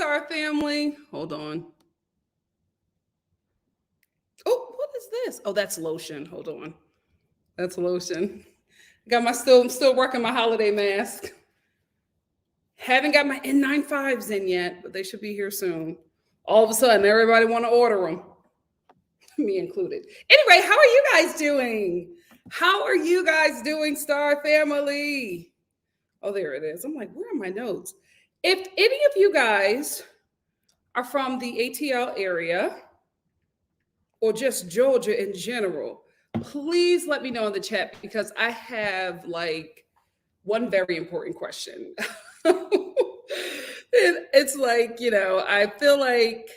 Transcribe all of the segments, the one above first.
Star family. Hold on. Oh, what is this? Oh, that's lotion. Hold on. That's lotion. I'm still working my holiday mask. Haven't got my N95s in yet, but they should be here soon. All of a sudden, everybody want to order them, me included. Anyway, how are you guys doing? How are you guys doing, Star family? Oh, there it is. I'm like, where are my notes? If any of you guys are from the ATL area or just Georgia in general, please let me know in the chat because I have like one very important question. It's like, I feel like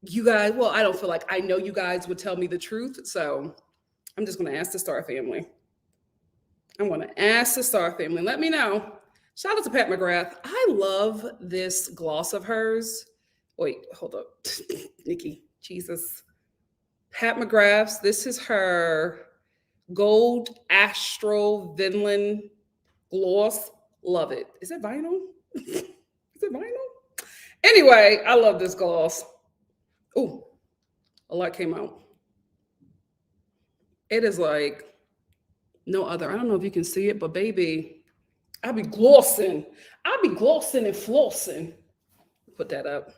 you guys, well, I don't feel like I know you guys would tell me the truth. So I'm just going to ask the Star family. I'm going to ask the Star family. Let me know. Shout out to Pat McGrath. I love this gloss of hers. Wait, hold up. Nikki, Jesus. Pat McGrath's. This is her Gold Astro Vinland gloss. Love it. Is it vinyl? Is it vinyl? Anyway, I love this gloss. Oh, a lot came out. It is like no other. I don't know if you can see it, but baby, I'll be glossing. I'll be glossing and flossing. Put that up.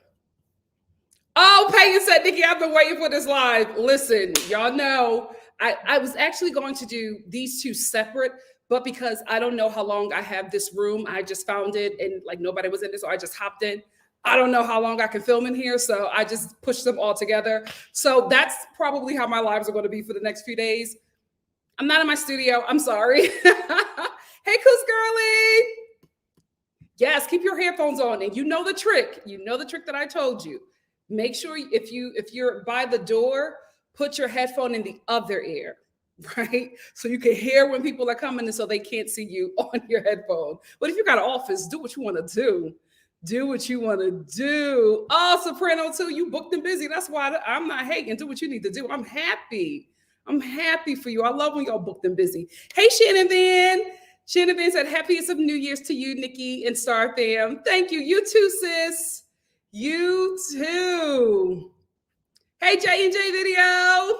Oh, Peyton said, Nikki, I've been waiting for this live. Listen, y'all know I was actually going to do these two separate, but because I don't know how long I have this room, I just found it and like nobody was in it, so I just hopped in. I don't know how long I can film in here, so I just pushed them all together. So that's probably how my lives are going to be for the next few days. I'm not in my studio. I'm sorry. Hey, Coos Girly. Yes, keep your headphones on. And you know the trick. You know the trick that I told you. Make sure if you're by the door, put your headphone in the other ear, right? So you can hear when people are coming and so they can't see you on your headphone. But if you got an office, do what you want to do. Do what you want to do. Oh, Soprano too, you booked and busy. That's why I'm not hating. Do what you need to do. I'm happy. I'm happy for you. I love when y'all booked and busy. Hey, Shannon Van. Shannon Van said, happiest of New Year's to you, Nikki and Star Fam. Thank you. You too, sis. You too. Hey, J&J video.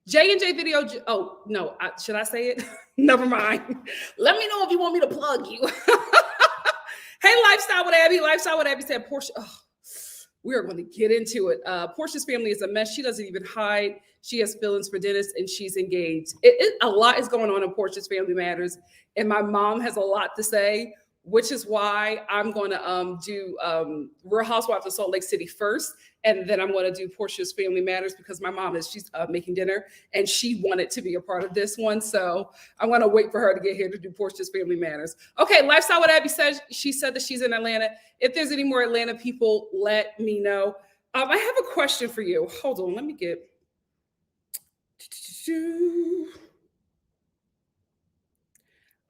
J&J video. Oh, no. Should I say it? Never mind. Let me know if you want me to plug you. Hey, Lifestyle with Abby. Lifestyle with Abby said, Porsha, we are going to get into it. Porsha's family is a mess. She doesn't even hide. She has feelings for Dennis and she's engaged. A lot is going on in Porsha's Family Matters. And my mom has a lot to say, which is why I'm going to do Real Housewives of Salt Lake City first. And then I'm going to do Porsha's Family Matters because my mom she's making dinner and she wanted to be a part of this one. So I'm going to wait for her to get here to do Porsha's Family Matters. Okay, Lifestyle with Abby says, she said that she's in Atlanta. If there's any more Atlanta people, let me know. I have a question for you. Hold on, let me get.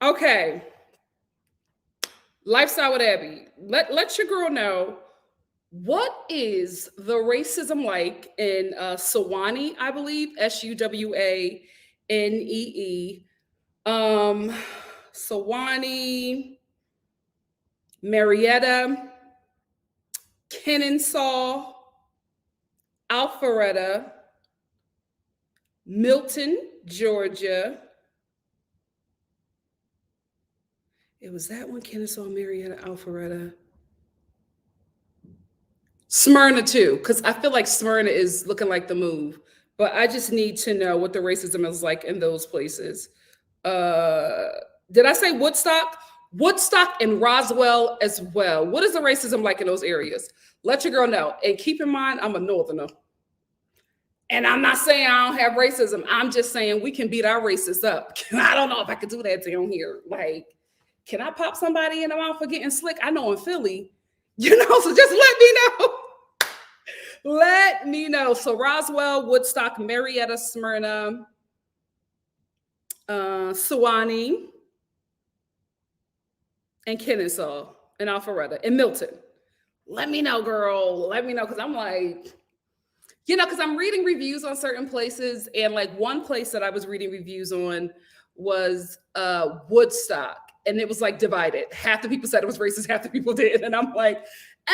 Okay. Lifestyle with Abby. Let your girl know, what is the racism like in Suwanee, I believe, Suwanee. Suwanee, Marietta, Kennesaw, Alpharetta, Milton, Georgia. It was that one, Kennesaw, Marietta, Alpharetta. Smyrna too, because I feel like Smyrna is looking like the move. But I just need to know what the racism is like in those places. Did I say Woodstock? Woodstock and Roswell as well. What is the racism like in those areas? Let your girl know. And keep in mind, I'm a Northerner. And I'm not saying I don't have racism. I'm just saying we can beat our racists up. I don't know if I could do that down here. Like, can I pop somebody in the mouth for getting slick? I know in Philly, so just let me know. Let me know. So Roswell, Woodstock, Marietta, Smyrna, Suwanee, and Kennesaw, and Alpharetta, and Milton. Let me know, girl. Let me know, because I'm like, because I'm reading reviews on certain places, and like one place that I was reading reviews on was Woodstock. and it was like divided. Half the people said it was racist, half the people did. And I'm like, hey,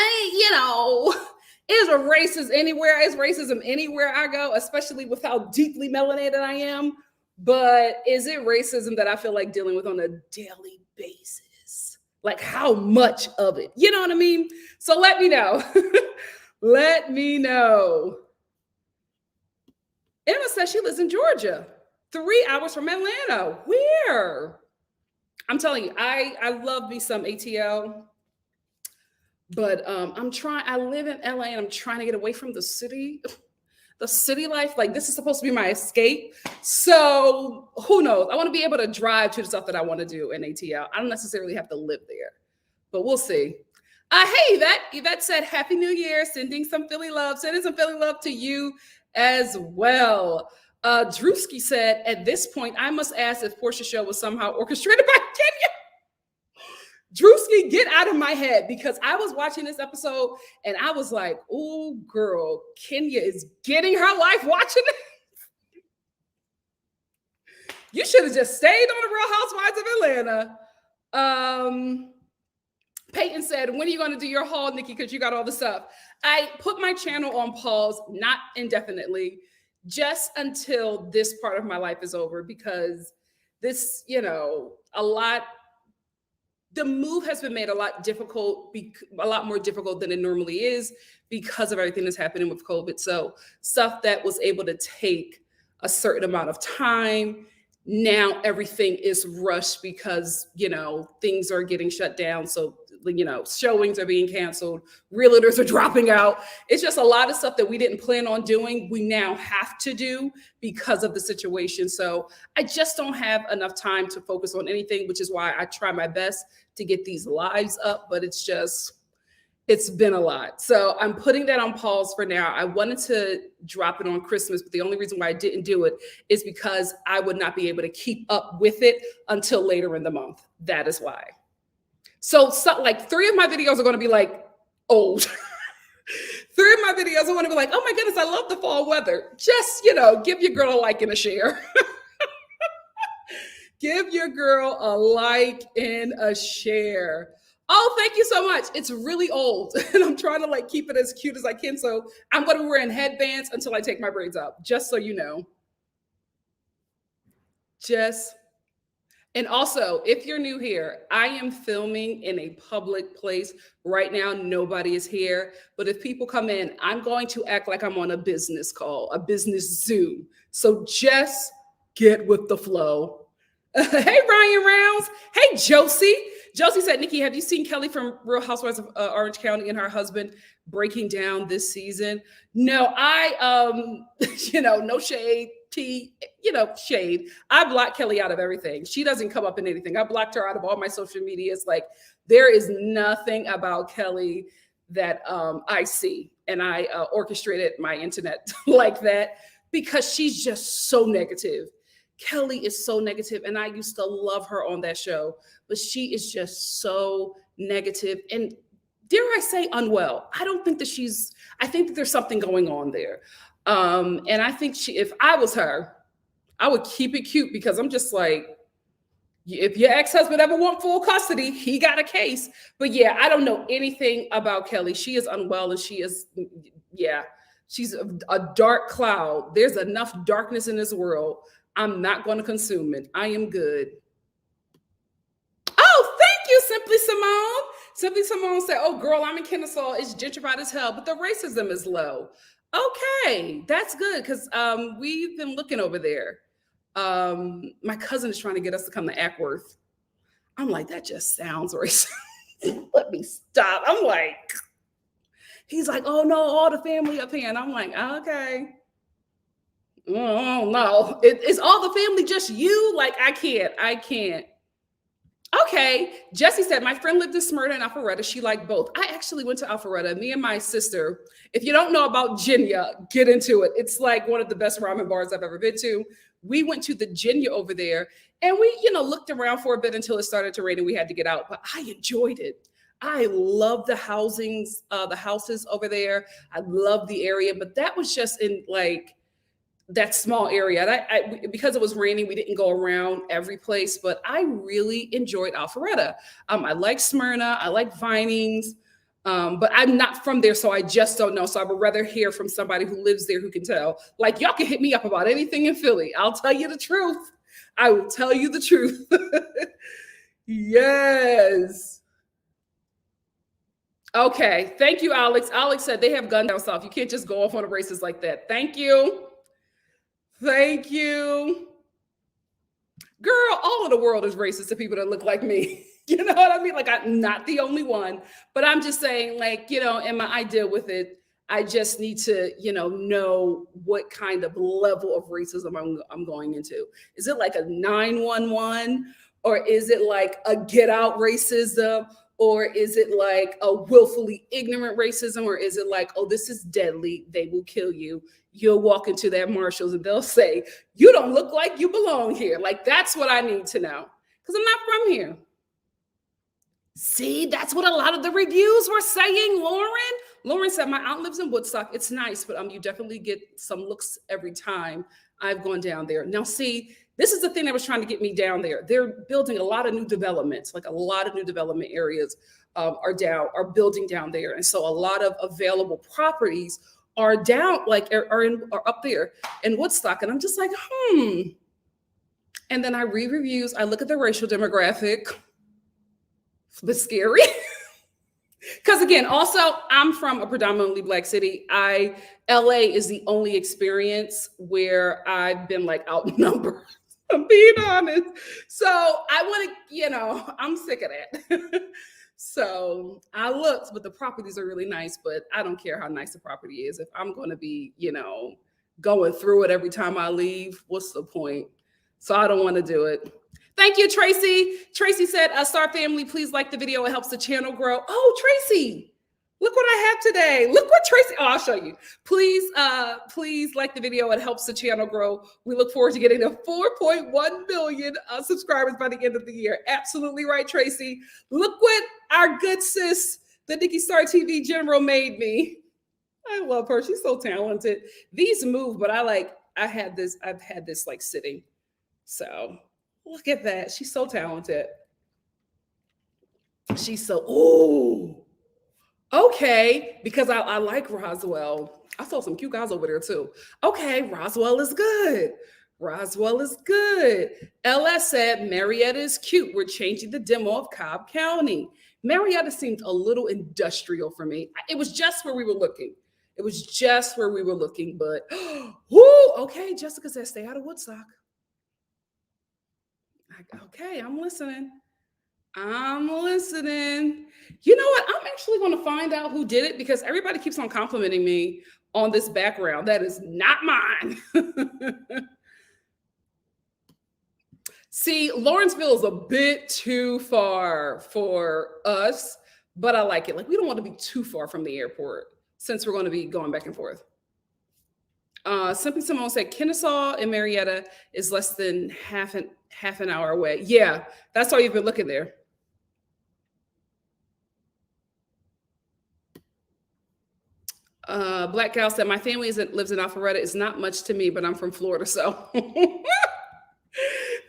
is a racist anywhere? Is racism anywhere I go, especially with how deeply melanated I am? But is it racism that I feel like dealing with on a daily basis? Like how much of it? You know what I mean? So let me know. Let me know. Emma says she lives in Georgia, 3 hours from Atlanta. Where? I'm telling you, I love me some ATL, but I live in LA and I'm trying to get away from the city life. Like this is supposed to be my escape. So who knows? I want to be able to drive to the stuff that I want to do in ATL. I don't necessarily have to live there, but we'll see. Hey, Yvette said, Happy New Year, sending some Philly love. Sending some Philly love to you as well. Drewski said, at this point, I must ask if Porsha's show was somehow orchestrated by Kenya. Drewski, get out of my head, because I was watching this episode and I was like, oh, girl, Kenya is getting her life watching it. You should have just stayed on the Real Housewives of Atlanta. Peyton said, when are you going to do your haul, Nikki, because you got all the stuff? I put my channel on pause, not indefinitely, just until this part of my life is over, because this, the move has been made a lot more difficult than it normally is because of everything that's happening with COVID. So stuff that was able to take a certain amount of time, now everything is rushed because, things are getting shut down. So, showings are being canceled, realtors are dropping out. It's just a lot of stuff that we didn't plan on doing. We now have to do because of the situation. So I just don't have enough time to focus on anything, which is why I try my best to get these lives up, but it's been a lot. So I'm putting that on pause for now. I wanted to drop it on Christmas, but the only reason why I didn't do it is because I would not be able to keep up with it until later in the month. That is why. So like 3 of my videos are going to be like old. 3 of my videos are going to be like, oh my goodness, I love the fall weather. Just, give your girl a like and a share. Give your girl a like and a share. Oh, thank you so much. It's really old and I'm trying to keep it as cute as I can. So I'm going to be wearing headbands until I take my braids out, just so you know. And also, if you're new here, I am filming in a public place right now. Nobody is here. But if people come in, I'm going to act like I'm on a business call, a business Zoom. So just get with the flow. Hey, Ryan Rounds. Hey, Josie. Josie said, Nikki, have you seen Kelly from Real Housewives of Orange County and her husband breaking down this season? No, no shade. Shade. I blocked Kelly out of everything. She doesn't come up in anything. I blocked her out of all my social medias. Like, there is nothing about Kelly that I see. And I orchestrated my internet like that because she's just so negative. Kelly is so negative, and I used to love her on that show, but she is just so negative and, dare I say, unwell. I think that there's something going on there. And I think if I was her, I would keep it cute, because I'm just like, if your ex-husband ever want full custody, he got a case. But yeah, I don't know anything about Kelly. She is unwell, and she's a dark cloud. There's enough darkness in this world. I'm not going to consume it. I am good. Oh, thank you, Simply Simone. Simply Simone said, oh, girl, I'm in Kennesaw. It's gentrified as hell, but the racism is low. Okay, that's good, because we've been looking over there. My cousin is trying to get us to come to Ackworth. I'm like, that just sounds racist. Let me stop. I'm like, he's like, oh no, all the family up here. And I'm like, okay. Oh no, is all the family just you? Like, I can't. Okay, Jesse said, my friend lived in Smyrna and Alpharetta. She liked both. I actually went to Alpharetta. Me and my sister. If you don't know about Jinya, get into it. It's like one of the best ramen bars I've ever been to. We went to the Jinya over there, and we, looked around for a bit until it started to rain and we had to get out. But I enjoyed it. I love the houses over there. I love the area, but that was just in that small area. And because it was raining, we didn't go around every place, but I really enjoyed Alpharetta. I like Smyrna, I like Vinings, but I'm not from there, so I just don't know. So I would rather hear from somebody who lives there who can tell. Like, y'all can hit me up about anything in Philly. I'll tell you the truth. I will tell you the truth. Yes. Okay. Thank you, Alex. Alex said they have guns down south. You can't just go off on a racist like that. Thank you. Thank you. Girl, all of the world is racist to people that look like me. You know what I mean? Like, I'm not the only one, but I'm just saying, like, am I deal with it? I just need to, know what kind of level of racism I'm going into. Is it like a 911, or is it like a get out racism, or is it like a willfully ignorant racism, or is it like, oh, this is deadly, they will kill you? You'll walk into that Marshalls and they'll say, you don't look like you belong here. Like, that's what I need to know, because I'm not from here. See, that's what a lot of the reviews were saying, Lauren. Lauren said, my aunt lives in Woodstock. It's nice, but you definitely get some looks every time I've gone down there. Now, see, this is the thing that was trying to get me down there. They're building a lot of new developments, like a lot of new development areas are building down there. And so a lot of available properties are down, like are up there in Woodstock. And I'm just like, And then I read reviews. I look at the racial demographic. But scary. Because again, also, I'm from a predominantly Black city. LA is the only experience where I've been like outnumbered. I'm being honest. So I want to, I'm sick of that. So I looked, but the properties are really nice, but I don't care how nice the property is. If I'm going to be, going through it every time I leave, what's the point? So I don't want to do it. Thank you, Tracy. Tracy said, Star family, please like the video. It helps the channel grow. Oh, Tracy, look what I have today. Look what Tracy, I'll show you. Please like the video. It helps the channel grow. We look forward to getting to 4.1 million subscribers by the end of the year. Absolutely right, Tracy. Look what our good sis, the NikkiStar TV General, made me. I love her. She's so talented. These move, but I've had this like sitting. So look at that. She's so talented. She's so, ooh, okay. Because I like Rhoslc. I saw some cute guys over there too. Okay, Rhoslc is good. Rhoslc is good. LS said, Marietta is cute. We're changing the demo of Cobb County. Marietta seemed a little industrial for me. It was just where we were looking. But, whoo, okay, Jessica said, stay out of Woodstock. Okay, I'm listening. You know what? I'm actually going to find out who did it, because everybody keeps on complimenting me on this background. That is not mine. See, Lawrenceville is a bit too far for us, but I like it. Like, we don't want to be too far from the airport since we're going to be going back and forth. Simply Simone said Kennesaw and Marietta is less than half an hour away. Yeah, that's why you've been looking there. Black Gal said, my family lives in Alpharetta. It's not much to me, but I'm from Florida, so.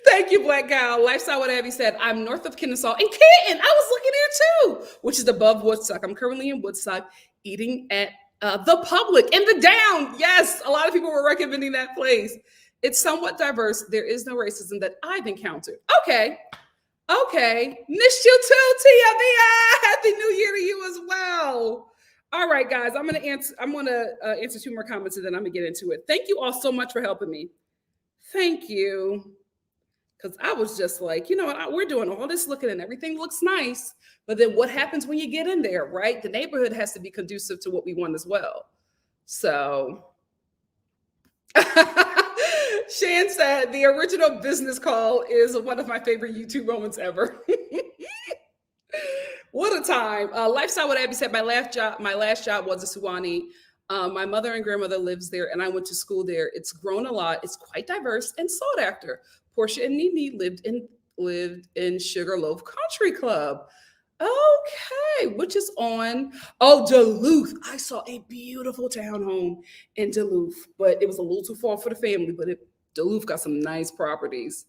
Thank you, Black Gal. Lifestyle with Abby said, I'm north of Kennesaw and Canton. I was looking there too, which is above Woodstock. I'm currently in Woodstock eating at the Public in the Down. Yes, a lot of people were recommending that place. It's somewhat diverse. There is no racism that I've encountered. Okay. Missed you too, Tia. Happy New Year to you as well. All right, guys, I'm gonna answer two more comments and then I'm gonna get into it. Thank you all so much for helping me. Thank you. Because I was just like, you know what, we're doing all this looking and everything looks nice. But then what happens when you get in there, right? The neighborhood has to be conducive to what we want as well. So Shan said, the original business call is one of my favorite YouTube moments ever. What a time. Lifestyle with Abby said, my last job was a Suwannee. My mother and grandmother lives there and I went to school there. It's grown a lot. It's quite diverse and sought after. Porsha and Nene lived in Sugarloaf Country Club. Okay, which is on? Oh, Duluth. I saw a beautiful townhome in Duluth, but it was a little too far for the family. But Duluth got some nice properties.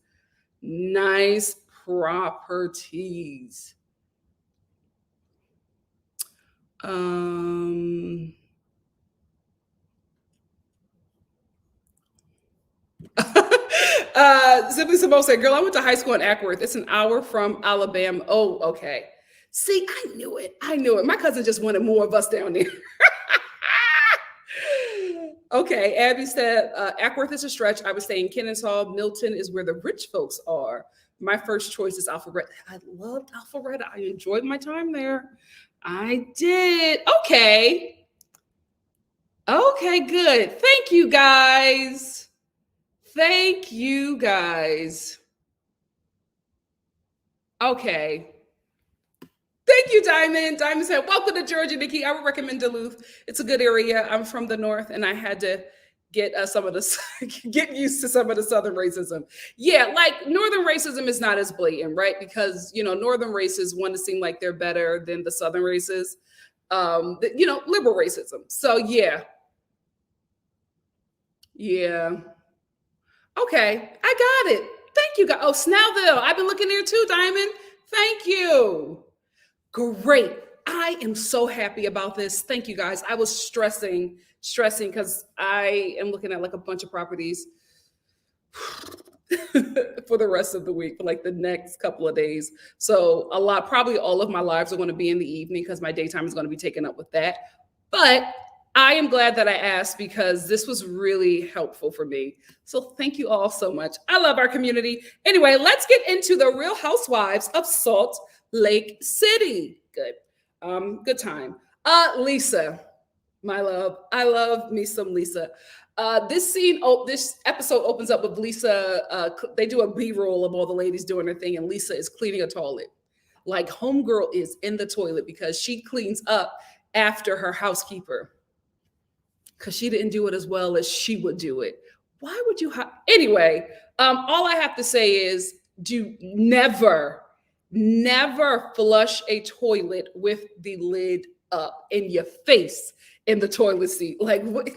Nice properties. Um, Simply Simone said, "Girl, I went to high school in Ackworth. It's an hour from Alabama." Oh, okay. See, I knew it. I knew it. My cousin just wanted more of us down there. Okay, Abby said, Ackworth is a stretch. I would stay in Kennesaw. Milton is where the rich folks are. My first choice is Alpharetta. I loved Alpharetta. I enjoyed my time there. I did. Okay. Okay, good. Thank you guys. Thank you guys. Okay. Thank you, Diamond. Diamond said, "Welcome to Georgia, Nikki. I would recommend Duluth. It's a good area. I'm from the north, and I had to get some of the get used to some of the southern racism. Yeah, like northern racism is not as blatant, right? Because northern races want to seem like they're better than the southern races. Liberal racism. So yeah. Okay, I got it. Thank you, guys. Oh, Snellville. I've been looking there too, Diamond. Thank you. Great. I am so happy about this. Thank you, guys. I was stressing because I am looking at like a bunch of properties for the rest of the week, for like the next couple of days. So probably all of my lives are going to be in the evening because my daytime is going to be taken up with that. But I am glad that I asked because this was really helpful for me. So thank you all so much. I love our community. Anyway, let's get into the Real Housewives of Salt Lake City. Good time. Lisa, my love. I love me some Lisa. This episode opens up with Lisa. They do a B-roll of all the ladies doing their thing, and Lisa is cleaning a toilet. Like homegirl is in the toilet because she cleans up after her housekeeper because she didn't do it as well as she would do it. Why would you? Anyway, all I have to say is, do never flush a toilet with the lid up in your face in the toilet seat. Like what?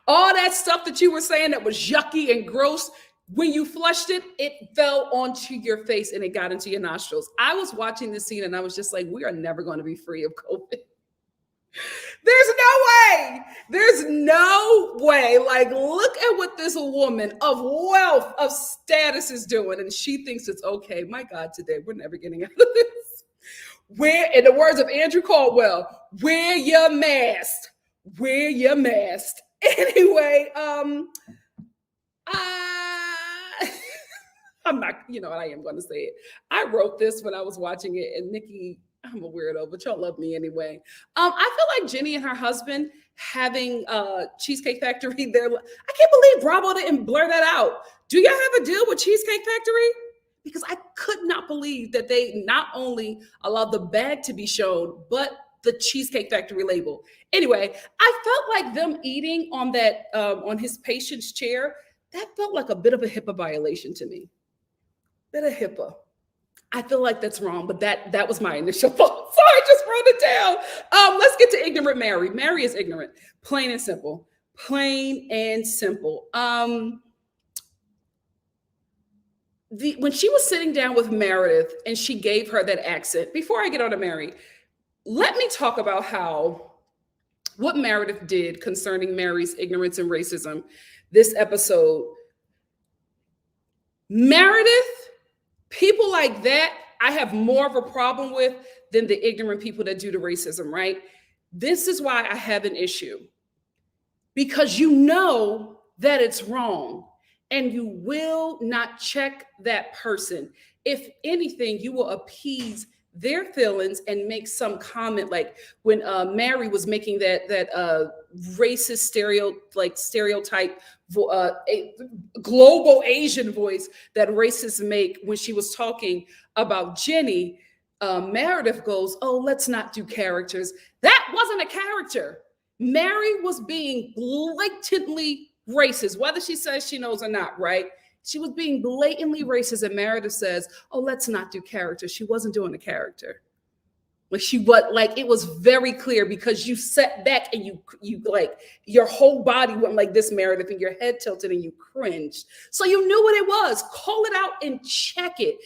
All that stuff that you were saying that was yucky and gross, when you flushed it, it fell onto your face and it got into your nostrils. I was watching this scene and I was just like, we are never going to be free of COVID. There's no way. There's no way. Like, look at what this woman of wealth, of status is doing. And she thinks it's okay. My God, today, we're never getting out of this. In the words of Andrew Caldwell, wear your mask. Wear your mask. Anyway, I'm not, I am going to say it. I wrote this when I was watching it, and Nikki, I'm a weirdo, but y'all love me anyway. I feel like Jenny and her husband having Cheesecake Factory, I can't believe Bravo didn't blur that out. Do y'all have a deal with Cheesecake Factory? Because I could not believe that they not only allowed the bag to be shown, but the Cheesecake Factory label. Anyway, I felt like them eating on that on his patient's chair, that felt like a bit of a HIPAA violation to me. Bit of HIPAA. I feel like that's wrong, but that was my initial thought. So I just wrote it down. Let's get to ignorant Mary. Mary is ignorant, plain and simple. Plain and simple. When she was sitting down with Meredith and she gave her that accent, before I get on to Mary, let me talk about what Meredith did concerning Mary's ignorance and racism this episode. Meredith, people like that, I have more of a problem with than the ignorant people that do the racism, right? This is why I have an issue. Because you know that it's wrong and you will not check that person. If anything, you will appease their feelings and make some comment, like when Mary was making that racist stereotype, a global Asian voice that racists make when she was talking about Jenny. Meredith goes, "Oh, let's not do characters." That wasn't a character. Mary was being blatantly racist, whether she says she knows or not, right? She was being blatantly racist, and Meredith says, "Oh, let's not do character." She wasn't doing a character. Like it was very clear because you sat back and you like your whole body went like this, Meredith, and your head tilted and you cringed. So you knew what it was. Call it out and check it.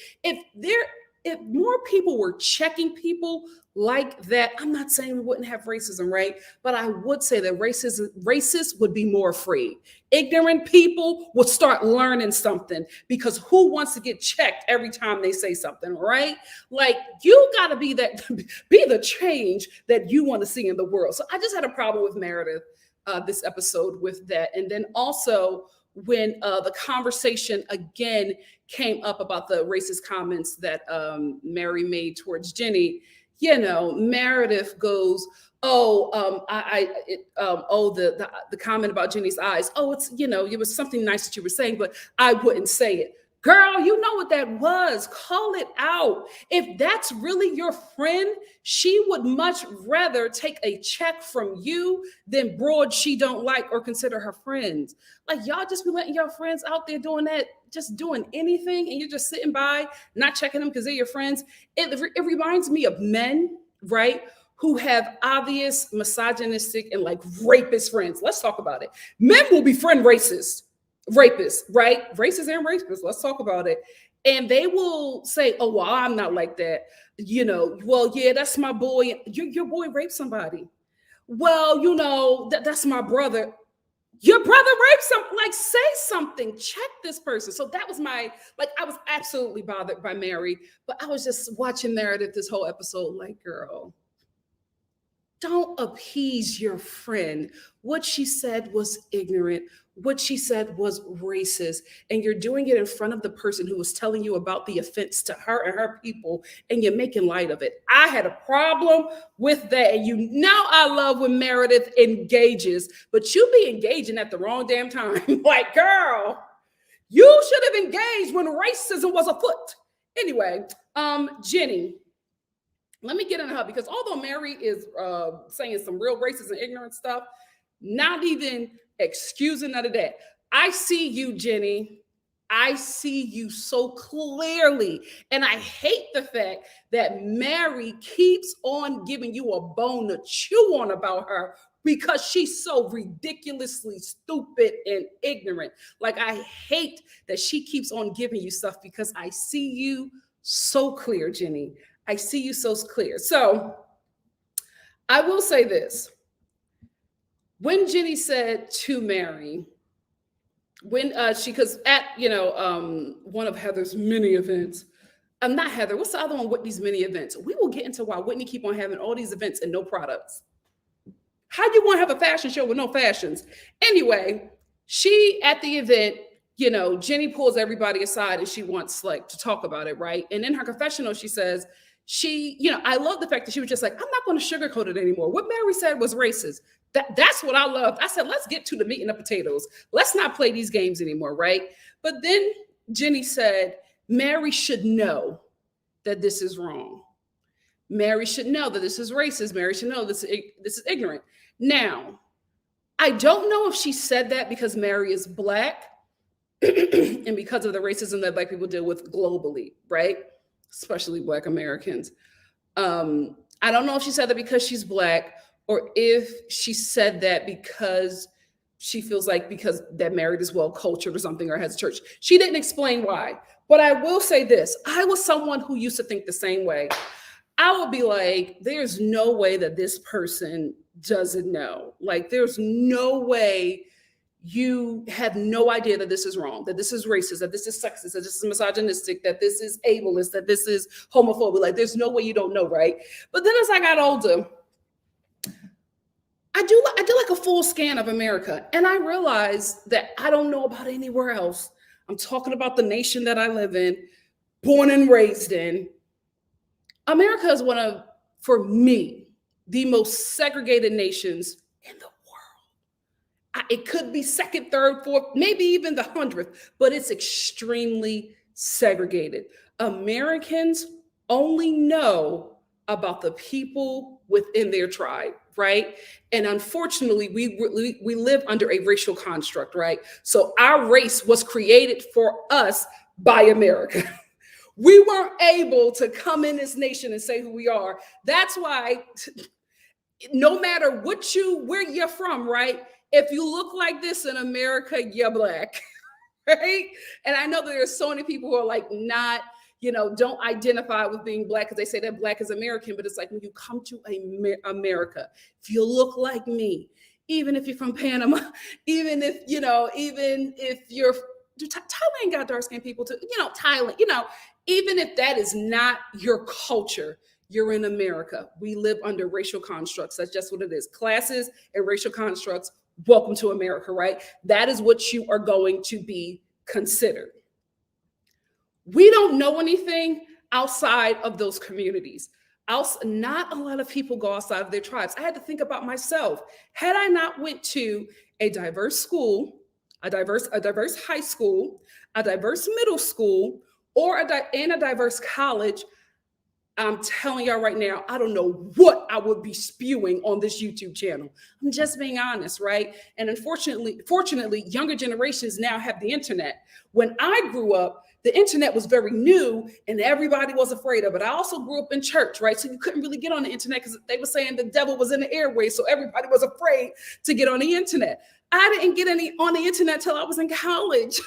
If more people were checking people like that, I'm not saying we wouldn't have racism, right? But I would say that racists would be more afraid. Ignorant people would start learning something, because who wants to get checked every time they say something, right? Like, you got to be the change that you want to see in the world. So I just had a problem with Meredith this episode with that. And then also when the conversation again came up about the racist comments that Mary made towards Jenny, Meredith goes, "Oh, the comment about Jenny's eyes. Oh, it's, it was something nice that you were saying, but I wouldn't say it." Girl, you know what that was. Call it out. If that's really your friend, she would much rather take a check from you than broad she don't like or consider her friends. Like, y'all just be letting your friends out there doing that, just doing anything, and you're just sitting by, not checking them because they're your friends. It reminds me of men, right, who have obvious misogynistic and like rapist friends. Let's talk about it. Men will befriend rapists, right? Racists and rapists. Let's talk about it. And they will say, "Oh, well, I'm not like that. Well, yeah, that's my boy. Your boy raped somebody. Well, that's my brother. Your brother raped something. Like, say something. Check this person." So that was I was absolutely bothered by Mary, but I was just watching Meredith this whole episode like, girl, don't appease your friend. What she said was ignorant. What she said was racist. And you're doing it in front of the person who was telling you about the offense to her and her people, and you're making light of it. I had a problem with that. And I love when Meredith engages, but you be engaging at the wrong damn time. Like, girl, you should have engaged when racism was afoot. Anyway, Jenny. Let me get into her, because although Mary is saying some real racist and ignorant stuff, not even excusing none of that. I see you, Jenny. I see you so clearly. And I hate the fact that Mary keeps on giving you a bone to chew on about her, because she's so ridiculously stupid and ignorant. Like, I hate that she keeps on giving you stuff, because I see you so clear, Jenny. I see you so clear. So I will say this. When Jenny said to Mary, when because at one of Heather's mini events, not Heather, what's the other one? Whitney's mini events. We will get into why Whitney keep on having all these events and no products. How you want to have a fashion show with no fashions? Anyway, she at the event, Jenny pulls everybody aside and she wants to talk about it, right? And in her confessional, she says, I love the fact that she was just like, "I'm not going to sugarcoat it anymore. What Mary said was racist." That's what I loved. I said, let's get to the meat and the potatoes. Let's not play these games anymore, right? But then Jenny said, Mary should know that this is wrong. Mary should know that this is racist. Mary should know this is ignorant. Now, I don't know if she said that because Mary is Black and because of the racism that Black people deal with globally, right? Especially Black Americans. I don't know if she said that because she's Black, or if she said that because she feels like because that Mary is well cultured or something, or has a church. She didn't explain why. But I will say this. I was someone who used to think the same way. I would be like, there's no way that this person doesn't know. Like, there's no way you have no idea that this is wrong, that this is racist, that this is sexist, that this is misogynistic, that this is ableist, that this is homophobic. Like, there's no way you don't know, right? But then as I got older, I do like a full scan of America, and I realized that I don't know about anywhere else. I'm talking about the nation that I live in, born and raised in. America is one of, for me, the most segregated nations in the world. It could be second, third, fourth, maybe even the 100th, but it's extremely segregated. Americans only know about the people within their tribe, right? And unfortunately, we live under a racial construct, right? So our race was created for us by America. We weren't able to come in this nation and say who we are. That's why no matter where you're from, right? If you look like this in America, you're Black, right? And I know that there's so many people who are like not, don't identify with being Black because they say that Black is American, but it's like when you come to America, if you look like me, even if you're from Panama, even if you're Thailand ain't got dark skinned people too, Thailand, even if that is not your culture, you're in America. We live under racial constructs. That's just what it is. Classes and racial constructs. Welcome to America, right? That is what you are going to be considered. We don't know anything outside of those communities. Not a lot of people go outside of their tribes. I had to think about myself. Had I not went to a diverse school, a diverse high school, a diverse middle school, or a diverse college, I'm telling y'all right now, I don't know what I would be spewing on this YouTube channel. I'm just being honest, right? And fortunately, younger generations now have the internet. When I grew up, the internet was very new and everybody was afraid of it. I also grew up in church, right? So you couldn't really get on the internet because they were saying the devil was in the airways. So everybody was afraid to get on the internet. I didn't get on the internet till I was in college.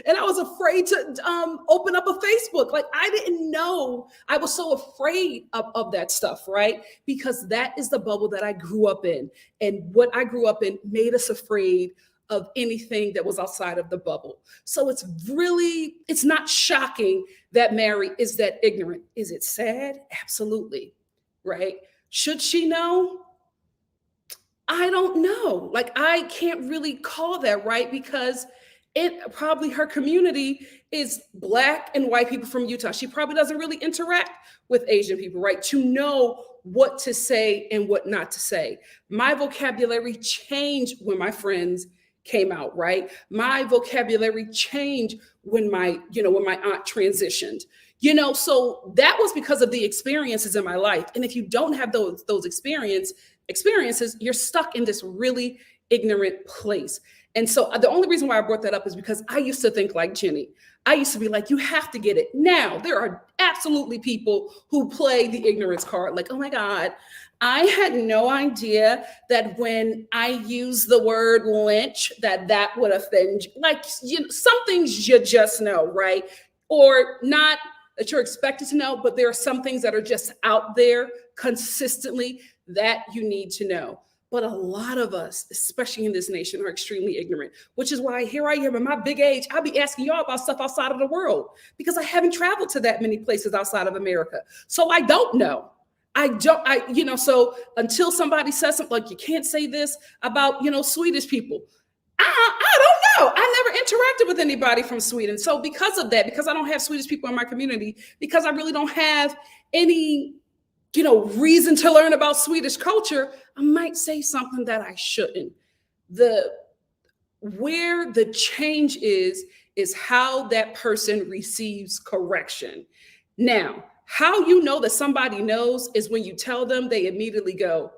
And I was afraid to open up a Facebook. Like I didn't know. I was so afraid of that stuff, right? Because that is the bubble that I grew up in. And what I grew up in made us afraid of anything that was outside of the bubble. So it's not shocking that Mary is that ignorant. Is it sad? Absolutely, right? Should she know? I don't know. Like I can't really call that, right? Because her community is Black and white people from Utah. She probably doesn't really interact with Asian people, right? To know what to say and what not to say. My vocabulary changed when my friends came out, right? My vocabulary changed when my aunt transitioned. So that was because of the experiences in my life. And if you don't have those experiences, you're stuck in this really ignorant place. And so the only reason why I brought that up is because I used to think like Jenny. I used to be like, you have to get it. Now, there are absolutely people who play the ignorance card. Like, oh my God, I had no idea that when I use the word lynch, that would offend you. Like, some things you just know, right? Or not that you're expected to know, but there are some things that are just out there consistently that you need to know. But a lot of us, especially in this nation, are extremely ignorant, which is why here I am at my big age. I'll be asking y'all about stuff outside of the world because I haven't traveled to that many places outside of America. So I don't know. So until somebody says something like, you can't say this about, Swedish people. I don't know. I never interacted with anybody from Sweden. So because of that, because I don't have Swedish people in my community, because I really don't have any reason to learn about Swedish culture, I might say something that I shouldn't. Where the change is how that person receives correction. Now, how you know that somebody knows is when you tell them, they immediately go,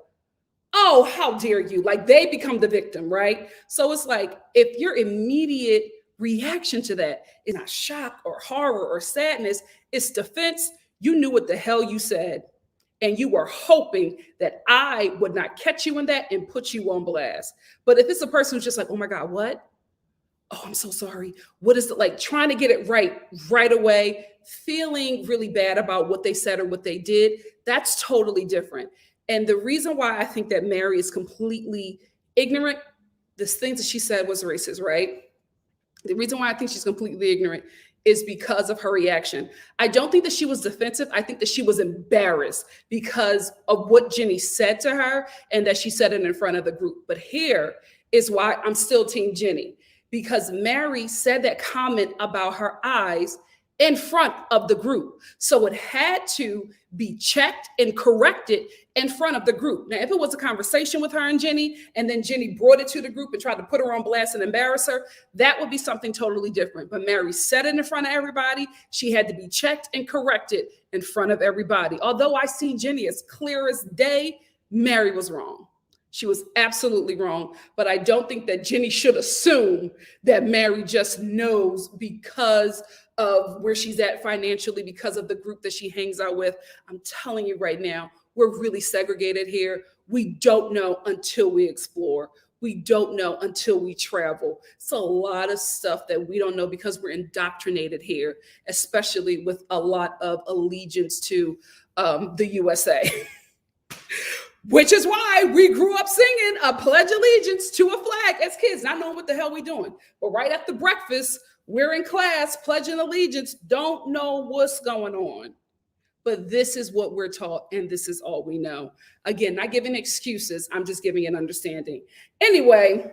oh, how dare you? Like they become the victim, right? So it's like, if your immediate reaction to that is not shock or horror or sadness, it's defense. You knew what the hell you said. And you were hoping that I would not catch you in that and put you on blast. But if it's a person who's just like, oh my God, what? Oh, I'm so sorry. What is it like? Trying to get it right away, feeling really bad about what they said or what they did. That's totally different. And the reason why I think that Mary is completely ignorant, the things that she said was racist, right? The reason why I think she's completely ignorant is because of her reaction. I don't think that she was defensive. I think that she was embarrassed because of what Jenny said to her and that she said it in front of the group. But here is why I'm still Team Jenny, because Mary said that comment about her eyes in front of the group. So it had to be checked and corrected in front of the group. Now, if it was a conversation with her and Jenny, and then Jenny brought it to the group and tried to put her on blast and embarrass her, that would be something totally different. But Mary said it in front of everybody. She had to be checked and corrected in front of everybody. Although I see Jenny as clear as day, Mary was wrong. She was absolutely wrong. But I don't think that Jenny should assume that Mary just knows because of where she's at financially, because of the group that she hangs out with. I'm telling you right now, we're really segregated here. We don't know until we explore. We don't know until we travel. It's a lot of stuff that we don't know because we're indoctrinated here, especially with a lot of allegiance to the USA. Which is why we grew up singing a pledge allegiance to a flag as kids, not knowing what the hell we doing. But right after breakfast, we're in class pledging allegiance, don't know what's going on. But this is what we're taught, and this is all we know. Again, not giving excuses, I'm just giving an understanding. Anyway,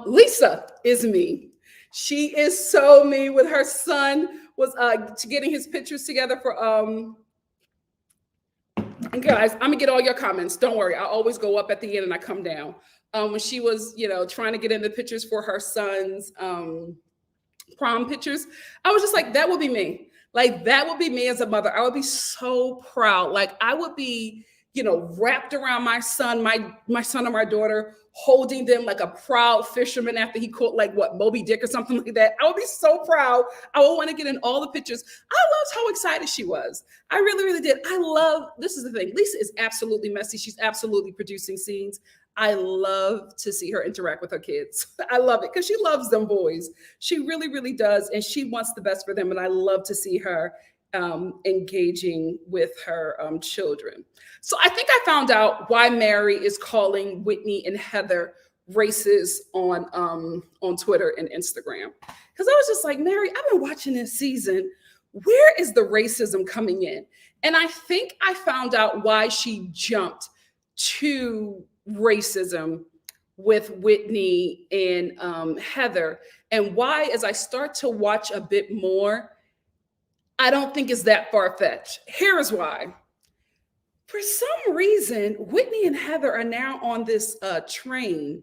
Lisa is me. She is so me with her son, was getting his pictures together for and guys, I'm gonna get all your comments. Don't worry. I always go up at the end and I come down. When she was, trying to get in the pictures for her son's prom pictures, I was just like, that would be me. Like, that would be me as a mother. I would be so proud. Like, I would be, wrapped around my son, my son or my daughter, holding them like a proud fisherman after he caught Moby Dick or something like that. I would be so proud. I would want to get in all the pictures. I loved how excited she was. I really, really did. This is the thing. Lisa is absolutely messy. She's absolutely producing scenes. I love to see her interact with her kids. I love it because she loves them boys. She really, really does. And she wants the best for them. And I love to see her engaging with her children. So I think I found out why Mary is calling Whitney and Heather racist on Twitter and Instagram. Because I was just like, Mary, I've been watching this season. Where is the racism coming in? And I think I found out why she jumped to racism with Whitney and Heather, and why, as I start to watch a bit more, I don't think it's that far-fetched. Here is why. For some reason, Whitney and Heather are now on this train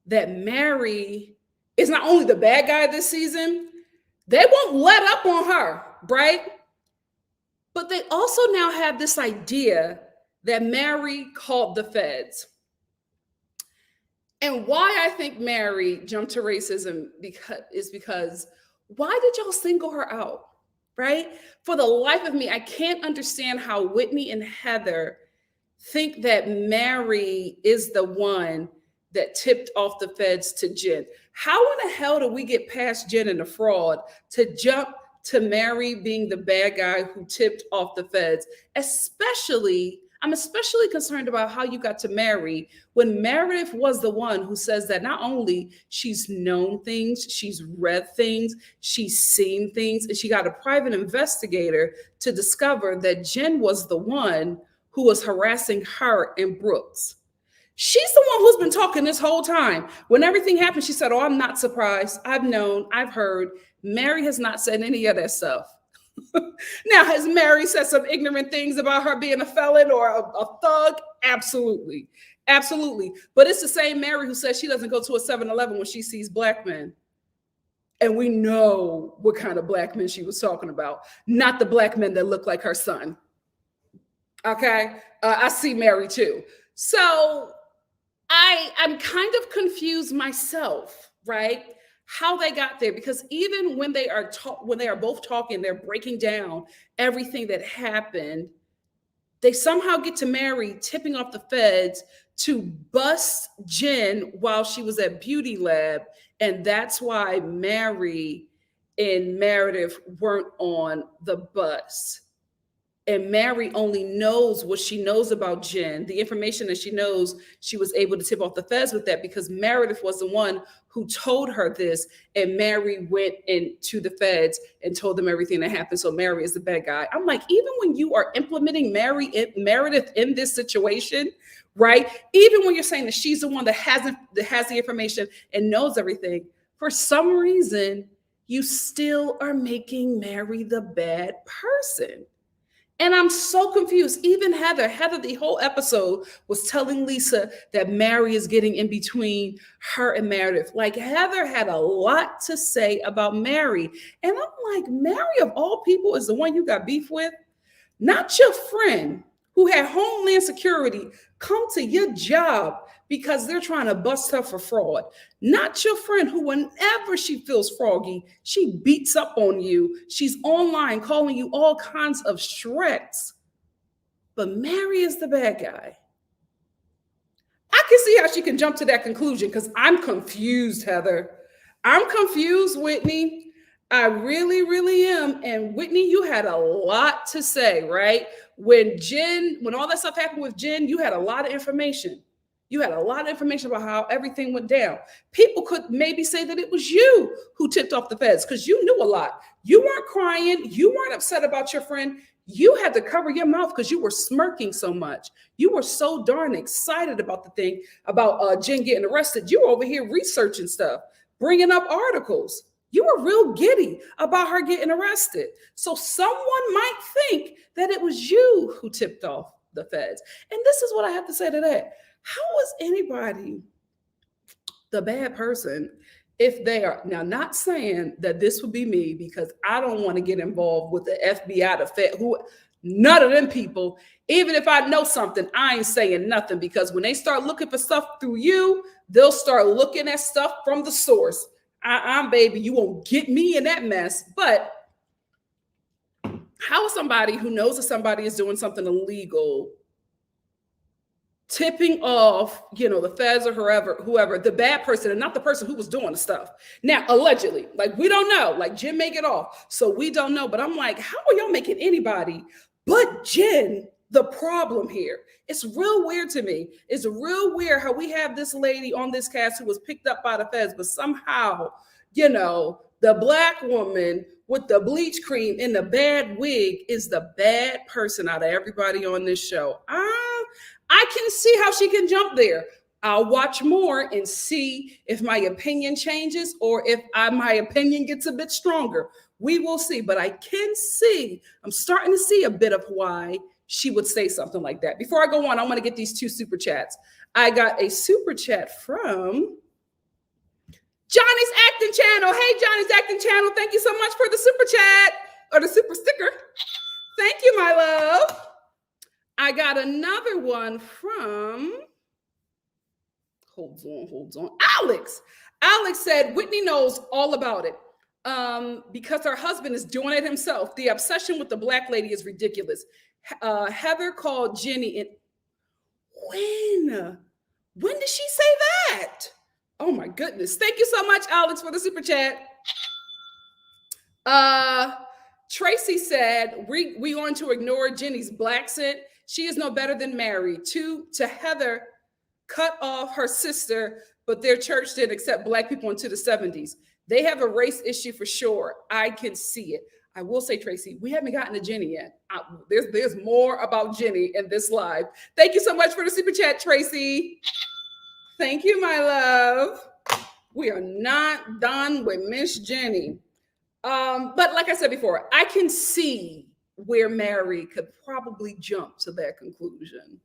that Mary is not only the bad guy this season, they won't let up on her, right? But they also now have this idea that Mary called the feds. And why I think Mary jumped to racism is because why did y'all single her out? Right? For the life of me, I can't understand how Whitney and Heather think that Mary is the one that tipped off the feds to Jen. How in the hell do we get past Jen and the fraud to jump to Mary being the bad guy who tipped off the feds? I'm especially concerned about how you got to Mary when Meredith was the one who says that not only she's known things, she's read things, she's seen things, and she got a private investigator to discover that Jen was the one who was harassing her and Brooks. She's the one who's been talking this whole time. When everything happened, she said, "Oh, I'm not surprised. I've known, I've heard." Mary has not said any of that stuff. Now, has Mary said some ignorant things about her being a felon or a thug? Absolutely. Absolutely. But it's the same Mary who says she doesn't go to a 7-Eleven when she sees black men. And we know what kind of black men she was talking about, not the black men that look like her son. Okay? I see Mary too. So I'm kind of confused myself, right? How they got there, because even when they are both talking, they're breaking down everything that happened. They somehow get to Mary tipping off the feds to bust Jen while she was at Beauty Lab, and that's why Mary and Meredith weren't on the bus. And Mary only knows what she knows about Jen, the information that she knows. She was able to tip off the feds with that because Meredith was the one who told her this, and Mary went into the feds and told them everything that happened. So Mary is the bad guy. I'm like, even when you are implementing Meredith in this situation, right? Even when you're saying that she's the one that has the information and knows everything, for some reason, you still are making Mary the bad person. And I'm so confused. Even Heather, the whole episode was telling Lisa that Mary is getting in between her and Meredith. Like, Heather had a lot to say about Mary. And I'm like, Mary of all people is the one you got beef with? Not your friend who had Homeland Security come to your job because they're trying to bust her for fraud. Not your friend who, whenever she feels froggy, she beats up on you. She's online calling you all kinds of shreks. But Mary is the bad guy. I can see how she can jump to that conclusion because I'm confused, Heather. I'm confused, Whitney. I really, really am. And Whitney, you had a lot to say, right? When all that stuff happened with Jen, you had a lot of information. You had a lot of information about how everything went down. People could maybe say that it was you who tipped off the feds because you knew a lot. You weren't crying. You weren't upset about your friend. You had to cover your mouth because you were smirking so much. You were so darn excited about the thing about Jen getting arrested. You were over here researching stuff, bringing up articles. You were real giddy about her getting arrested. So someone might think that it was you who tipped off the feds. And this is what I have to say to that. How is anybody the bad person if they are now not saying that this would be me because I don't want to get involved with the FBI, the Fed, none of them people. Even if I know something, I ain't saying nothing because when they start looking for stuff through you, they'll start looking at stuff from the source. Baby, you won't get me in that mess. But how is somebody who knows that somebody is doing something illegal tipping off, the feds or whoever, the bad person and not the person who was doing the stuff? Now, allegedly, like we don't know, like Jen may get off, so we don't know. But I'm like, how are y'all making anybody but Jen the problem here? It's real weird to me. It's real weird how we have this lady on this cast who was picked up by the feds, but somehow, the Black woman with the bleach cream and the bad wig is the bad person out of everybody on this show. I can see how she can jump there. I'll watch more and see if my opinion changes or if my opinion gets a bit stronger. We will see, but I'm starting to see a bit of why she would say something like that. Before I go on, I want to get these 2 super chats. I got a super chat from Johnny's Acting Channel. Hey, Johnny's Acting Channel. Thank you so much for the super chat or the super sticker. Thank you, my love. I got another one from, hold on, Alex. Alex said, Whitney knows all about it because her husband is doing it himself. The obsession with the Black lady is ridiculous. Heather called Jenny and when did she say that? Oh my goodness. Thank you so much, Alex, for the super chat. Tracy said, we going to ignore Jenny's Black scent. She is no better than Mary. To Heather, cut off her sister, but their church didn't accept Black people into the 70s. They have a race issue for sure. I can see it. I will say, Tracy, we haven't gotten to Jenny yet. There's more about Jenny in this live. Thank you so much for the super chat, Tracy. Thank you, my love. We are not done with Miss Jenny. But like I said before, I can see where Mary could probably jump to that conclusion.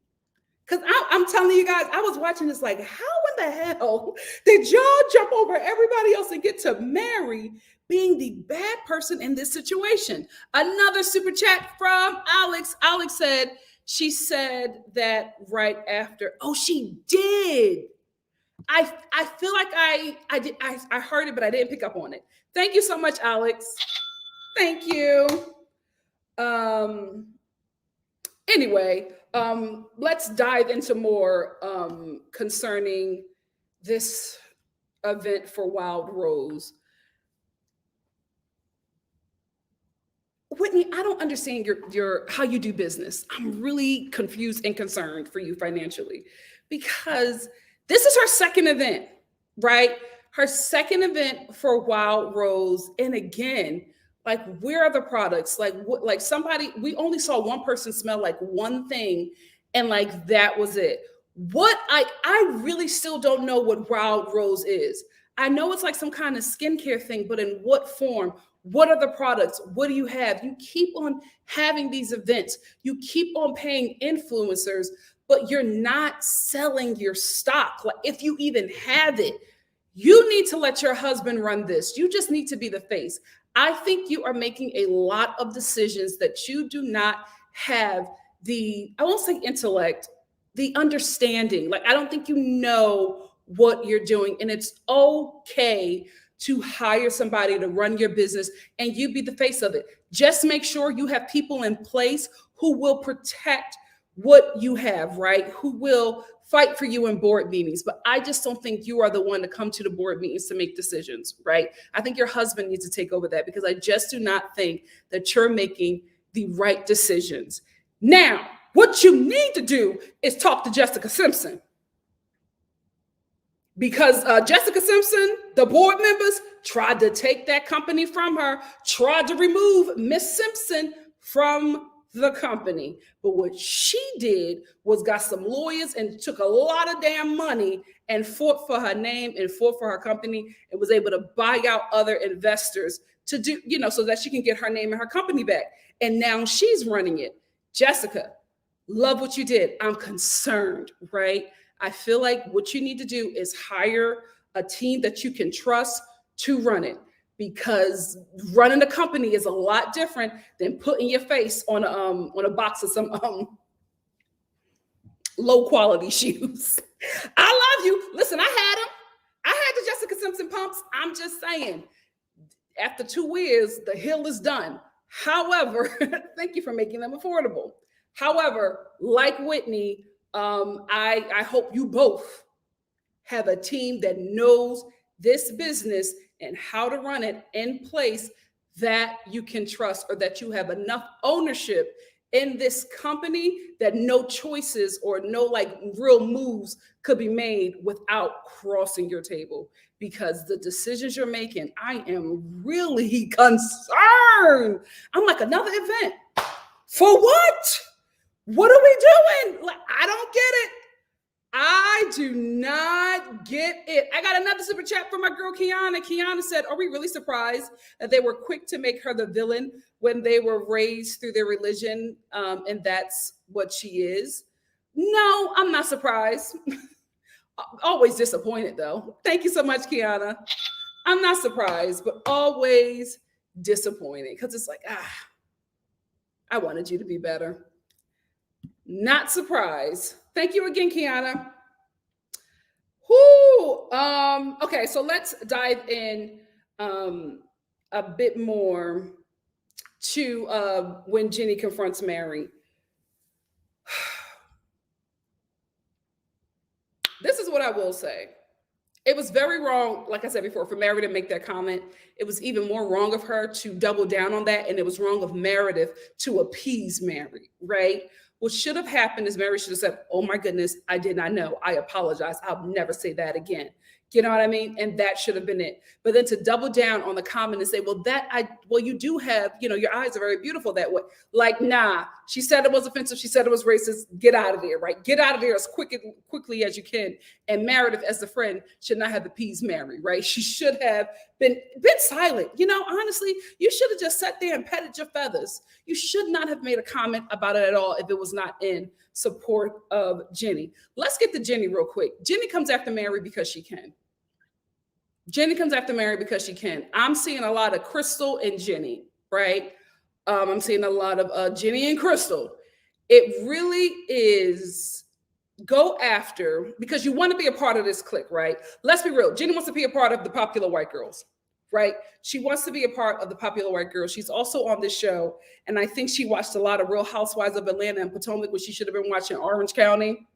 Because I'm telling you guys, I was watching this like, how in the hell did y'all jump over everybody else and get to Mary being the bad person in this situation? Another super chat from Alex. Alex said, she said that right after. Oh, she did. I feel like I heard it, but I didn't pick up on it. Thank you so much, Alex. Thank you. Anyway, let's dive into more concerning this event for Wild Rose. Whitney, I don't understand your how you do business. I'm really confused and concerned for you financially because this is her second event, right? Her second event for Wild Rose. And again, like, where are the products? Like somebody, we only saw one person smell like one thing and like that was it. I really still don't know what Wild Rose is. I know it's like some kind of skincare thing, but in what form? What are the products? What do you have? You keep on having these events. You keep on paying influencers, but you're not selling your stock. Like, if you even have it, you need to let your husband run this. You just need to be the face. I think you are making a lot of decisions that you do not have I won't say intellect, the understanding. Like, I don't think you know what you're doing. And it's okay to hire somebody to run your business and you be the face of it. Just make sure you have people in place who will protect what you have, right? Who will fight for you in board meetings. But I just don't think you are the one to come to the board meetings to make decisions, right? I think your husband needs to take over that, because I just do not think that you're making the right decisions. Now, what you need to do is talk to Jessica Simpson. Because Jessica Simpson, the board members, tried to take that company from her, tried to remove Miss Simpson from the company. But what she did was got some lawyers and took a lot of damn money and fought for her name and fought for her company, and was able to buy out other investors to do, so that she can get her name and her company back. And now she's running it. Jessica, love what you did. I'm concerned, right? I feel like what you need to do is hire a team that you can trust to run it, because running a company is a lot different than putting your face on a box of some low quality shoes. I love you. Listen, I had them. I had the Jessica Simpson pumps. I'm just saying, after 2 years, the hill is done. However, thank you for making them affordable. However, like Whitney, I hope you both have a team that knows this business and how to run it in place that you can trust, or that you have enough ownership in this company that no choices or no like real moves could be made without crossing your table. Because the decisions you're making, I am really concerned. I'm like, another event for what? What are we doing? Like, I don't get it. I do not get it. I got another super chat from my girl, Kiana. Kiana said, are we really surprised that they were quick to make her the villain when they were raised through their religion? And that's what she is. No, I'm not surprised. Always disappointed, though. Thank you so much, Kiana. I'm not surprised, but always disappointed, because it's like, I wanted you to be better. Not surprised. Thank you again, Kiana. Okay, so let's dive in a bit more to when Jenny confronts Mary. This is what I will say. It was very wrong, like I said before, for Mary to make that comment. It was even more wrong of her to double down on that. And it was wrong of Meredith to appease Mary, right? What should have happened is Mary should have said, oh my goodness, I did not know. I apologize. I'll never say that again. You know what I mean? And that should have been it. But then to double down on the comment and say, well, you do have, your eyes are very beautiful that way. Like, nah, she said it was offensive. She said it was racist. Get out of there, right? Get out of there as quickly as you can. And Meredith, as the friend, should not have appeased Mary, right? She should have been silent. Honestly, you should have just sat there and petted your feathers. You should not have made a comment about it at all if it was not in support of Jenny. Let's get to Jenny real quick. Jenny comes after Mary because she can. Jenny comes after Mary because she can. I'm seeing a lot of Crystal and Jenny, right? I'm seeing a lot of Jenny and Crystal. It really is go after, because you want to be a part of this clique, right? Let's be real. Jenny wants to be a part of the popular white girls, right? She wants to be a part of the popular white girls. She's also on this show. And I think she watched a lot of Real Housewives of Atlanta and Potomac, which she should have been watching Orange County,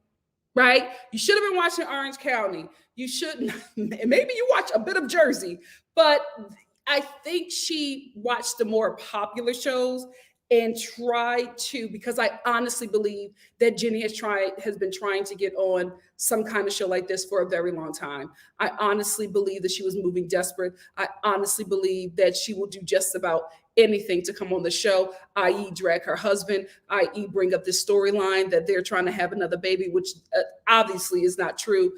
right? You should have been watching Orange County. You shouldn't. Maybe you watch a bit of Jersey, but I think she watched the more popular shows and tried to, because I honestly believe that Jenny has been trying to get on some kind of show like this for a very long time. I honestly believe that she was moving desperate. I honestly believe that she will do just about anything to come on the show, i.e. drag her husband, i.e. bring up this storyline that they're trying to have another baby, which obviously is not true.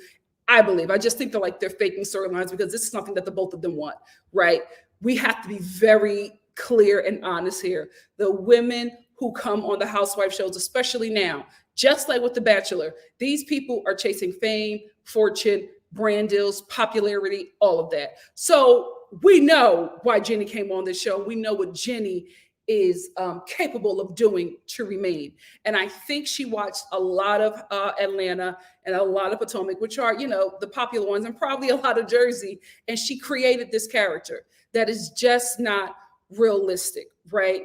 I just think they're faking storylines, because this is something that the both of them want, right? We have to be very clear and honest here. The women who come on the housewife shows, especially now, just like with The Bachelor, these people are chasing fame, fortune, brand deals, popularity, all of that. So we know why Jenny came on this show. We know what Jenny is capable of doing to remain. And I think she watched a lot of Atlanta and a lot of Potomac, which are, the popular ones, and probably a lot of Jersey. And she created this character that is just not realistic, right?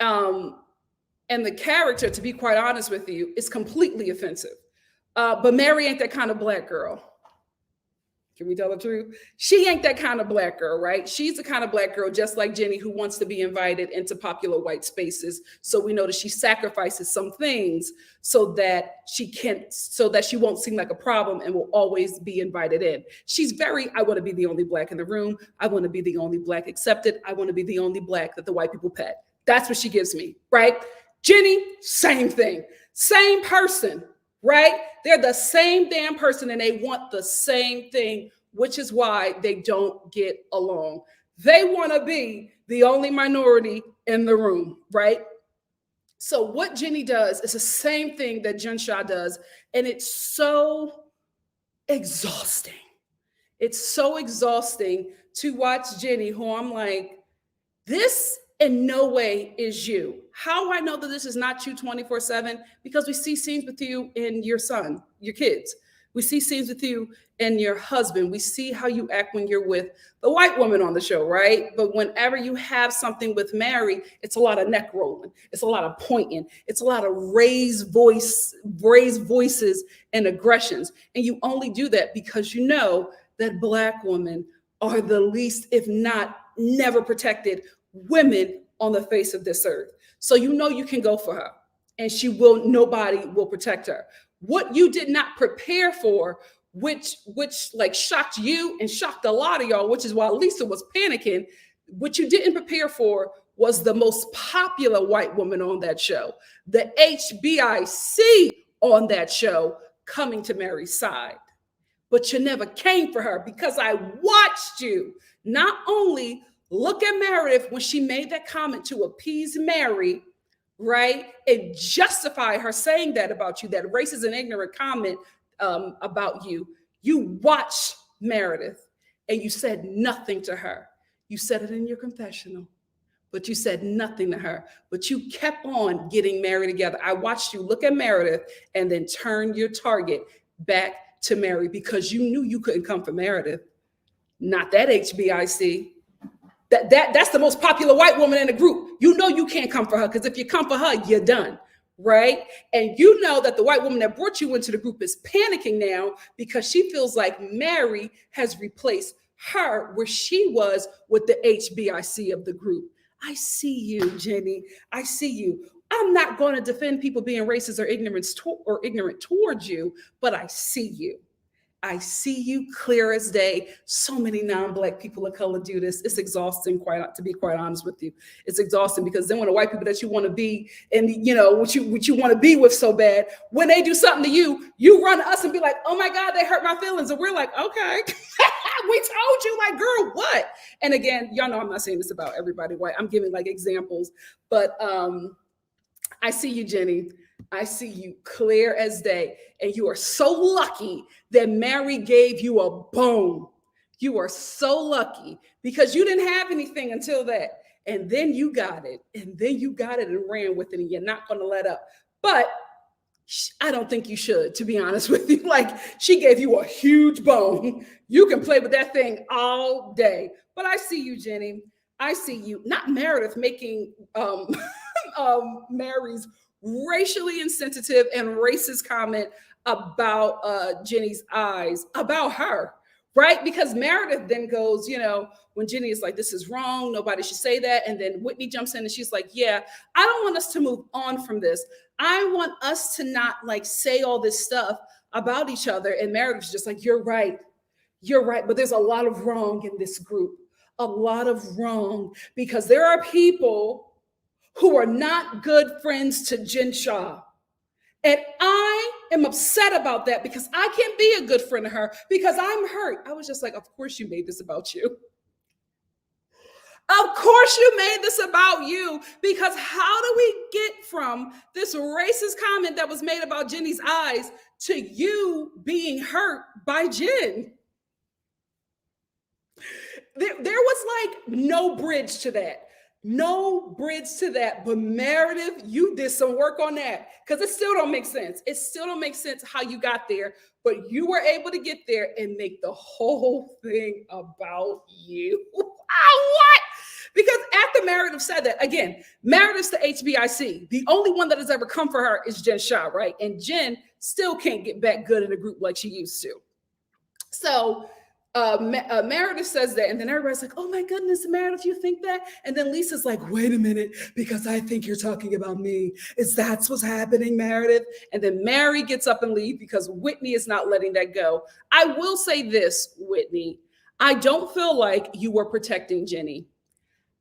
And the character, to be quite honest with you, is completely offensive. But Mary ain't that kind of Black girl. Can we tell the truth? She ain't that kind of Black girl, right? She's the kind of Black girl, just like Jenny, who wants to be invited into popular white spaces. So we know that she sacrifices some things so that she won't seem like a problem and will always be invited in. She's very, I want to be the only Black in the room. I want to be the only Black accepted. I want to be the only Black that the white people pet. That's what she gives me, right? Jenny, same thing, same person. Right? They're the same damn person and they want the same thing, which is why they don't get along. They want to be the only minority in the room, right? So what Jenny does is the same thing that Jen Shah does, and it's so exhausting. It's so exhausting to watch Jenny, who I'm like, this in no way is you. How I know that this is not you 24/7? Because we see scenes with you and your son, your kids. We see scenes with you and your husband. We see how you act when you're with the white woman on the show, right? But whenever you have something with Mary, it's a lot of neck rolling. It's a lot of pointing. It's a lot of raised voices and aggressions. And you only do that because you know that Black women are the least, if not never protected women on the face of this earth. So you know you can go for her and nobody will protect her. What you did not prepare for, which like shocked you and shocked a lot of y'all, which is why Lisa was panicking. What you didn't prepare for was the most popular white woman on that show, the HBIC on that show, coming to Mary's side. But you never came for her because I watched you not only look at Meredith when she made that comment to appease Mary, right? And justify her saying that about you, that racist and ignorant comment about you. You watched Meredith and you said nothing to her. You said it in your confessional, but you said nothing to her. But you kept on getting Mary together. I watched you look at Meredith and then turn your target back to Mary because you knew you couldn't come for Meredith, not that HBIC. That's the most popular white woman in the group. You know you can't come for her because if you come for her, you're done, right? And you know that the white woman that brought you into the group is panicking now because she feels like Mary has replaced her where she was with the HBIC of the group. I see you, Jenny. I see you. I'm not going to defend people being racist or ignorant towards you, but I see you. I see you clear as day. So many non-Black people of color do this. It's exhausting, to be quite honest with you. It's exhausting because then when the white people that you want to be and what you want to be with so bad, when they do something to you, you run to us and be like, oh my God, they hurt my feelings. And we're like, okay, we told you, like, girl, what? And again, y'all know I'm not saying this about everybody white. I'm giving like examples, but I see you, Jenny. I see you clear as day. And you are so lucky that Mary gave you a bone. You are so lucky because you didn't have anything until that. And then you got it. And then you got it and ran with it. And you're not going to let up. But I don't think you should, to be honest with you. Like, she gave you a huge bone. You can play with that thing all day. But I see you, Jenny. I see you. Not Meredith making Mary's racially insensitive and racist comment about Jenny's eyes, about her, right? Because Meredith then goes, when Jenny is like, this is wrong, nobody should say that. And then Whitney jumps in and she's like, yeah, I don't want us to move on from this. I want us to not like say all this stuff about each other. And Meredith's just like, you're right. But there's a lot of wrong in this group, a lot of wrong, because there are people who are not good friends to Jen Shah. And I am upset about that because I can't be a good friend to her because I'm hurt. I was just like, of course you made this about you. Of course you made this about you, because how do we get from this racist comment that was made about Jenny's eyes to you being hurt by Jen? There was like no bridge to that. No bridge to that. But Meredith, you did some work on that because it still don't make sense. It still don't make sense how you got there, but you were able to get there and make the whole thing about you. What? Because after Meredith said that, again, Meredith's the HBIC. The only one that has ever come for her is Jen Shah, right? And Jen still can't get back good in a group like she used to. So Meredith says that, and then everybody's like, "Oh my goodness, Meredith, you think that?" And then Lisa's like, "Wait a minute, because I think you're talking about me. Is that what's happening, Meredith?" And then Mary gets up and leaves because Whitney is not letting that go. I will say this, Whitney, I don't feel like you were protecting Jenny.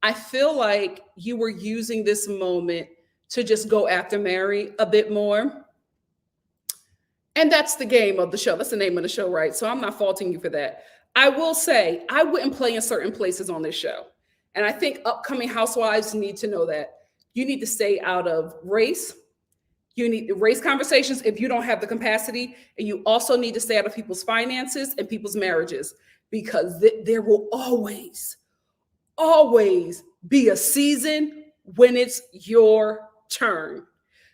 I feel like you were using this moment to just go after Mary a bit more. And that's the game of the show. That's the name of the show, right? So I'm not faulting you for that. I will say I wouldn't play in certain places on this show. And I think upcoming housewives need to know that. You need to stay out of race. You need race conversations if you don't have the capacity. And you also need to stay out of people's finances and people's marriages because there will always be a season when it's your turn.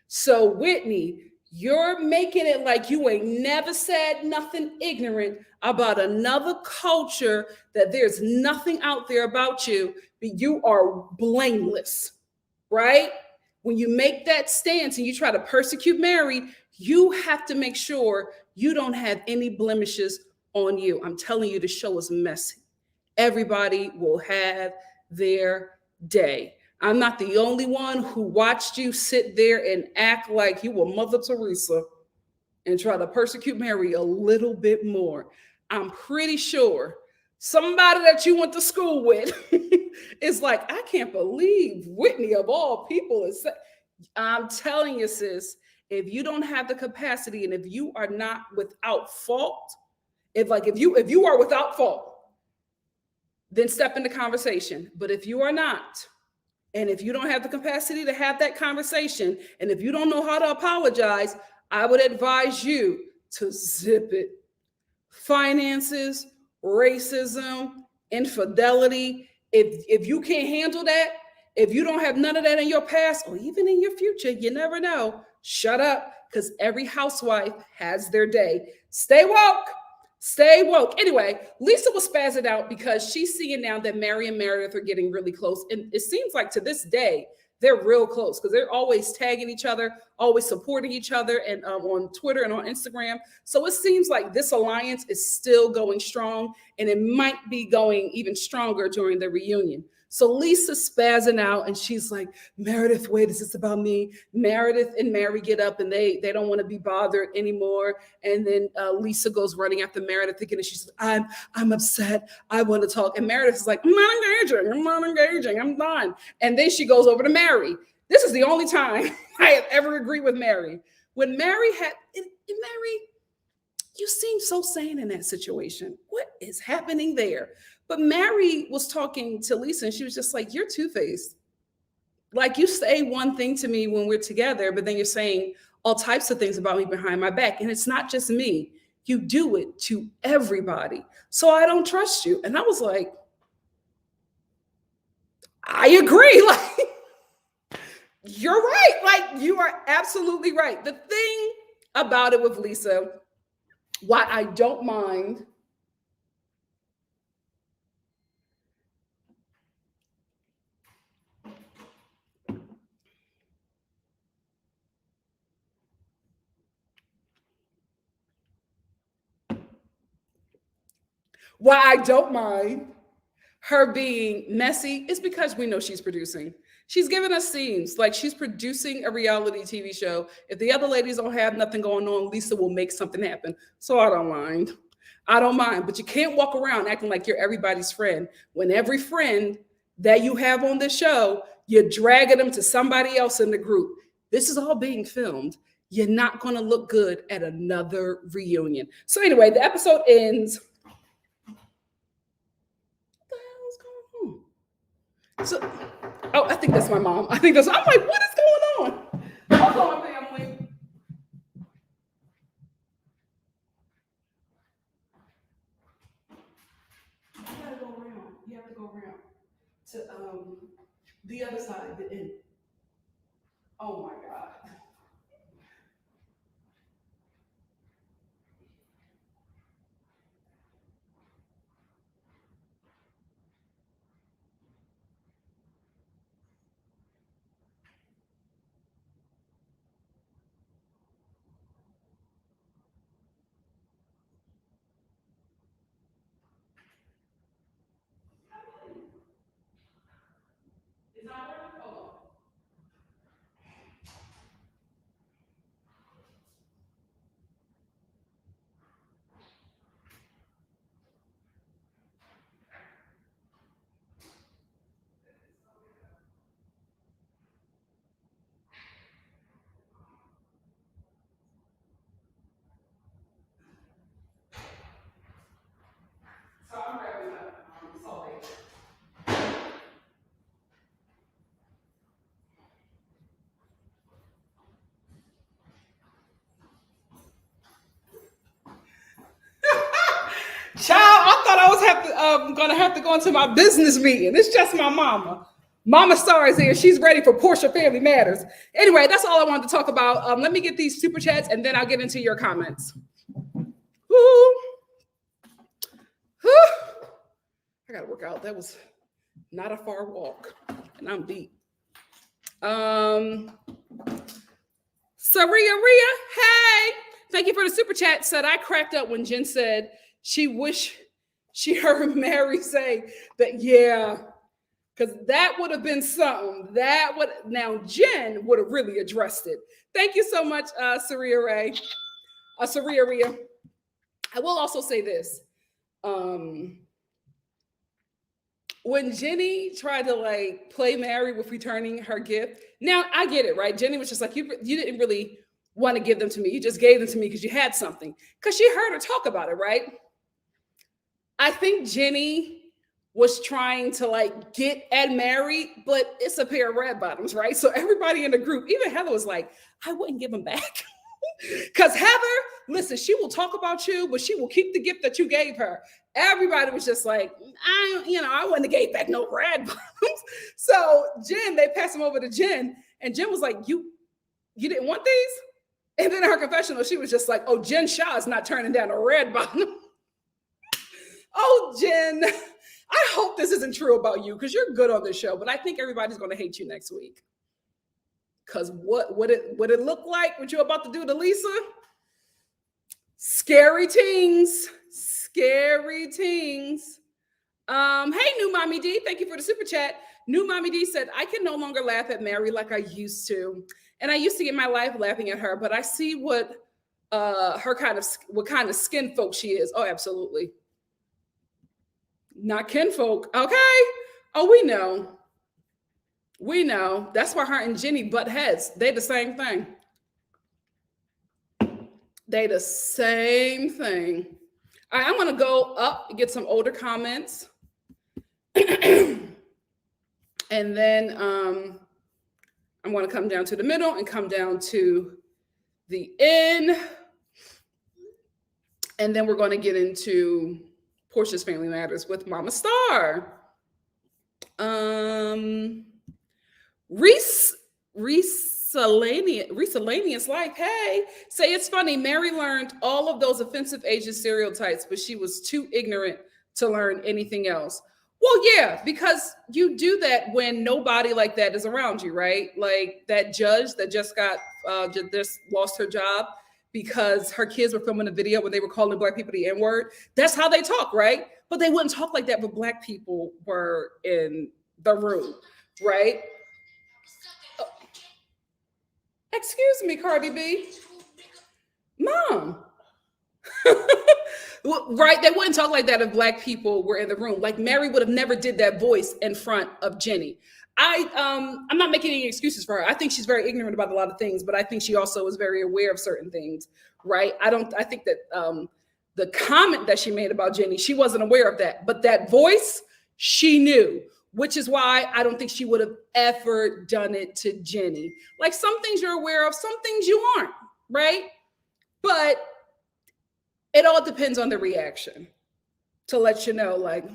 So, Whitney, you're making it like you ain't never said nothing ignorant about another culture, that there's nothing out there about you, but you are blameless, right? When you make that stance and you try to persecute Mary, you have to make sure you don't have any blemishes on you. I'm telling you, the show is messy. Everybody will have their day. I'm not the only one who watched you sit there and act like you were Mother Teresa and try to persecute Mary a little bit more. I'm pretty sure somebody that you went to school with is like, I can't believe Whitney of all people is. I'm telling you, sis, if you don't have the capacity and if you are not without fault, if you are without fault, then step into conversation. But if you are not, and if you don't have the capacity to have that conversation, and if you don't know how to apologize, I would advise you to zip it. Finances, racism, infidelity. If you can't handle that, if you don't have none of that in your past or even in your future, you never know. Shut up, because every housewife has their day. Stay woke. Stay woke. Anyway, Lisa was spazzing out because she's seeing now that Mary and Meredith are getting really close. And it seems like to this day, they're real close because they're always tagging each other, always supporting each other, and on Twitter and on Instagram. So it seems like this alliance is still going strong, and it might be going even stronger during the reunion. So Lisa's spazzing out and she's like, "Meredith, wait, is this about me?" Meredith and Mary get up and they don't want to be bothered anymore. And then Lisa goes running after Meredith again and she says, I'm upset. I want to talk. And Meredith is like, I'm not engaging. I'm done. And then she goes over to Mary. This is the only time I have ever agreed with Mary. When Mary had, Mary, you seem so sane in that situation. What is happening there? But Mary was talking to Lisa and she was just like, "You're two-faced. Like, you say one thing to me when we're together, but then you're saying all types of things about me behind my back. And it's not just me. You do it to everybody. So I don't trust you." And I was like, I agree. Like, you're right. Like, you are absolutely right. The thing about it with Lisa, why I don't mind her being messy is because we know she's producing. She's giving us scenes like she's producing a reality TV show. If the other ladies don't have nothing going on, Lisa will make something happen. So I don't mind. I don't mind. But you can't walk around acting like you're everybody's friend when every friend that you have on this show, you're dragging them to somebody else in the group. This is all being filmed. You're not going to look good at another reunion. So anyway, the episode ends. So, oh, I think that's my mom. I'm like, what is going on? Hold on, family. You gotta go around. You have to go around to The other side, the end. Oh my God. It's not working? Oh. So I'm wrapping up. Sorry. Child, I thought I was gonna have to go into my business meeting. It's just my mama. Mama Star is here. She's ready for Porsha Family Matters. Anyway, that's all I wanted to talk about. Let me get these super chats and then I'll get into your comments. Woo. Woo. I gotta work out. That was not a far walk, and I'm beat. Saria Ria, hey, thank you for the super chat. Said I cracked up when Jen said she wish she heard Mary say that. Yeah, because that would have been something. That would now Jen would have really addressed it. Thank you so much, Saria Ray, Saria Ria. I will also say this. When Jenny tried to like play Mary with returning her gift, now I get it, right? Jenny was just like, you didn't really want to give them to me. You just gave them to me because you had something. Because she heard her talk about it, right? I think Jenny was trying to like get at Mary, but it's a pair of red bottoms, right? So everybody in the group, even Heather was like, I wouldn't give them back. Because Heather, listen, she will talk about you, but she will keep the gift that you gave her. Everybody was just like, I wouldn't have gave back no red bottoms. So Jen, they passed them over to Jen, and Jen was like, you didn't want these? And then in her confessional, she was just like, oh, Jen Shaw is not turning down a red bottom. Oh, Jen, I hope this isn't true about you because you're good on this show, but I think everybody's going to hate you next week. Because what it look like, what you're about to do to Lisa? Scary things. Scary things. Hey, New Mommy D, thank you for the super chat. New Mommy D said, I can no longer laugh at Mary like I used to. And I used to get my life laughing at her, but I see what kind of skin folk she is. Oh, absolutely. Not kinfolk. Okay. Oh, we know. We know. That's why her and Jenny butt heads. They the same thing. They the same thing. All right, I'm going to go up and get some older comments. And then I'm going to come down to the middle and come down to the end. And then we're going to get into Porsha's Family Matters with Mama Star. Reselanius like, hey, say it's funny. Mary learned all of those offensive Asian stereotypes, but she was too ignorant to learn anything else. Well, yeah, because you do that when nobody like that is around you, right? Like that judge that just lost her job because her kids were filming a video when they were calling Black people the N-word. That's how they talk, right? But they wouldn't talk like that when Black people were in the room, right? Excuse me, Cardi B. Mom. Right? They wouldn't talk like that if Black people were in the room. Like Mary would have never did that voice in front of Jenny. I'm not making any excuses for her. I think she's very ignorant about a lot of things, but I think she also is very aware of certain things, right? I think that the comment that she made about Jenny, she wasn't aware of that. But that voice, she knew, which is why I don't think she would have ever done it to Jenny. Like some things you're aware of, some things you aren't, right? But it all depends on the reaction to let you know, like,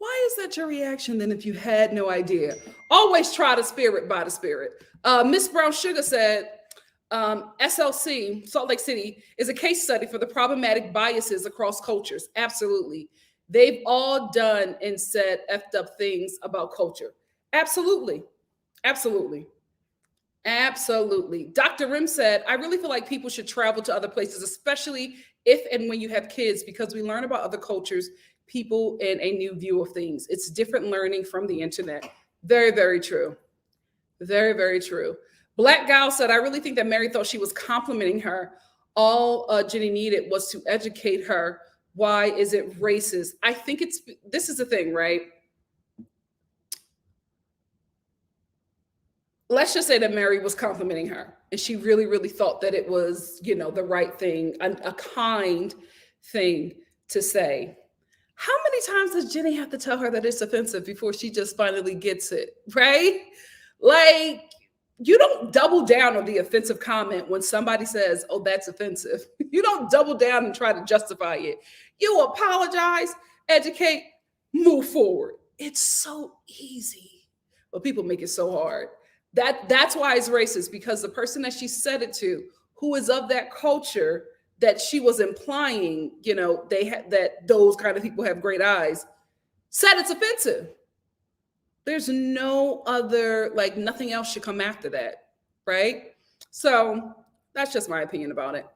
Why is that your reaction then if you had no idea? Always try the spirit by the spirit. Miss Brown Sugar said, SLC, Salt Lake City, is a case study for the problematic biases across cultures. Absolutely. They've all done and said effed up things about culture. Absolutely. Absolutely. Absolutely. Dr. Rim said, I really feel like people should travel to other places, especially if and when you have kids, because we learn about other cultures, people, and a new view of things. It's different learning from the internet. Very, very true. Very, very true. Black Gal said, I really think that Mary thought she was complimenting her. All Jenny needed was to educate her. Why is it racist? I think this is the thing, right? Let's just say that Mary was complimenting her and she really, really thought that it was, the right thing, a kind thing to say. How many times does Jenny have to tell her that it's offensive before she just finally gets it, right? Like, you don't double down on the offensive comment when somebody says, oh, that's offensive. You don't double down and try to justify it. You apologize, educate, move forward. It's so easy, but people make it so hard. That's why it's racist, because the person that she said it to, who is of that culture that she was implying, that those kind of people have great eyes, said it's offensive. There's no other, nothing else should come after that, right? So that's just my opinion about it.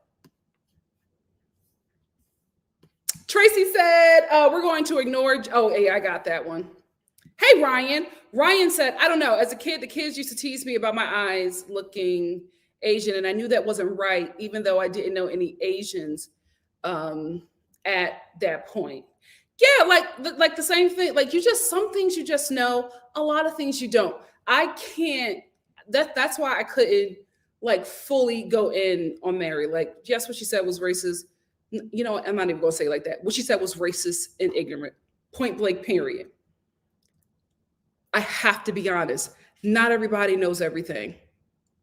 Tracy said, we're going to ignore, oh, yeah, I got that one. Hey, Ryan. Ryan said, I don't know. As a kid, the kids used to tease me about my eyes looking Asian, and I knew that wasn't right, even though I didn't know any Asians at that point. Yeah, like the same thing. Like, some things you just know, a lot of things you don't. I can't, that's why I couldn't fully go in on Mary. Like, yes, what she said was racist. I'm not even gonna say it like that. What she said was racist and ignorant, point blank, period. I have to be honest. Not everybody knows everything.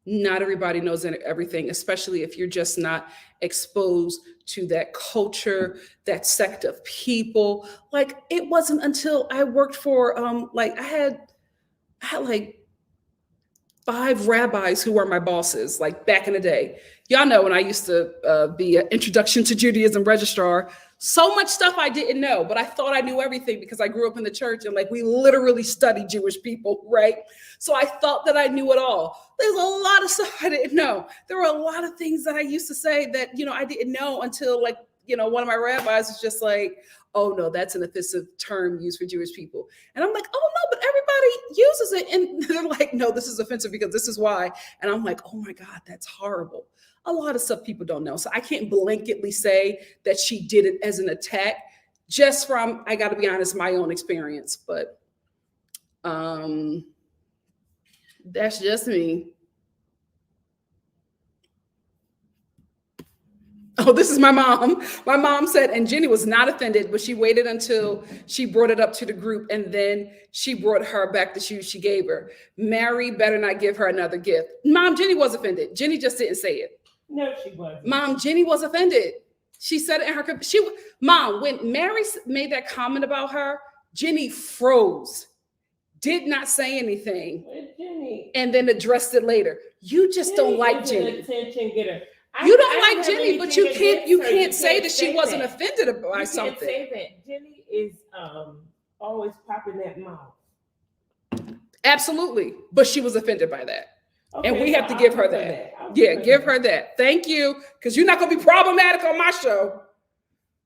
Not everybody knows everything, especially if you're just not exposed to that culture, that sect of people. Like, it wasn't until I worked for, I had 5 rabbis who were my bosses, back in the day. Y'all know when I used to be an Introduction to Judaism registrar, so much stuff I didn't know, but I thought I knew everything because I grew up in the church and we literally studied Jewish people, right? So I thought that I knew it all. There's a lot of stuff I didn't know. There were a lot of things that I used to say that, I didn't know until one of my rabbis was just like, oh no, that's an offensive term used for Jewish people. And I'm like, oh no, but everybody uses it. And they're like, no, this is offensive because this is why. And I'm like, oh my God, that's horrible. A lot of stuff people don't know. So I can't blanketly say that she did it as an attack, just from, I got to be honest, my own experience. But that's just me. Oh, this is my mom. My mom said, and Jenny was not offended, but she waited until she brought it up to the group, and then she brought her back the shoes she gave her. Mary better not give her another gift. Mom, Jenny was offended. Jenny just didn't say it. No, she wasn't. Mom, Jenny was offended. She said it in her, Mom, when Mary made that comment about her, Jenny froze, did not say anything, Jenny, and then addressed it later. You just don't like Jenny. Attention getter. You don't like Jenny, but you can't say that she wasn't offended by something. You can't say that. Jenny is always popping that mouth. Absolutely, but she was offended by that. Okay, and we have to give her that. Yeah, give her that. Thank you, because you're not going to be problematic on my show.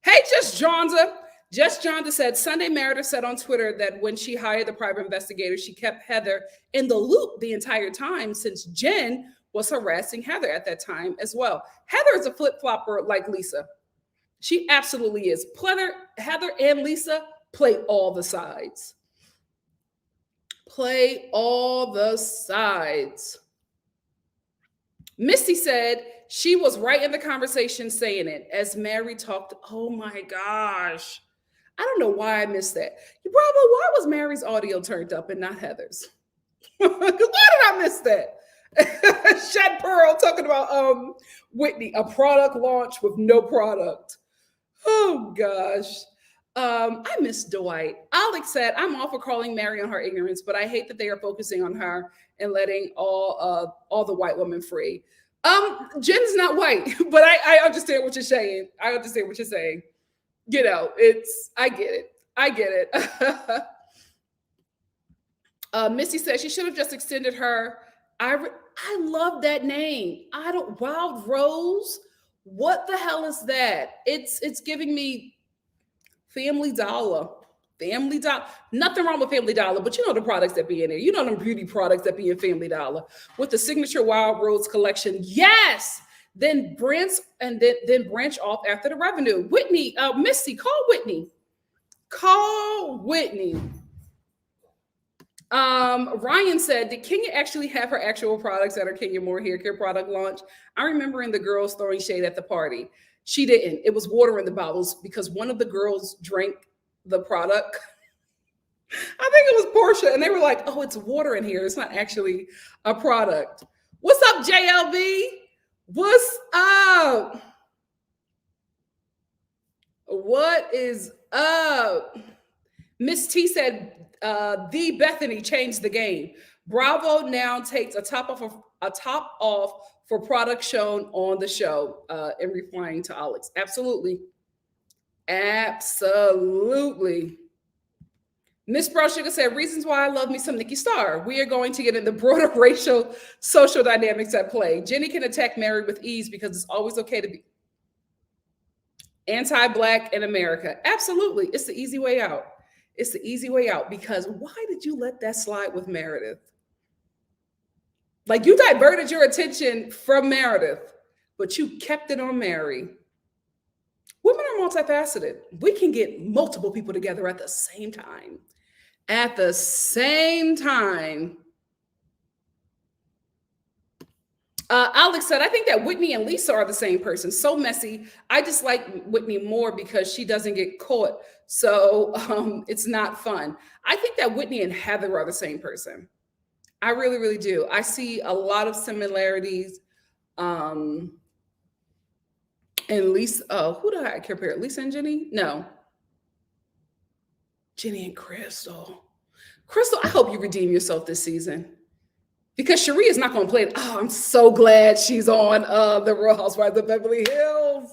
Hey, Just Jonza said, Sunday Meredith said on Twitter that when she hired the private investigator, she kept Heather in the loop the entire time, since Jen was harassing Heather at that time as well. Heather is a flip-flopper like Lisa. She absolutely is. Heather and Lisa play all the sides. Play all the sides. Misty said she was right in the conversation saying it as Mary talked. Oh my gosh. I don't know why I missed that. Bravo, why was Mary's audio turned up and not Heather's? Why did I miss that? Shad Pearl talking about Whitney, a product launch with no product. Oh gosh. I miss Dwight. Alex said, I'm all for calling Mary on her ignorance, but I hate that they are focusing on her and letting all the white women free. Jen's not white, but I understand what you're saying. I understand what you're saying. You know, I get it. I get it. Missy says she should have just extended her. I love that name. I don't Wild Rose. What the hell is that? It's giving me Family Dollar. Family Dollar. Nothing wrong with Family Dollar, but you know the products that be in there. You know them beauty products that be in Family Dollar with the signature Wild Rose collection. Yes. Then branch off after the revenue. Whitney, Missy, call Whitney. Call Whitney. Ryan said, did Kenya actually have her actual products at her Kenya Moore hair care product launch? I remember the girls throwing shade at the party. She didn't. It was water in the bottles because one of the girls drank the product. I think it was Porsha, and they were like, oh, it's water in here. It's not actually a product. What's up, JLB? What's up? What is up? Miss T said, the Bethany changed the game. Bravo now takes a top off for product shown on the show. In replying to Alex, absolutely. Miss Brown Sugar said, reasons why I love me some NikkiStar. We are going to get into broader racial, social dynamics at play. Jenny can attack Mary with ease because it's always okay to be anti-Black in America. Absolutely. It's the easy way out. It's the easy way out because why did you let that slide with Meredith? Like you diverted your attention from Meredith, but you kept it on Mary. Women are multifaceted. We can get multiple people together at the same time. At the same time. Alex said, I think that Whitney and Lisa are the same person. So messy. I just like Whitney more because she doesn't get caught. So it's not fun. I think that Whitney and Heather are the same person. I really, really do. I see a lot of similarities. And Lisa, who do I compare? Lisa and Jenny? No. Jenny and Crystal. Crystal, I hope you redeem yourself this season. Because Cherie is not going to play it. Oh, I'm so glad she's on the Real Housewives of Beverly Hills.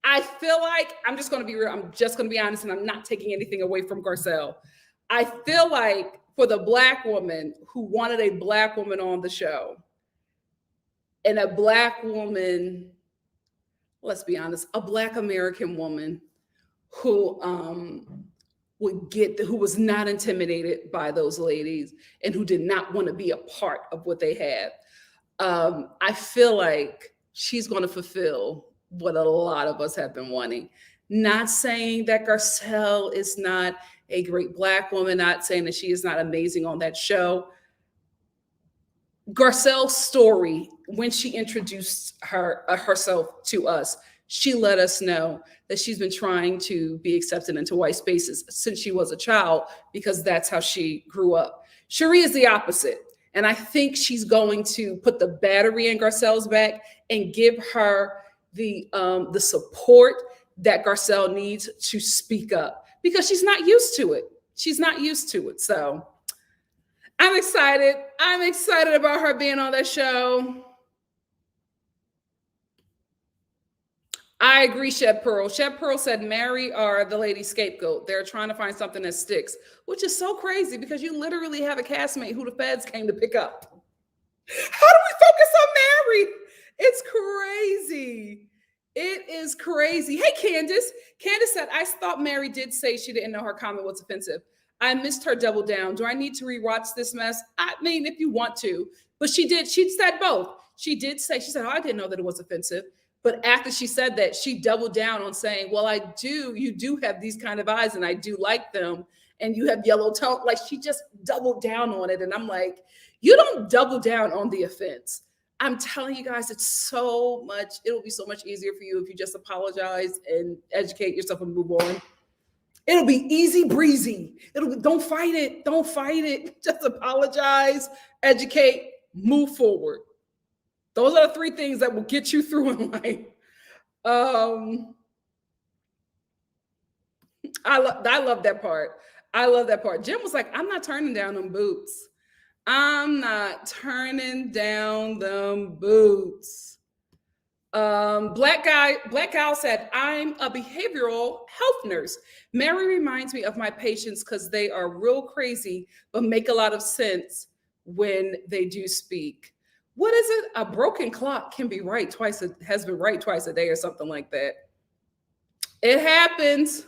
I feel like, I'm just going to be real. I'm just going to be honest, and I'm not taking anything away from Garcelle. I feel like for the Black woman who wanted a Black woman on the show, and a Black woman, let's be honest, a Black American woman who who was not intimidated by those ladies and who did not want to be a part of what they had. I feel like she's going to fulfill what a lot of us have been wanting. Not saying that Garcelle is not a great Black woman, not saying that she is not amazing on that show. Garcelle's story, when she introduced herself to us, she let us know that she's been trying to be accepted into white spaces since she was a child because that's how she grew up. Cherie is the opposite. And I think she's going to put the battery in Garcelle's back and give her the support that Garcelle needs to speak up because she's not used to it. She's not used to it. So I'm excited. I'm excited about her being on that show. I agree, Shep Pearl. Shep Pearl said Mary are the lady scapegoat. They're trying to find something that sticks, which is so crazy because you literally have a castmate who the feds came to pick up. How do we focus on Mary? It's crazy. It is crazy. Hey, Candace. Candace said, I thought Mary did say she didn't know her comment was offensive. I missed her double down. Do I need to rewatch this mess? I mean, if you want to. But she did. She said both. She did say, she said, oh, I didn't know that it was offensive. But after she said that, she doubled down on saying, well, you do have these kind of eyes and I do like them. And you have yellow tone. Like she just doubled down on it. And I'm like, you don't double down on the offense. I'm telling you guys, it'll be so much easier for you if you just apologize and educate yourself and move on. It'll be easy breezy. Don't fight it. Don't fight it. Just apologize, educate, move forward. Those are the three things that will get you through in life. I love that part. I love that part. Jim was like, I'm not turning down them boots. I'm not turning down them boots. Black Gal said, I'm a behavioral health nurse. Mary reminds me of my patients because they are real crazy, but make a lot of sense when they do speak. What is it? A broken clock can be right twice, has been right twice a day or something like that. It happens.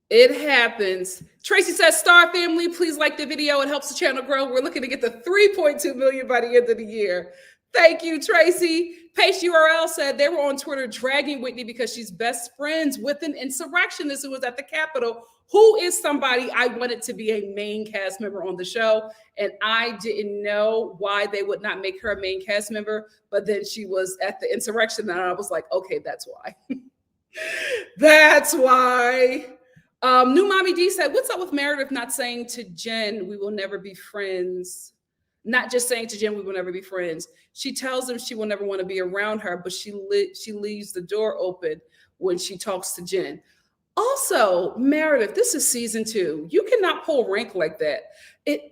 It happens. Tracy says, Star family, please like the video. It helps the channel grow. We're looking to get to 3.2 million by the end of the year. Thank you, Tracy. Paige URL said they were on Twitter dragging Whitney because she's best friends with an insurrectionist who was at the Capitol, who is somebody I wanted to be a main cast member on the show. And I didn't know why they would not make her a main cast member. But then she was at the insurrection and I was like, okay, that's why. That's why. New Mommy D said, what's up with Meredith not saying to Jen, we will never be friends? Not just saying to Jen, we will never be friends. She tells him she will never want to be around her, but she leaves the door open when she talks to Jen. Also, Meredith, this is season 2. You cannot pull rank like that.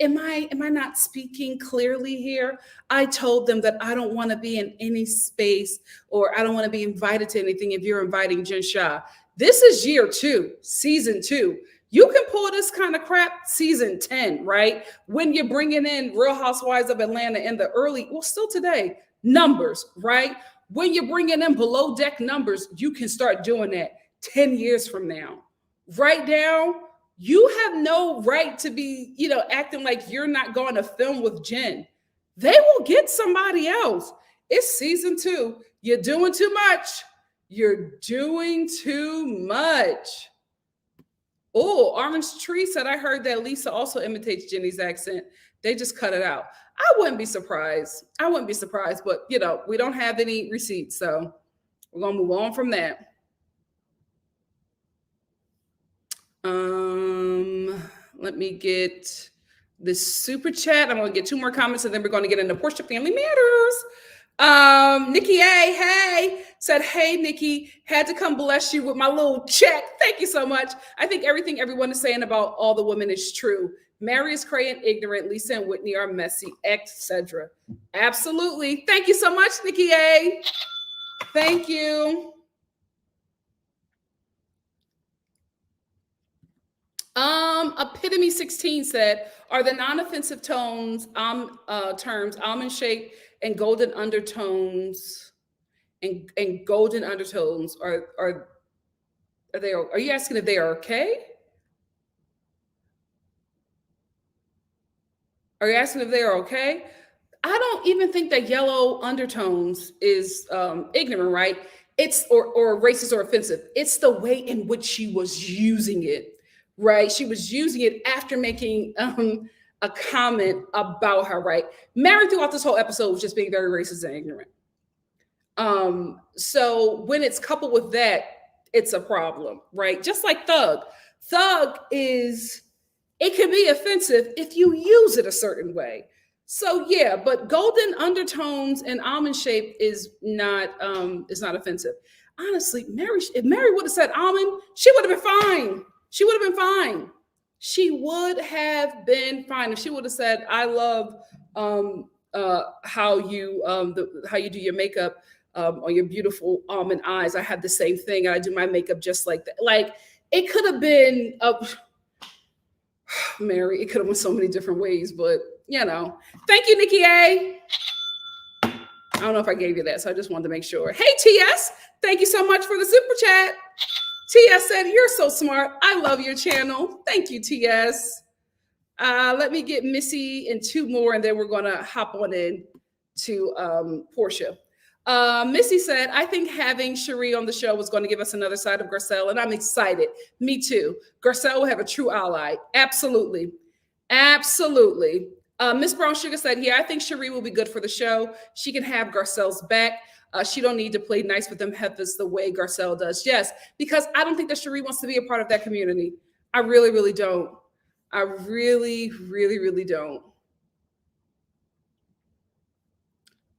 Am I not speaking clearly here? I told them that I don't want to be in any space or I don't want to be invited to anything if you're inviting Jen Shah. This is year 2, season 2. You can pull this kind of crap season 10, right? When you're bringing in Real Housewives of Atlanta in the early, well, still today, numbers, right? When you're bringing in below deck numbers, you can start doing that 10 years from now. Right now, you have no right to be, acting like you're not going to film with Jen. They will get somebody else. It's season 2. You're doing too much. You're doing too much. Oh, Orange Tree said, I heard that Lisa also imitates Jenny's accent. They just cut it out. I wouldn't be surprised. But, we don't have any receipts. So we're going to move on from that. Let me get this super chat. I'm going to get 2 more comments and then we're going to get into Porsha Family Matters. Nikki A, hey, said, hey, Nikki, had to come bless you with my little check. Thank you so much. I think everything everyone is saying about all the women is true. Mary is cray and ignorant. Lisa and Whitney are messy, etc. Absolutely. Thank you so much, Nikki A. Thank you. Epitome 16 said, are the non-offensive terms almond shape and golden undertones and golden undertones are you asking if they are okay? Are you asking if they are okay? I don't even think that yellow undertones is ignorant, right? It's or racist or offensive. It's the way in which she was using it. Right? She was using it after making a comment about her, right? Mary throughout this whole episode was just being very racist and ignorant. So when it's coupled with that, it's a problem, right? Just like Thug. Thug it can be offensive if you use it a certain way. So yeah, but golden undertones and almond shape is not offensive. Honestly, if Mary would have said almond, she would have been fine. She would have been fine. She would have been fine if she would have said, I love how you do your makeup on your beautiful almond eyes. I have the same thing. I do my makeup just like that. Like it could have been Mary, it could have went so many different ways, but Thank you, Nikki A. I don't know if I gave you that, so I just wanted to make sure. Hey, TS, thank you so much for the super chat. TS said, you're so smart. I love your channel. Thank you, TS. Let me get Missy and 2 more, and then we're going to hop on in to Porsha. Missy said, I think having Cherie on the show was going to give us another side of Garcelle, and I'm excited. Me too. Garcelle will have a true ally. Absolutely. Absolutely. Miss Brown Sugar said, yeah, I think Cherie will be good for the show. She can have Garcelle's back. She don't need to play nice with them heifers the way Garcelle does. Yes, because I don't think that Cherie wants to be a part of that community. I really, really don't. I really, really, really don't.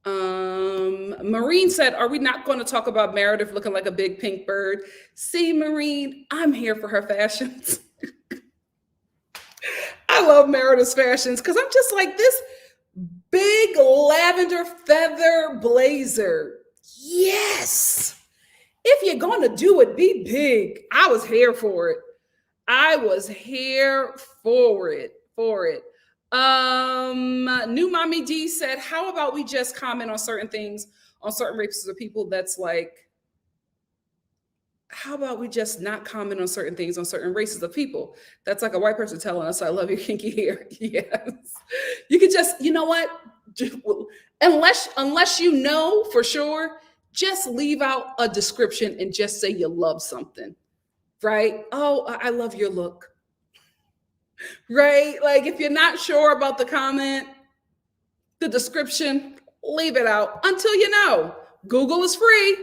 Marine said, are we not going to talk about Meredith looking like a big pink bird? See, Marine, I'm here for her fashions. I love Meredith's fashions because I'm just like this big lavender feather blazer. Yes. If you're going to do it, be big. I was here for it. I was here for it. New Mommy D said, how about we just comment on certain things, on certain races of people? That's like, how about we just not comment on certain things on certain races of people? That's like a white person telling us, I love your kinky hair. Yes. You could just, you know what? Unless you know for sure, just leave out a description and just say you love something. Right? Oh, I love your look. Right? Like if you're not sure about the comment, the description, leave it out until you know. Google is free.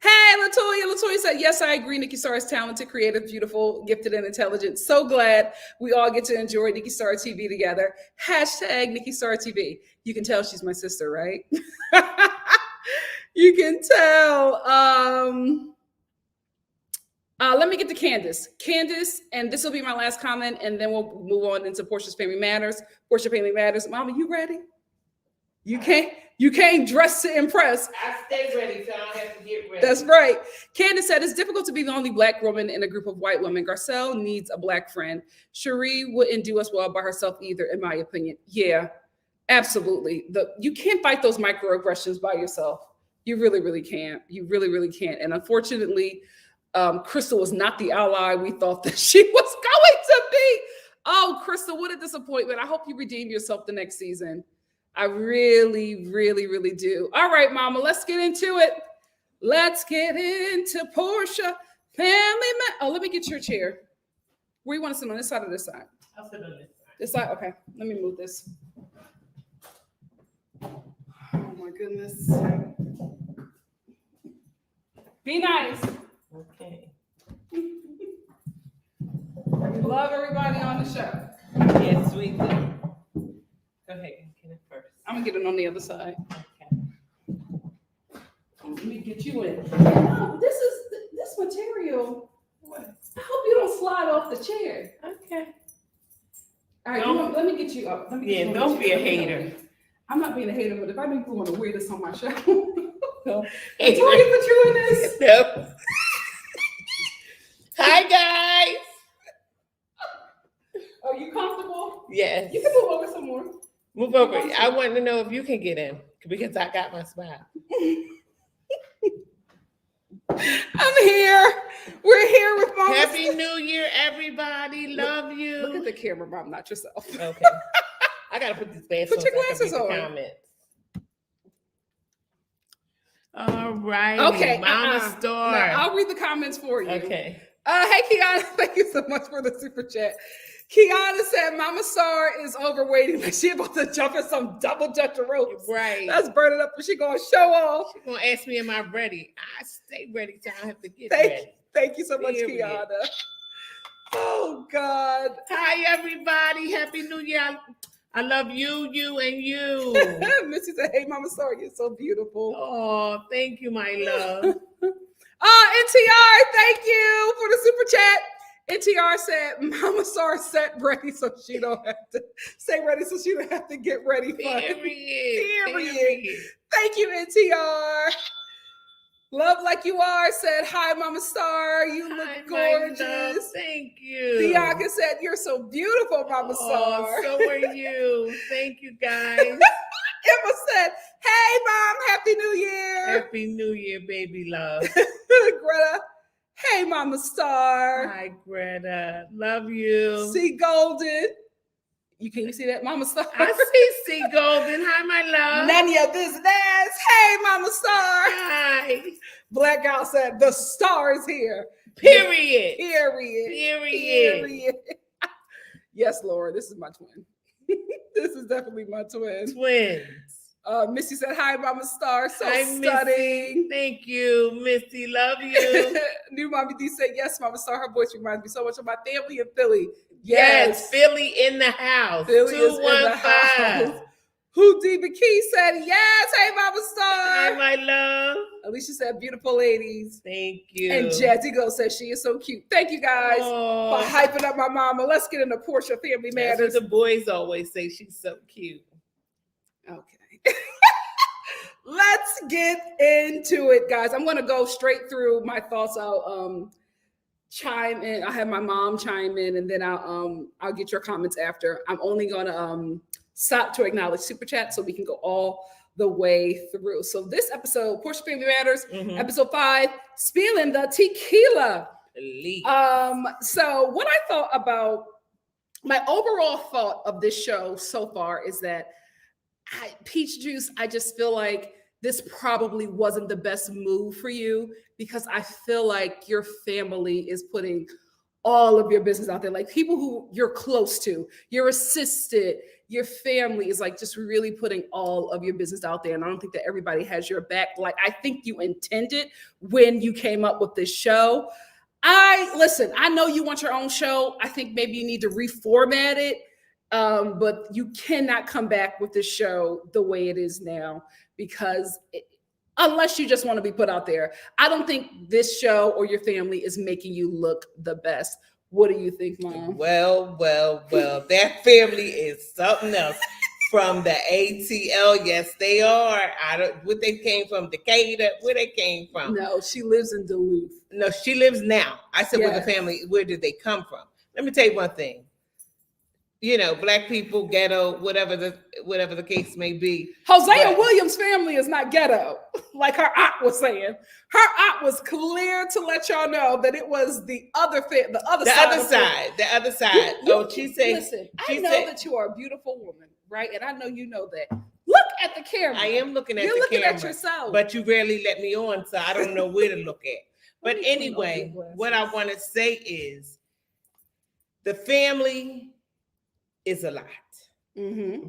Hey, Latoya. Latoya said, yes, I agree. NikkiStar is talented, creative, beautiful, gifted, and intelligent. So glad we all get to enjoy NikkiStar TV together. Hashtag NikkiStar TV. You can tell she's my sister, right? You can tell. Let me get to Candace. Candace, and this will be my last comment, and then we'll move on into Porsha's Family Matters. Porsha Family Matters. Mama, you ready? You can't dress to impress. I stay ready, so I don't have to get ready. That's right. Candace said, it's difficult to be the only Black woman in a group of white women. Garcelle needs a Black friend. Cherie wouldn't do us well by herself either, in my opinion. Yeah, absolutely. You can't fight those microaggressions by yourself. You really, really can't. You really, really can't. And unfortunately, Crystal was not the ally we thought that she was going to be. Oh, Crystal, what a disappointment. I hope you redeem yourself the next season. I really, really, really do. All right, Mama, let's get into it. Let's get into Porsha Family. Oh, let me get your chair. Where you want to sit, on this side or this side? I'll sit on this side. This side? Okay, let me move this. Oh, my goodness. Be nice. Okay. Love everybody on the show. Yes, we do. Go ahead, get it first. I'm gonna get it on the other side. Okay. Let me get you in. No, this material. What? I hope you don't slide off the chair. Okay. All right, let me get you up. Yeah, don't be a hater. I'm not being a hater, but if I didn't want to wear this on my show, No. Victoria put you in this. No. Hi, guys. Are you comfortable? Yes. You can move over some more. Move over. I want to know if you can get in because I got my spot. I'm here. We're here with Mama. Happy New Year, everybody. Love you. Look at the camera, Mom, not yourself. Okay. I got to put these glasses on. Put your glasses so I can read on. the comments. All right. Okay. Mama Star. Now, I'll read the comments for you. Okay. Hey, Kiana, thank you so much for the super chat. Kiana said, Mama Star is overweighting, like she about to jump in some double dutch ropes. Right. That's burning up, but she gonna show off. She's going to ask me, am I ready? I stay ready till I have to get ready. Thank you so much, Period. Kiana. Oh, God. Hi, everybody. Happy New Year. I love you, and you. Missy said, hey, Mama Star, you're so beautiful. Oh, thank you, my love. NTR, thank you for the super chat. NTR said, Mama Star set ready so she don't have to stay ready so she don't have to get ready for it. Period. Thank you, NTR. Love like you are said, hi, Mama Star. You look gorgeous. Thank you. Bianca said, you're so beautiful, Mama Star. So are you. Thank you, guys. Emma said, hey, Mom, Happy New Year. Happy New Year, baby love. Greta, hey, Mama Star. Hi, Greta. Love you. C Golden. Can you see that, Mama Star? I see C Golden. Hi, my love. None of your business. Hey, Mama Star. Hi. Black Gal said, the star is here. Period. Period. Yes, Lord, this is my twin. This is definitely my twin. Twins. Missy said, hi, Mama Star. So Hi, stunning. Missy. Thank you, Missy. Love you. New Mommy D said, yes, Mama Star. Her voice reminds me so much of my family in Philly. Yes, Philly in the house. Philly is in the 215. house. Who D. McKee said, yes, hey, Mama Hi, Star. my love. Alicia said, beautiful ladies. Thank you. And Jazzy Go says she is so cute. Thank you guys for hyping up my mama. Let's get into Porsha Family That's Matters. what the boys always say. She's so cute. Okay. Let's get into it, guys. I'm going to go straight through my thoughts. I'll chime in. I have my mom chime in, and then I'll get your comments after. I'm only going to stop to acknowledge Super Chat so we can go all the way through. So this episode, Porsha Family Matters, episode 5, spilling the tequila. So what I thought about, my overall thought of this show so far is that Peach Juice, I just feel like this probably wasn't the best move for you, because I feel like your family is putting all of your business out there. Like people who you're close to, your assistant, your family is like just really putting all of your business out there. And I don't think that everybody has your back. Like I think you intended when you came up with this show. Listen, I know you want your own show. I think maybe you need to reformat it. But you cannot come back with this show the way it is now, because unless you just want to be put out there, I don't think this show or your family is making you look the best. What do you think, Mom? Well, that family is something else. From the ATL, yes, they are. I don't. What they came from, Decatur? Where they came from? No, she lives in Duluth. No, she lives now. I said, Yes. With the family, where did they come from? Let me tell you one thing. You know, black people, ghetto, whatever the case may be. Hosea Williams' family is not ghetto, like her aunt was saying. Her aunt was clear to let y'all know that it was the other side. She said. Listen, I know that you are a beautiful woman, right? And I know you know that. Look at the camera. I am looking at You're the looking camera, at yourself. but you rarely let me on, so I don't know where to look at. But anyway, what I want to say is, the family is a lot,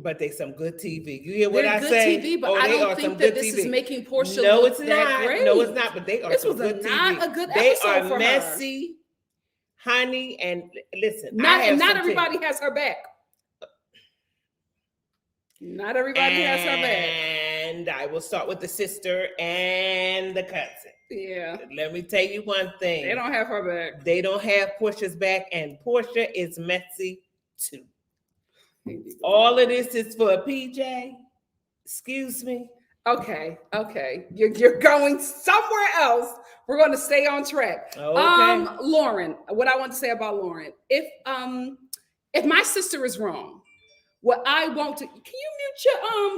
but they some good TV. You hear what I say? Good TV, but I don't think that this is making Porsha look that not. great. No, it's not. But they are. This was not TV. A good they episode are for messy, honey. And listen, not everybody has her back. Not everybody has her back. And I will start with the sister and the cousin. Yeah. Let me tell you one thing. They don't have her back. They don't have Porsha's back, and Porsha is messy too. All of this is for a PJ. Excuse me. Okay. You're going somewhere else. We're going to stay on track. Okay. Lauren, what I want to say about Lauren, if my sister is wrong, what I want to, can you mute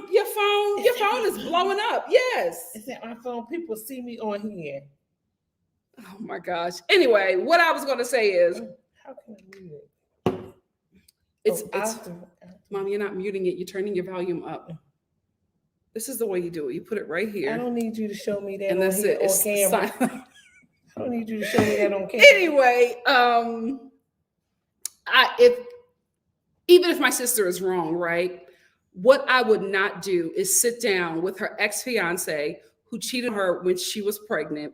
your phone? Your phone is blowing up. Yes. Is that my phone? People see me on here. Oh my gosh. Anyway, what I was going to say is, how can I mute it? It's Mom, you're not muting it. You're turning your volume up. This is the way you do it. You put it right here. I don't need you to show me that. And that's it. On camera. I don't need you to show me that on camera. Anyway, even if my sister is wrong, right? What I would not do is sit down with her ex-fiance who cheated on her when she was pregnant.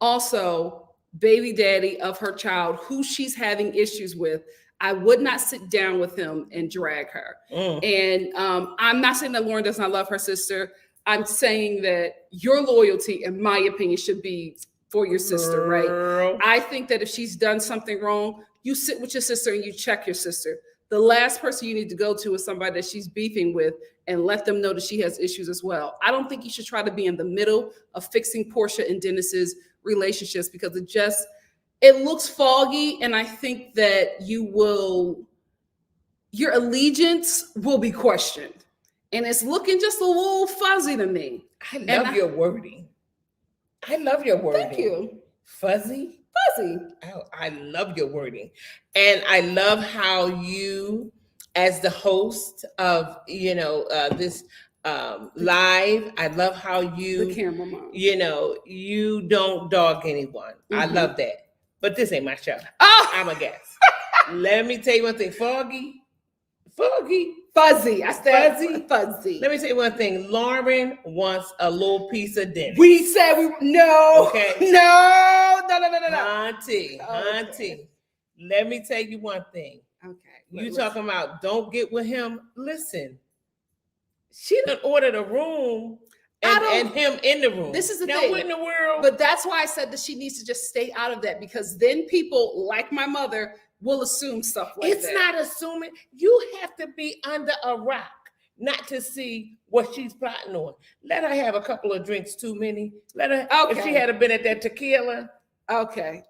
Also, baby daddy of her child who she's having issues with. I would not sit down with him and drag her. And I'm not saying that Lauren does not love her sister. I'm saying that your loyalty, in my opinion, should be for your sister, right? I think that if she's done something wrong, you sit with your sister and you check your sister. The last person you need to go to is somebody that she's beefing with and let them know that she has issues as well. I don't think you should try to be in the middle of fixing Porsha and Dennis's relationships, because it looks foggy, and I think that your allegiance will be questioned. And it's looking just a little fuzzy to me. I love your wording. Thank you. Fuzzy? Fuzzy. Oh, I love your wording. And I love how you, as the host of, this live, I love how you, the camera mom. You don't dog anyone. I love that. But this ain't my show. Oh! I'm a guest. Let me tell you one thing. Foggy. Fuzzy. I said fuzzy. Let me tell you one thing. Lauren wants a little piece of dinner. We said no. Okay. No. Auntie. Let me tell you one thing. Okay. You talking about don't get with him. Listen. She done ordered a room and him in the room. This is the thing. Now, what in the world? But that's why I said that she needs to just stay out of that, because then people like my mother will assume stuff like that. It's not assuming. You have to be under a rock not to see what she's plotting on. Let her have a couple of drinks too many. Let her, if she had been at that tequila. Okay.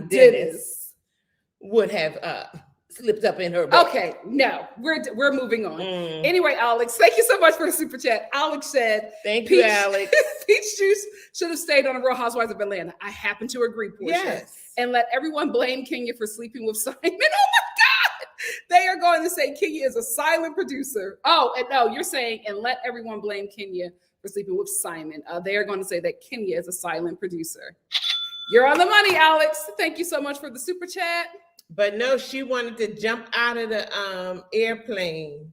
Dennis would have slipped up in her bed. Okay, no, we're moving on. Anyway, Alex, thank you so much for the super chat. Alex said, "Thank you, Alex. Peach Juice should have stayed on the Real Housewives of Atlanta." I happen to agree, Porsha. Yes, and let everyone blame Kenya for sleeping with Simon. Oh my God, they are going to say Kenya is a silent producer. Oh, and no, you're saying, and let everyone blame Kenya for sleeping with Simon. They are going to say that Kenya is a silent producer. You're on the money, Alex. Thank you so much for the super chat. But no, she wanted to jump out of the airplane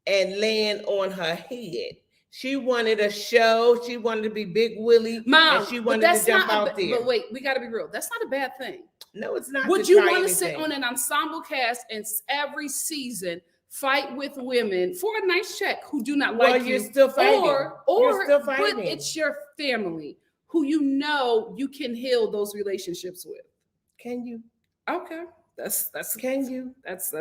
and land on her head. She wanted a show. She wanted to be Big Willie. Mom, and she wanted to jump out there. But wait, we got to be real. That's not a bad thing. No, it's not. Would you want to sit on an ensemble cast and every season fight with women for a nice check who do not like you? You're still fighting. You're still fighting. But it's your family who you know you can heal those relationships with. Can you? Okay. That's can you? That's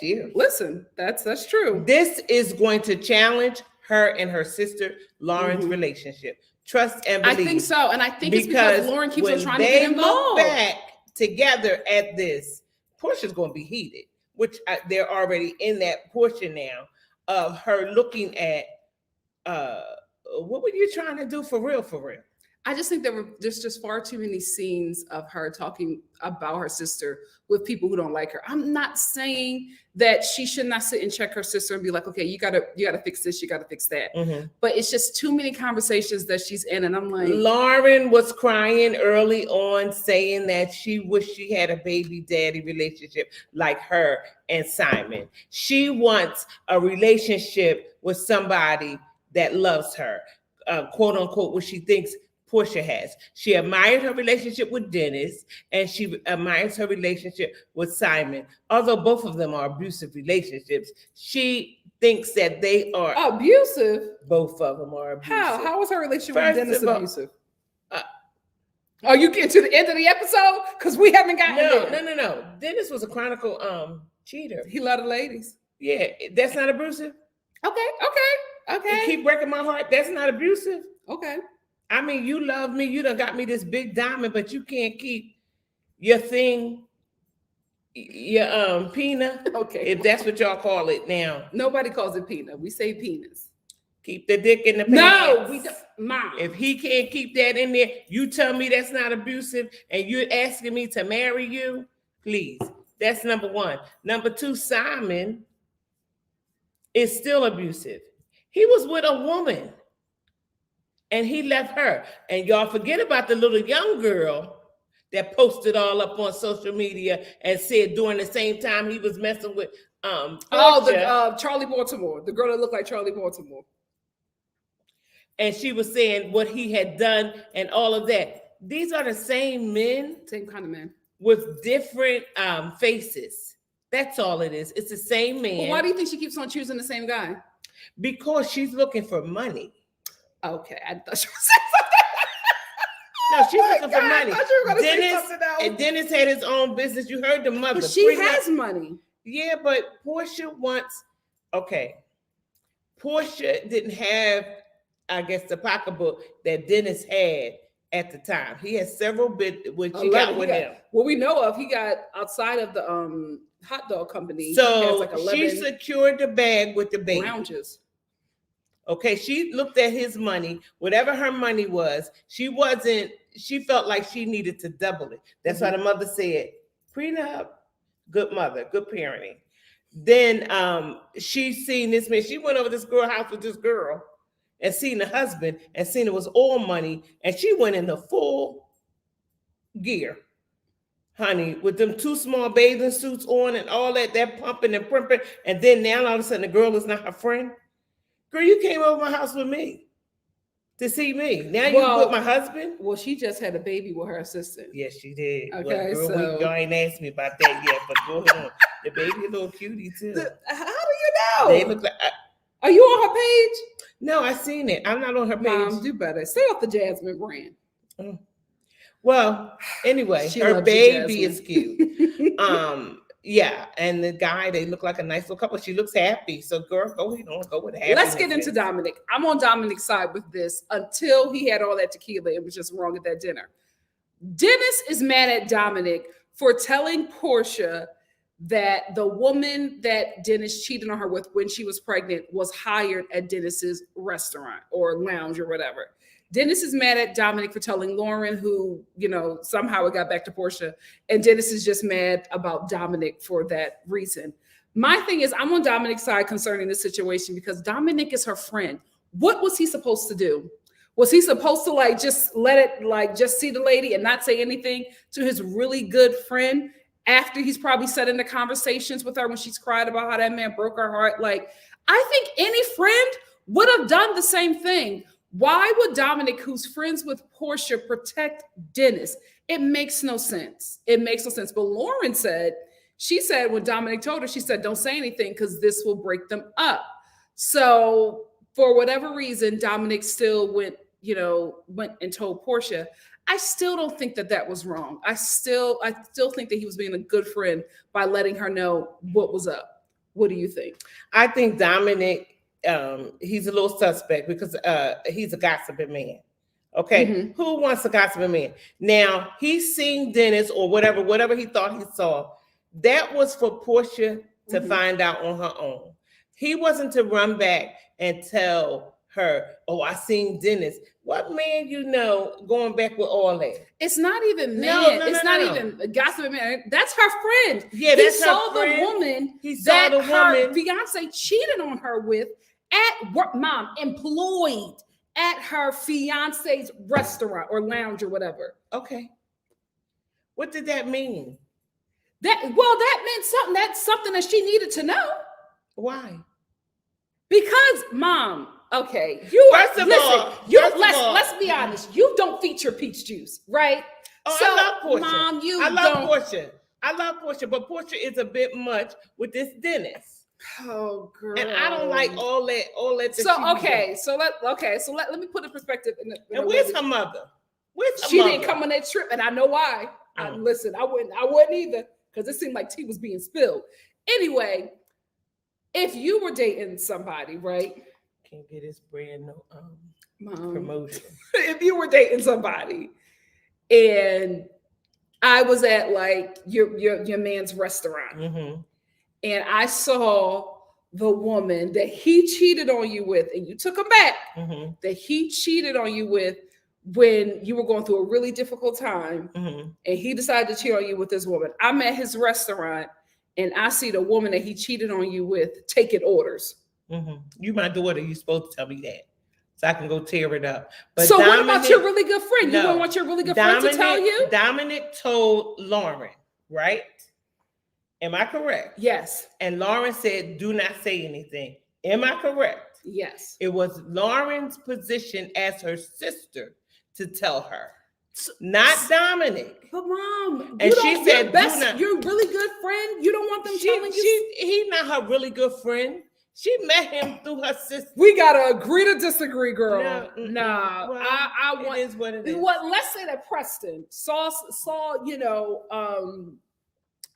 you. Listen, that's true. This is going to challenge her and her sister Lauren's relationship. Trust and believe. I think so, and I think it's because Lauren keeps on trying to get involved. When they look back together at this, Porsha's going to be heated, which they're already in that portion now of her looking at what were you trying to do for real? I just think there's just far too many scenes of her talking about her sister with people who don't like her. I'm not saying that she should not sit and check her sister and be like, okay, you gotta fix this, you gotta fix that. But it's just too many conversations that she's in, and I'm like, Lauren was crying early on, saying that she wished she had a baby daddy relationship like her and Simon. She wants a relationship with somebody that loves her, quote unquote, what she thinks Porsha has. She admired her relationship with Dennis, and she admires her relationship with Simon. Although both of them are abusive relationships, she thinks that they are abusive. Both of them are abusive. How was her relationship with Dennis abusive? Are you getting to the end of the episode? Because we haven't gotten there. No. Dennis was a chronicle cheater. He loved the ladies. Yeah, that's not abusive. Okay. You keep breaking my heart. That's not abusive. Okay. I mean, you love me. You done got me this big diamond, but you can't keep your thing, your peanut. Okay. If that's what y'all call it now. Nobody calls it peanut. We say penis. Keep the dick in the pants. No, we don't. Mom. If he can't keep that in there, you tell me that's not abusive and you're asking me to marry you, please. That's number one. Number two, Simon is still abusive. He was with a woman. And he left her. And y'all forget about the little young girl that posted all up on social media and said during the same time he was messing with Porsha, Charlie Baltimore, the girl that looked like Charlie Baltimore. And she was saying what he had done and all of that. These are the same men. Same kind of men. With different faces. That's all it is. It's the same man. Well, why do you think she keeps on choosing the same guy? Because she's looking for money. Okay, I thought she was saying something. No, she's looking for money. I thought you were going to say something else. And Dennis had his own business. You heard the mother. But she has money. Yeah, but Porsha wants. Okay, Porsha didn't have, I guess, the pocketbook that Dennis had at the time. He had several bits which she got with him. Well, we know of. He got outside of the hot dog company. So she secured the bag with the baby. Lounges. Okay, she looked at his money, whatever her money was. She felt like she needed to double it. That's why the mother said, prenup, good mother, good parenting. Then she seen this man. She went over to this girl house with this girl and seen the husband and seen it was all money. And she went in the full gear, honey, with them two small bathing suits on and all that, they're pumping and primping. And then now all of a sudden the girl is not her friend. Girl, you came over my house with me to see me. Now you with my husband? Well, she just had a baby with her assistant. Yes, she did. Okay, well, girl, y'all ain't asked me about that yet, but go ahead on. The baby a little cutie too. How do know. They look like. Are you on her page? No, I seen it. I'm not on her page. Mom, do better. Stay off the Jasmine brand. Well, anyway, She her loves you, baby is Jasmine. cute. Yeah, and the guy, they look like a nice little couple. She looks happy. So, girl, go ahead on, go with happy. Let's get into Dominic. I'm on Dominic's side with this until he had all that tequila and was just wrong at that dinner. Dennis is mad at Dominic for telling Porsha that the woman that Dennis cheated on her with when she was pregnant was hired at Dennis's restaurant or lounge or whatever. Dennis is mad at Dominic for telling Lauren, who, you know, somehow it got back to Porsha. And Dennis is just mad about Dominic for that reason. My thing is, I'm on Dominic's side concerning this situation because Dominic is her friend. What was he supposed to do? Was he supposed to like just let it like just see the lady and not say anything to his really good friend after he's probably said in the conversations with her when she's cried about how that man broke her heart? Like, I think any friend would have done the same thing. Why would Dominic, who's friends with Porsha, protect Dennis? It makes no sense. It makes no sense. But Lauren said, she said when Dominic told her, she said, don't say anything because this will break them up. So for whatever reason, Dominic still went and told Porsha. I still don't think that was wrong. I still think that he was being a good friend by letting her know what was up. What do you think? I think Dominic, he's a little suspect because he's a gossiping man. Okay, Who wants a gossiping man? Now he's seen Dennis or whatever he thought he saw. That was for Porsha to find out on her own. He wasn't to run back and tell her, "Oh, I seen Dennis." What man you know going back with all that? It's not even man. It's not even a gossiping man. That's her friend. Yeah, that's her friend. The woman that her fiance cheated on her with at work. Mom, employed at her fiance's restaurant or lounge or whatever. Okay. What did that mean? That meant something. That's something that she needed to know. Why? Because, Mom, okay, let's be honest. You don't feature peach juice, right? Oh, so, I love Porsha. Mom, I love Porsha. I love Porsha, but Porsha is a bit much with this Dennis. Oh, girl. And I don't like all that. So let me put a perspective in the. And where's her mother? She didn't come on that trip, and I know why. Listen, I wouldn't either, because it seemed like tea was being spilled. Anyway, if you were dating somebody, right? Can't get his brand promotion. If you were dating somebody, and I was at like your man's restaurant, and I saw the woman that he cheated on you with, and you took him back, that he cheated on you with when you were going through a really difficult time, and he decided to cheat on you with this woman. I'm at his restaurant, and I see the woman that he cheated on you with taking orders. You my daughter, you supposed to tell me that, so I can go tear it up. But so what about your really good friend? No, you don't want your really good friend to tell you? Dominic told Lauren, right? Am I correct? Yes. And Lauren said, do not say anything. Am I correct? Yes. It was Lauren's position as her sister to tell her, not Dominic. But Mom, and she said, your really good friend, you don't want them telling you? He's not her really good friend. She met him through her sister. We gotta agree to disagree, girl. Nah, well, I want. It is what it is. What? Let's say that Preston saw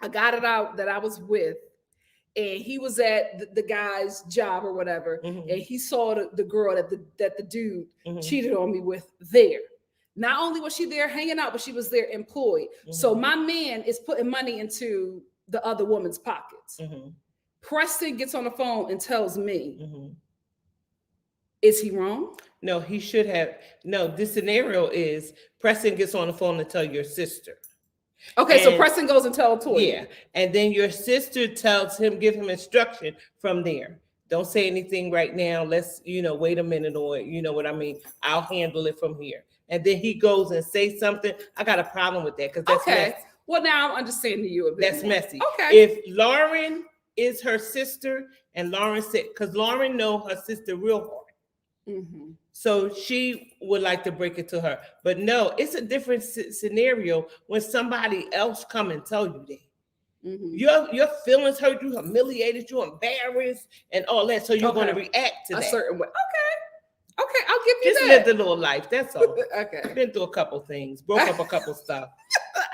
a guy that I was with, and he was at the guy's job or whatever, and he saw the girl that the dude cheated on me with there. Not only was she there hanging out, but she was there employed. So my man is putting money into the other woman's pockets. Preston gets on the phone and tells me, is he wrong? No, he should have. No, this scenario is Preston gets on the phone to tell your sister. Okay, so Preston goes and tells Toya. Yeah, and then your sister tells him, give him instruction from there. Don't say anything right now. Let's, wait a minute, or you know what I mean. I'll handle it from here. And then he goes and says something. I got a problem with that because that's messy. Well, now I'm understanding you a bit. That's messy. Okay. If Lauren is her sister, and Lauren said, because Lauren know her sister real hard, so she would like to break it to her. But no, it's a different scenario when somebody else come and tell you that. Your feelings hurt you, humiliated you, embarrassed, and all that. So you're going to react to a that certain way. Okay, I'll give you just that. live the little life. That's all. Okay. Been through a couple things, broke up a couple stuff.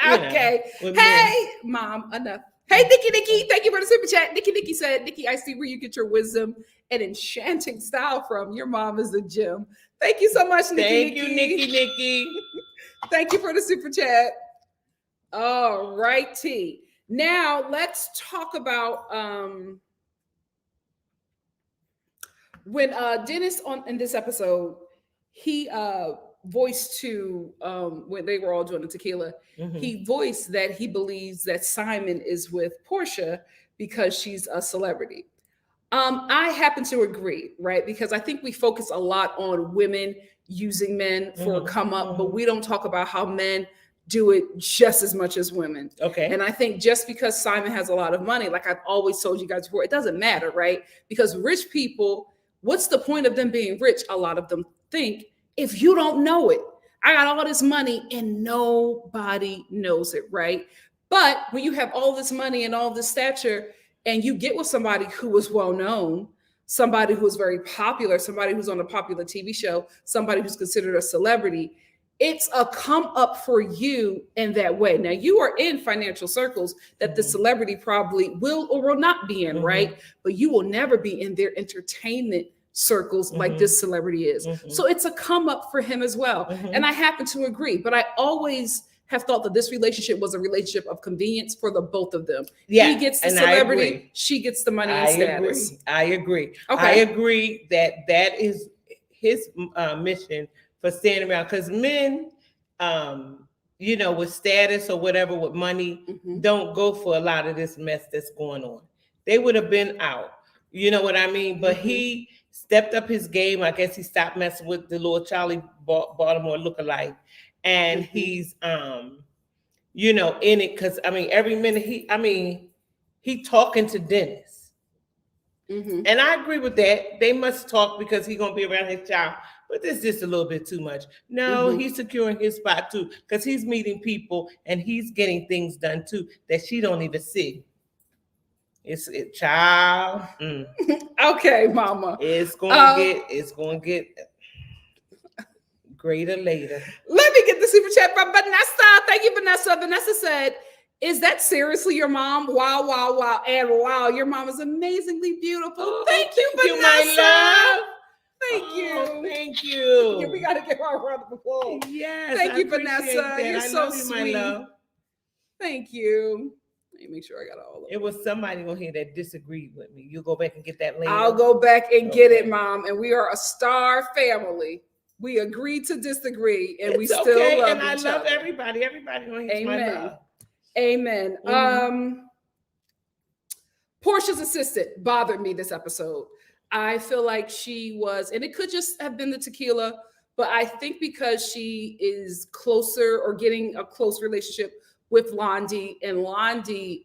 Okay. Hey, Mom, enough. Hey, Nikki, thank you for the super chat. Nikki said, Nikki, I see where you get your wisdom and enchanting style from. Your mom is a gem. Thank you so much, Nikki. Thank you, Nikki. Thank you for the super chat. All righty. Now let's talk about when Dennis in this episode, he voiced to when they were all doing the tequila, he voiced that he believes that Simon is with Porsha because she's a celebrity. I happen to agree, right? Because I think we focus a lot on women using men for a come up, but we don't talk about how men do it just as much as women. Okay. And I think just because Simon has a lot of money, like I've always told you guys before, it doesn't matter, right? Because rich people, what's the point of them being rich? A lot of them think, if you don't know it, I got all this money and nobody knows it, right? But when you have all this money and all this stature and you get with somebody who is well known, somebody who is very popular, somebody who's on a popular TV show, somebody who's considered a celebrity, it's a come up for you in that way. Now, you are in financial circles that the celebrity probably will or will not be in, right? But you will never be in their entertainment circles like this celebrity is. So it's a come up for him as well. And I happen to agree, but I always have thought that this relationship was a relationship of convenience for the both of them. Yeah, he gets the celebrity, she gets the money and status. I agree. Okay. I agree that is his mission for standing around, because men, with status or whatever, with money, don't go for a lot of this mess that's going on. They would have been out. You know what I mean? But he stepped up his game. I guess he stopped messing with the little Charlie Baltimore lookalike. And he's, in it. Because, every minute he talking to Dennis. And I agree with that. They must talk because he's going to be around his child. But this is just a little bit too much. No, he's securing his spot too, because he's meeting people and he's getting things done too that she don't even see. It's child. Okay, Mama. It's gonna get greater later. Let me get the super chat from Vanessa. Thank you, Vanessa. Vanessa said, "Is that seriously your mom? Wow. And wow, your mom is amazingly beautiful." Oh, thank you, Vanessa. My love. Thank you. We got to give her a round of applause. Yes. Thank you, Vanessa. You're so sweet. My love. Thank you. Let me make sure I got all of it. It was somebody on here that disagreed with me. You go back and get that later. I'll go back and get it, Mom. And we are a star family. We agreed to disagree, and we still love each other. And I love everybody. Everybody on here is my love. Amen. Porsha's assistant bothered me this episode. I feel like she was, and it could just have been the tequila, but I think because she is closer or getting a close relationship with Londi, and Londi,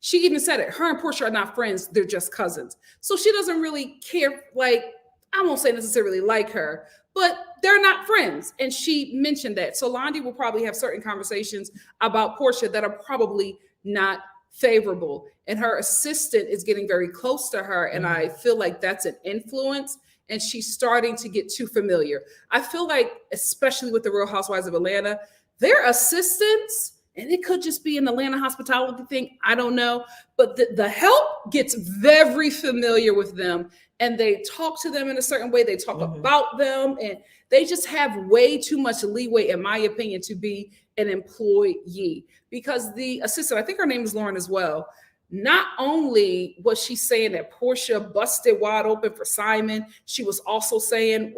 she even said it, her and Porsha are not friends, they're just cousins. So she doesn't really care, like, I won't say necessarily like her, but they're not friends. And she mentioned that. So Londi will probably have certain conversations about Porsha that are probably not favorable. And her assistant is getting very close to her. And I feel like that's an influence. And she's starting to get too familiar. I feel like, especially with the Real Housewives of Atlanta, their assistants, and it could just be an Atlanta hospitality thing, I don't know, but the help gets very familiar with them, and they talk to them in a certain way. They talk about them, and they just have way too much leeway, in my opinion, to be an employee. Because the assistant, I think her name is Lauren as well, not only was she saying that Porsha busted wide open for Simon, she was also saying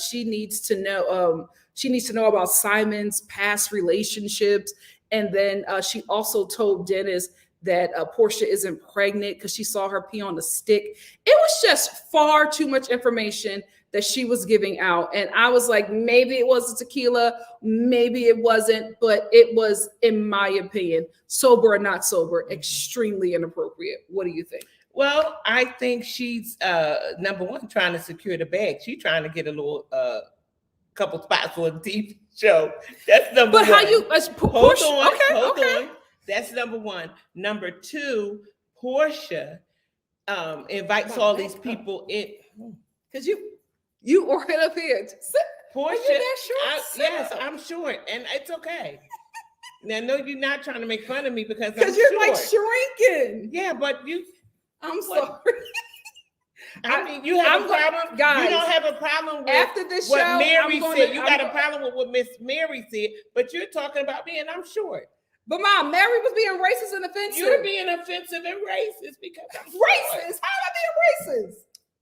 she needs to know about Simon's past relationships. And then she also told Dennis that Porsha isn't pregnant because she saw her pee on the stick. It was just far too much information that she was giving out. And I was like, maybe it was a tequila, maybe it wasn't, but it was, in my opinion, sober or not sober, extremely inappropriate. What do you think? Well, I think she's, number one, trying to secure the bag. She's trying to get a little couple spots for a deep show. That's number one. But how you, hold on. That's number one. Number two, Porsha invites all these people in. Because you are right up here. Porsha, yes, up. I'm short, and it's okay. Now, no, you're not trying to make fun of me because you're short. like shrinking. Yeah, but I'm sorry. I mean, you have a problem, guys. You don't have a problem with after this what show, Mary said. You got a problem with what Miss Mary said, but you're talking about me, and I'm short. But Mom, Mary was being racist and offensive. You're being offensive and racist because I'm racist. How am I being racist?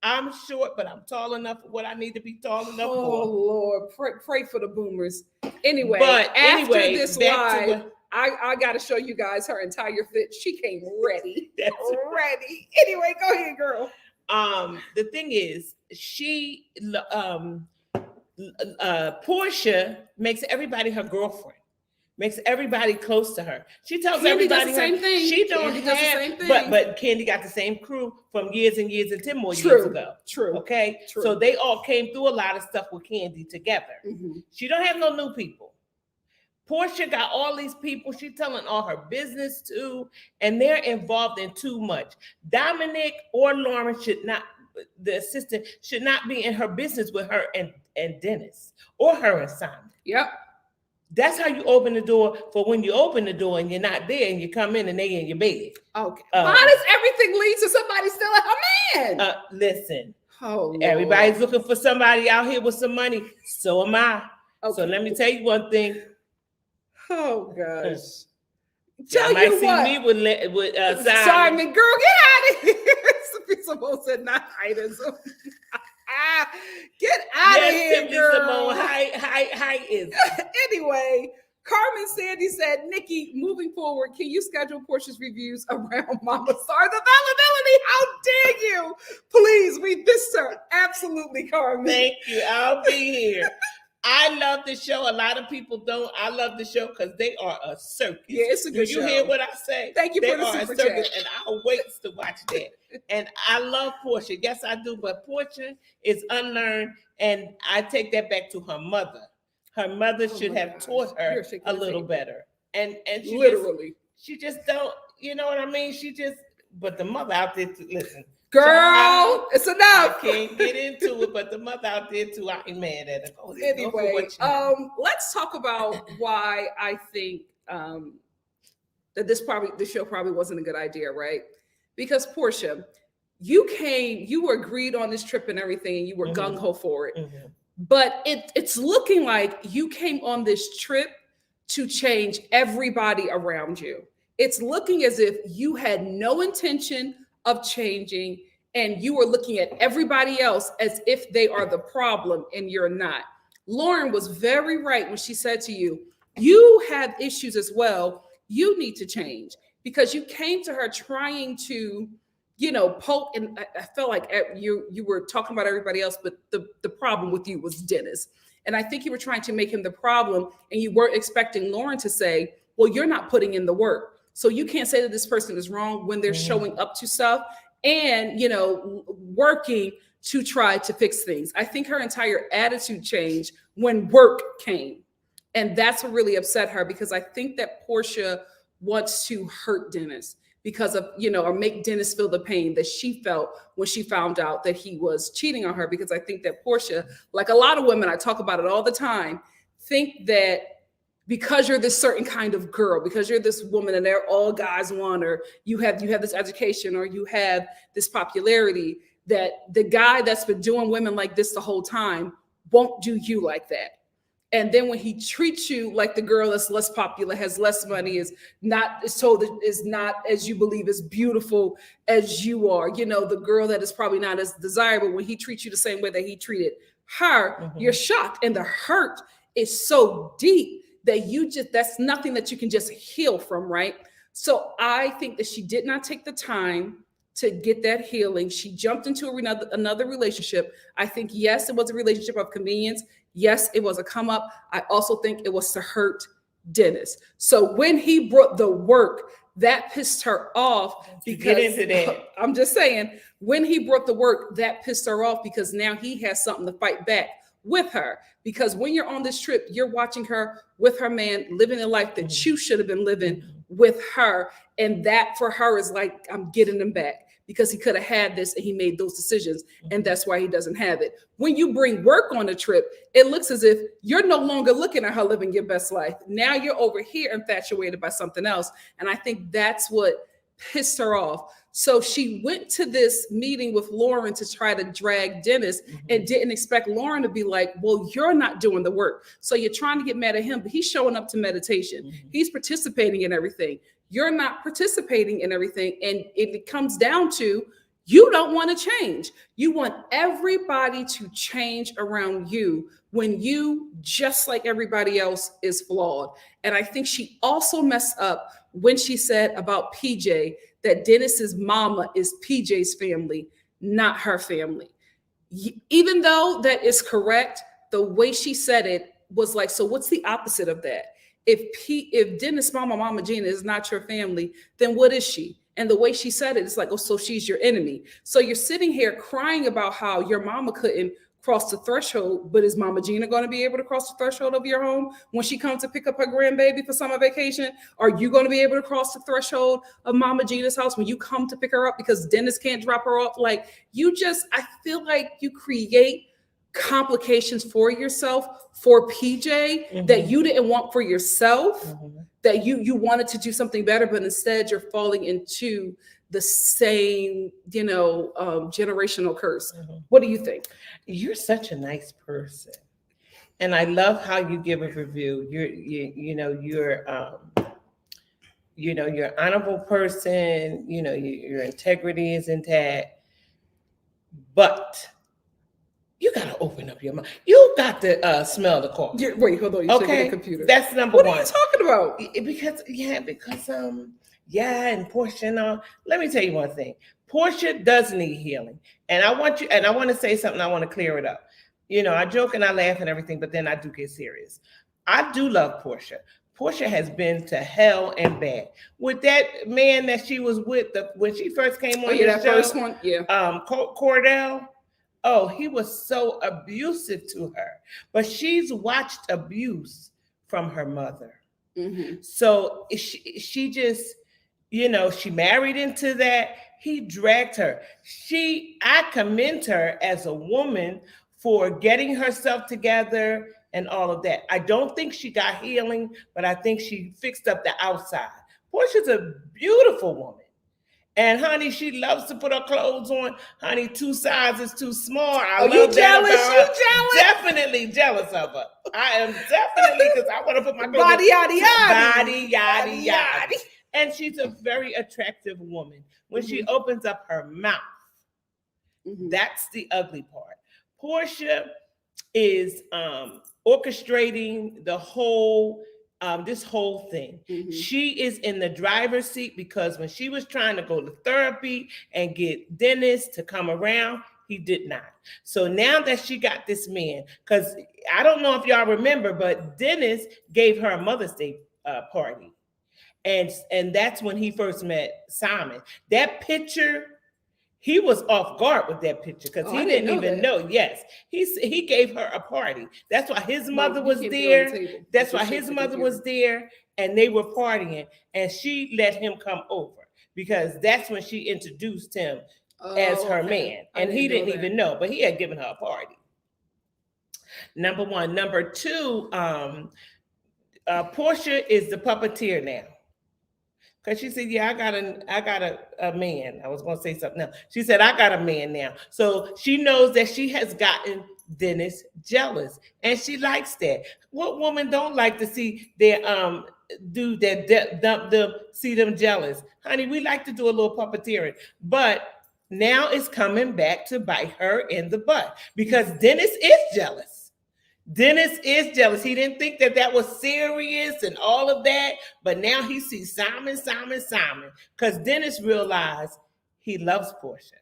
I'm short, but I'm tall enough for what I need to be tall enough for. Oh Lord, pray for the boomers. Anyway, after this live, I got to show you guys her entire fit. She came ready. Ready. Anyway, go ahead, girl. The thing is, Porsha makes everybody her girlfriend, makes everybody close to her. She tells everybody does the same thing. She don't Candy have, does the same thing. But Candy got the same crew from years and years and 10 more years ago. True. Okay. True. So they all came through a lot of stuff with Candy together. Mm-hmm. She don't have no new people. Porsha got all these people she's telling all her business to, and they're involved in too much. Dominic or Lauren the assistant should not be in her business with her and Dennis or her and Simon. Yep. That's how you open the door for when you open the door and you're not there and you come in and they in your bed. Okay. Why does everything lead to somebody stealing her man? Listen. Oh, Lord. Everybody's looking for somebody out here with some money. So am I. Okay. So let me tell you one thing. Oh gosh! Tell you what, me with Simon, girl, get out of here. Simone said not items. Get out of here, girl. Simone, hi is. Anyway, Carmen Sandy said, Nikki, moving forward, can you schedule Porsha's reviews around Mama Star's availability? How dare you? Please, we missed her. Absolutely, Carmen. Thank you. I'll be here. I love the show. A lot of people don't. I love the show because they are a circus. Yeah, it's a good show. You hear what I say? Thank you for the super chat. And I'll wait to watch that. And I love Porsha. Yes, I do. But Porsha is unlearned, and I take that back to her mother. Her mother should have taught her a little better. And she literally, she just don't. You know what I mean? But the mother out there to listen. Girl, it's enough. I can't get into it, but the mother out there too, I ain't mad at her. Anyway, let's talk about why I think that this show probably wasn't a good idea, right? Because Porsha, you were agreed on this trip and everything, and you were gung ho for it. Mm-hmm. But it's looking like you came on this trip to change everybody around you. It's looking as if you had no intention of changing, and you were looking at everybody else as if they are the problem and you're not. Lauren was very right when she said to you, you have issues as well. You need to change, because you came to her trying to, poke, and I felt like you were talking about everybody else, but the problem with you was Dennis. And I think you were trying to make him the problem, and you weren't expecting Lauren to say, well, you're not putting in the work. So you can't say that this person is wrong when they're showing up to stuff and, working to try to fix things. I think her entire attitude changed when work came. And that's what really upset her, because I think that Porsha wants to hurt Dennis because of, or make Dennis feel the pain that she felt when she found out that he was cheating on her. Because I think that Porsha, like a lot of women, I talk about it all the time, think that because you're this certain kind of girl, because you're this woman and they're all guys want, or you have this education, or you have this popularity, that the guy that's been doing women like this the whole time won't do you like that. And then when he treats you like the girl that's less popular, has less money, is not as you believe, as beautiful as you are, the girl that is probably not as desirable, when he treats you the same way that he treated her, you're shocked. And the hurt is so deep that that's nothing that you can just heal from, right? So I think that she did not take the time to get that healing. She jumped into another relationship. I think, yes, it was a relationship of convenience. Yes, it was a come up. I also think it was to hurt Dennis. So when he brought the work, that pissed her off, because get into that. I'm just saying, when he brought the work, that pissed her off, because now he has something to fight back with her, because when you're on this trip, you're watching her with her man living a life that you should have been living with her. And that for her is like, I'm getting him back because he could have had this and he made those decisions. And that's why he doesn't have it. When you bring work on a trip, it looks as if you're no longer looking at her living your best life. Now you're over here infatuated by something else. And I think that's what pissed her off. So she went to this meeting with Lauren to try to drag Dennis and didn't expect Lauren to be like, well, you're not doing the work. So you're trying to get mad at him, but he's showing up to meditation. He's participating in everything. You're not participating in everything. And it comes down to, you don't want to change. You want everybody to change around you when you, just like everybody else, is flawed. And I think she also messed up when she said about PJ that Dennis's mama is PJ's family, not her family. Even though that is correct, the way she said it was like, so what's the opposite of that? If Dennis' Mama Gina is not your family, then what is she? And the way she said it, it's like, oh, so she's your enemy. So you're sitting here crying about how your mama couldn't cross the threshold, but is Mama Gina going to be able to cross the threshold of your home when she comes to pick up her grandbaby for summer vacation? Are you going to be able to cross the threshold of Mama Gina's house when you come to pick her up because Dennis can't drop her off? Like, I feel like you create complications for yourself, for PJ, that you didn't want for yourself, that you wanted to do something better, but instead you're falling into the same, generational curse. What do you think? You're such a nice person, and I love how you give a review. You're an honorable person. Your integrity is intact, but you got to open up your mind. You got to smell the coffee. Wait, hold on. You're checking the computer. That's number one. What are you talking about? And Porsha and all. Let me tell you one thing. Porsha does need healing. And I want to say something. I want to clear it up. I joke and I laugh and everything, but then I do get serious. I do love Porsha. Porsha has been to hell and back with that man that she was with when she first came on that show, first one, Cordell. Oh, he was so abusive to her, but she's watched abuse from her mother. So she just, she married into that. He dragged her. I commend her as a woman for getting herself together and all of that. I don't think she got healing, but I think she fixed up the outside. Porsha's a beautiful woman. And honey, she loves to put her clothes on. Honey, 2 sizes too small. You jealous? You jealous? Definitely jealous of her. I am definitely, because I want to put my clothes body yada yada. And she's a very attractive woman. When she opens up her mouth, that's the ugly part. Porsha is orchestrating the whole this whole thing. She is in the driver's seat because when she was trying to go to therapy and get Dennis to come around, he did not. So now that she got this man, because I don't know if y'all remember, but Dennis gave her a Mother's Day party. And that's when he first met Simon. That picture, he was off guard with that picture because he didn't even know. Yes, he gave her a party. That's why his mother was there. That's why his mother was there, and they were partying. And she let him come over because that's when she introduced him as her man, and he didn't even know. But he had given her a party. Number one. Number two, Porsha is the puppeteer now. Because she said, I got a man. I was going to say something else. She said, I got a man now. So she knows that she has gotten Dennis jealous. And she likes that. What woman don't like to see their dude that dump them, see them jealous? Honey, we like to do a little puppeteering. But now it's coming back to bite her in the butt. Because Dennis is jealous. Dennis is jealous. He didn't think that was serious and all of that. But now he sees Simon. Because Dennis realized he loves Porsha.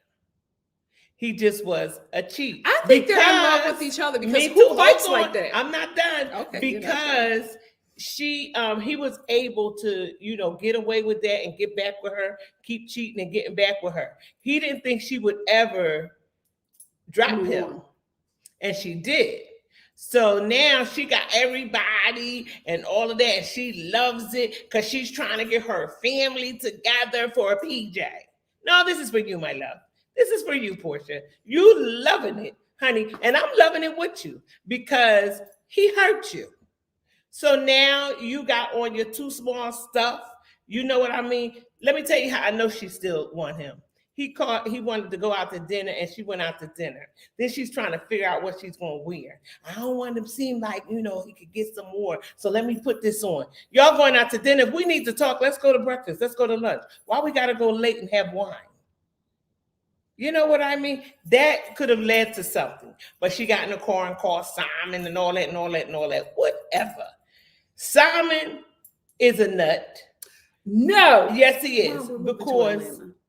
He just was a cheat. I think they're in love with each other because who fights like that? I'm not done. Okay, because he was able to, get away with that and get back with her, keep cheating and getting back with her. He didn't think she would ever drop him. And she did. So now she got everybody and all of that, and she loves it because she's trying to get her family together for a PJ. No, this is for you, my love. This is for you, Porsha. You loving it, honey, and I'm loving it with you because he hurt you. So now you got on your too small stuff. You know what I mean? Let me tell you how I know she still want him. He wanted to go out to dinner, and she went out to dinner. Then she's trying to figure out what she's going to wear. I don't want him to seem like, he could get some more. So let me put this on. Y'all going out to dinner. If we need to talk, let's go to breakfast. Let's go to lunch. Why we got to go late and have wine? You know what I mean? That could have led to something. But she got in the car and called Simon and all that and all that and all that. Whatever. Simon is a nut. No. Yes, he is.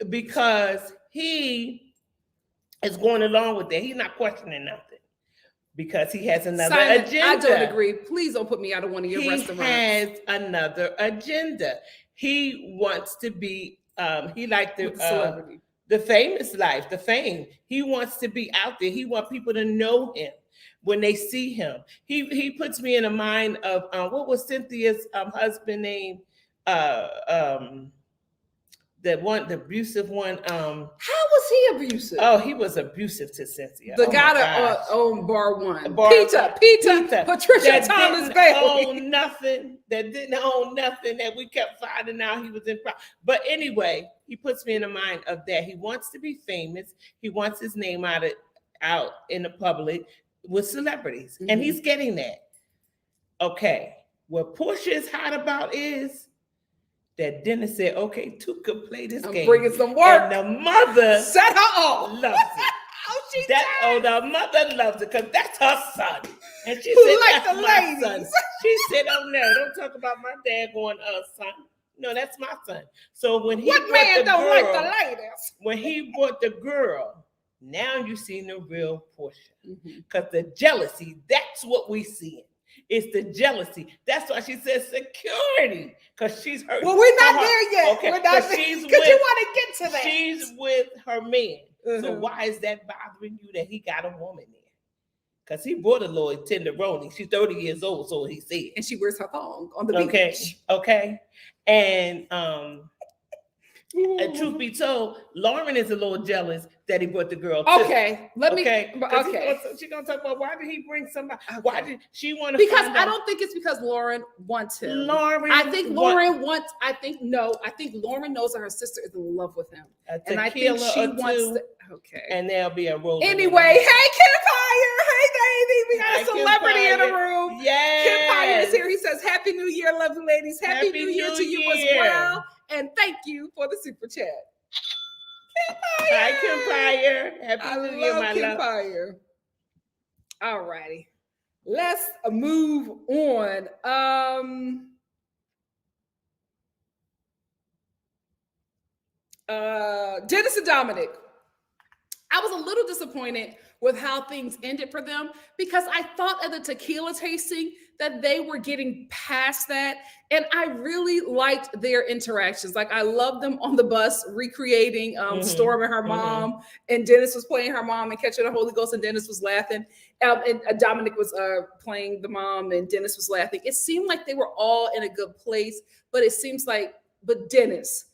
Because he is going along with that. He's not questioning nothing. Because he has another agenda. I don't agree. Please don't put me out of one of your restaurants. He has another agenda. He wants to be, he like the celebrity. The famous life, the fame. He wants to be out there. He wants people to know him when they see him. He puts me in a mind of what was Cynthia's husband name? The abusive one. How was he abusive? Oh, he was abusive to Cynthia. The guy that owned Bar One. Peter. Patricia Thomas Bailey. That didn't own nothing. That we kept finding out he was in. But anyway, he puts me in the mind of that. He wants to be famous. He wants his name out in the public with celebrities, and he's getting that. Okay, what Porsha is hot about is that Dennis said, okay, two could play this game. Bringing some work. And the mother set her off. Loves it. The mother loves it because that's her son. And she said, that's the my son. She said, oh no, don't talk about my dad going, son. No, that's my son. So when he what man don't like the ladies? When he brought the girl, now you see the real Porsha. Because the jealousy, that's what we see. It's the jealousy. That's why she says security. Because she's hurt. Well, we're not there yet. Okay. We're not there. Because you want to get to that. She's with her man. So why is that bothering you that he got a woman there? Because he brought a little tenderoni. She's 30 years old, so he said. And she wears her thong on the beach. Okay. And truth be told, Lauren is a little jealous that he brought the girl. Okay, She's gonna talk about why did he bring somebody? Okay. Why did she want to? Because I don't think it's because Lauren wants him. I think Lauren knows that her sister is in love with him, and I think she wants. Okay, and there'll be a role. Anyway, hey Kim Fire, hey baby, we got a celebrity in the room. Yes, Kim Fire is here. He says, "Happy New Year, lovely ladies. Happy New Year to you as well." And thank you for the super chat. Kim Fire. Hi, Kim Fire. Happy New Year, my Kim love. Fire. All righty. Let's move on. Dennis and Dominic. I was a little disappointed with how things ended for them because I thought at the tequila tasting that they were getting past that. And I really liked their interactions. Like I loved them on the bus, recreating Storm and her mom. And Dennis was playing her mom and catching the Holy Ghost, and Dennis was laughing. And Dominic was playing the mom, and Dennis was laughing. It seemed like they were all in a good place, but Dennis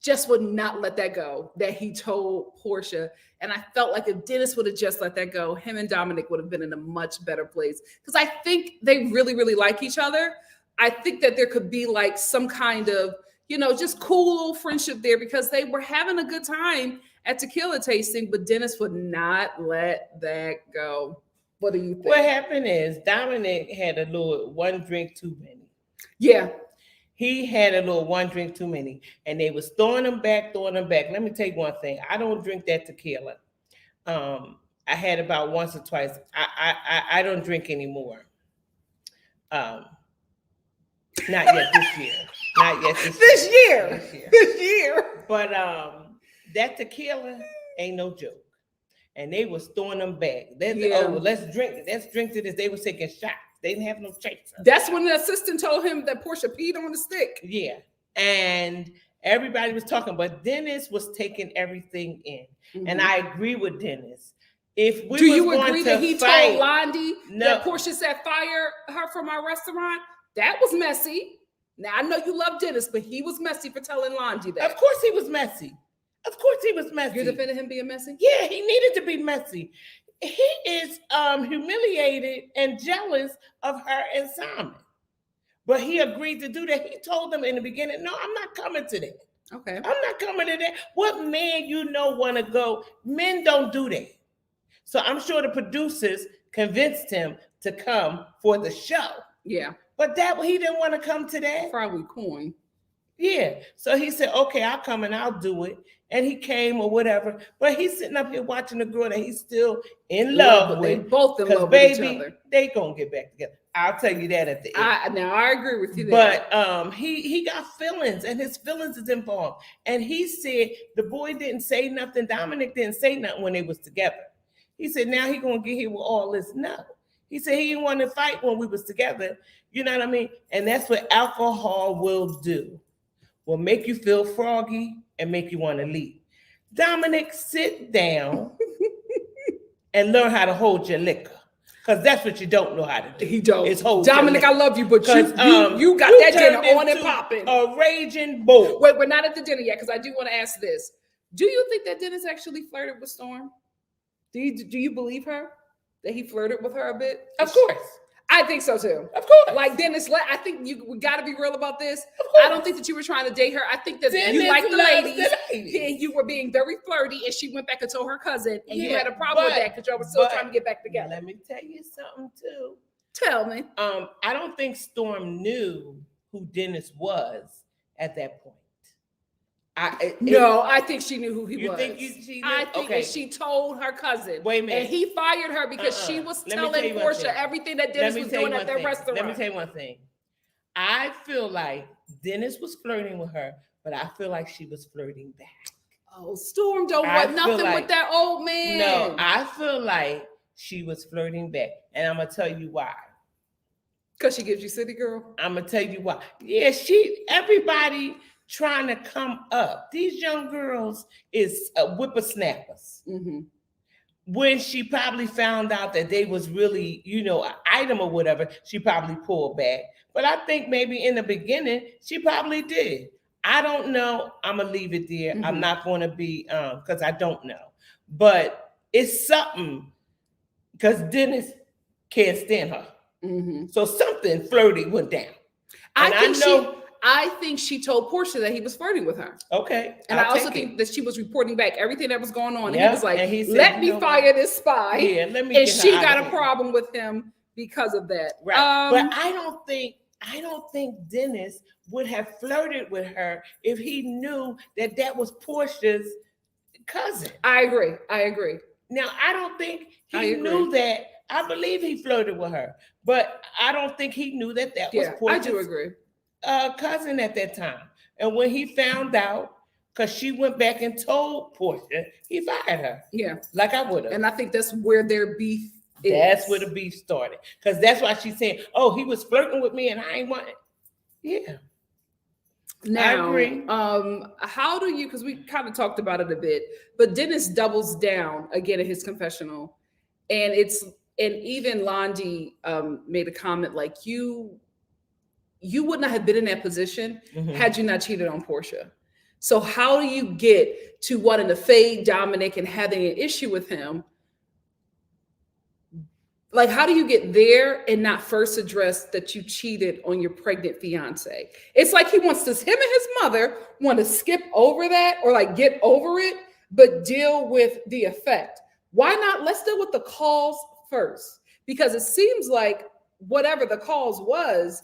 just would not let that go that he told Porsha. And I felt like if Dennis would have just let that go, him and Dominic would have been in a much better place. Because I think they really, really like each other. I think that there could be like some kind of, just cool little friendship there because they were having a good time at tequila tasting, but Dennis would not let that go. What do you think? What happened is Dominic had a little one drink too many. Yeah. He had a little one drink too many, and they was throwing them back. Let me tell you one thing. I don't drink that tequila. I had about once or twice. I don't drink anymore. Not yet this year. Not yet this year. But that tequila ain't no joke. And they was throwing them back. Let's drink it. Let's drink to this. They was taking shots. They didn't have no chaser. That's when the assistant told him that Porsha peed on the stick. Yeah. And everybody was talking, but Dennis was taking everything in. And I agree with Dennis. If we do was you going agree to that he fight, told Londi no. that Porsha said fire her from our restaurant? That was messy. Now I know you love Dennis, but he was messy for telling Londi that. Of course he was messy. Of course he was messy. You're defending him being messy? Yeah, he needed to be messy. He is humiliated and jealous of her and Simon. But he agreed to do that. He told them in the beginning, no, I'm not coming to that. Okay. I'm not coming to that. What man want to go? Men don't do that. So I'm sure the producers convinced him to come for the show. Yeah. But he didn't want to come to that. Probably coin. Yeah. So he said, okay, I'll come and I'll do it. And he came or whatever. But he's sitting up here watching the girl that he's still in love with. They both in love with each other. They gonna get back together. I'll tell you that at the end. Now I agree with you there. But he got feelings, and his feelings is involved. And he said the boy didn't say nothing. Dominic didn't say nothing when they was together. He said now he gonna get here with all this. No. He said he didn't want to fight when we was together. You know what I mean? And that's what alcohol will do. Will make you feel froggy and make you want to leave. Dominic, sit down and learn how to hold your liquor. Because that's what you don't know how to do. He don't. It's hold Dominic, I love you, but you got that dinner on and popping. A raging bull. Wait, we're not at the dinner yet, because I do want to ask this. Do you think that Dennis actually flirted with Storm? Do you believe her? That he flirted with her a bit? Of course. I think so too. Of course. Like Dennis, I think we got to be real about this. I don't think that you were trying to date her. I think that you like the ladies. And you were being very flirty, and she went back and told her cousin, and you had a problem with that because y'all were still trying to get back together. Let me tell you something too. Tell me. I don't think Storm knew who Dennis was at that point. I think she knew who he was. I think that she told her cousin. Wait a minute. And he fired her because she was telling Porsha everything that Dennis was doing at their restaurant. Let me tell you one thing. I feel like Dennis was flirting with her, but I feel like she was flirting back. Oh, Storm don't want nothing with that old man. No, I feel like she was flirting back. And I'm going to tell you why. Because she gives you city girl? I'm going to tell you why. Yeah, everybody trying to come up. These young girls is whippersnappers. Mm-hmm. When she probably found out that they was really, an item or whatever, she probably pulled back. But I think maybe in the beginning, she probably did. I don't know. I'm going to leave it there. Mm-hmm. I'm not going to be, because I don't know. But it's something, because Dennis can't stand her. Mm-hmm. So something flirty went down. I think she told Porsha that he was flirting with her. Okay. And I also think that she was reporting back everything that was going on. And yeah. he was like, and he said, let me fire this spy. Yeah, let me and she got a problem with him because of that. Right. But I don't think Dennis would have flirted with her if he knew that was Porsha's cousin. I agree. Now, I don't think he knew that. I believe he flirted with her, but I don't think he knew that was Porsha's I do agree. Cousin at that time. And when he found out, because she went back and told Porsha, he fired her. Yeah. Like I would have. And I think that's where their beef is. That's where the beef started. Because that's why she's saying, oh, he was flirting with me and I ain't want it. Yeah. Now, I agree. How do you, because we kind of talked about it a bit, but Dennis doubles down again in his confessional. And even Londi made a comment like, you would not have been in that position had you not cheated on Porsha. So how do you get to wanting to fade Dominic and having an issue with him? Like, how do you get there and not first address that you cheated on your pregnant fiance? It's like him and his mother want to skip over that or like get over it, but deal with the effect. Why not? Let's deal with the cause first, because it seems like whatever the cause was,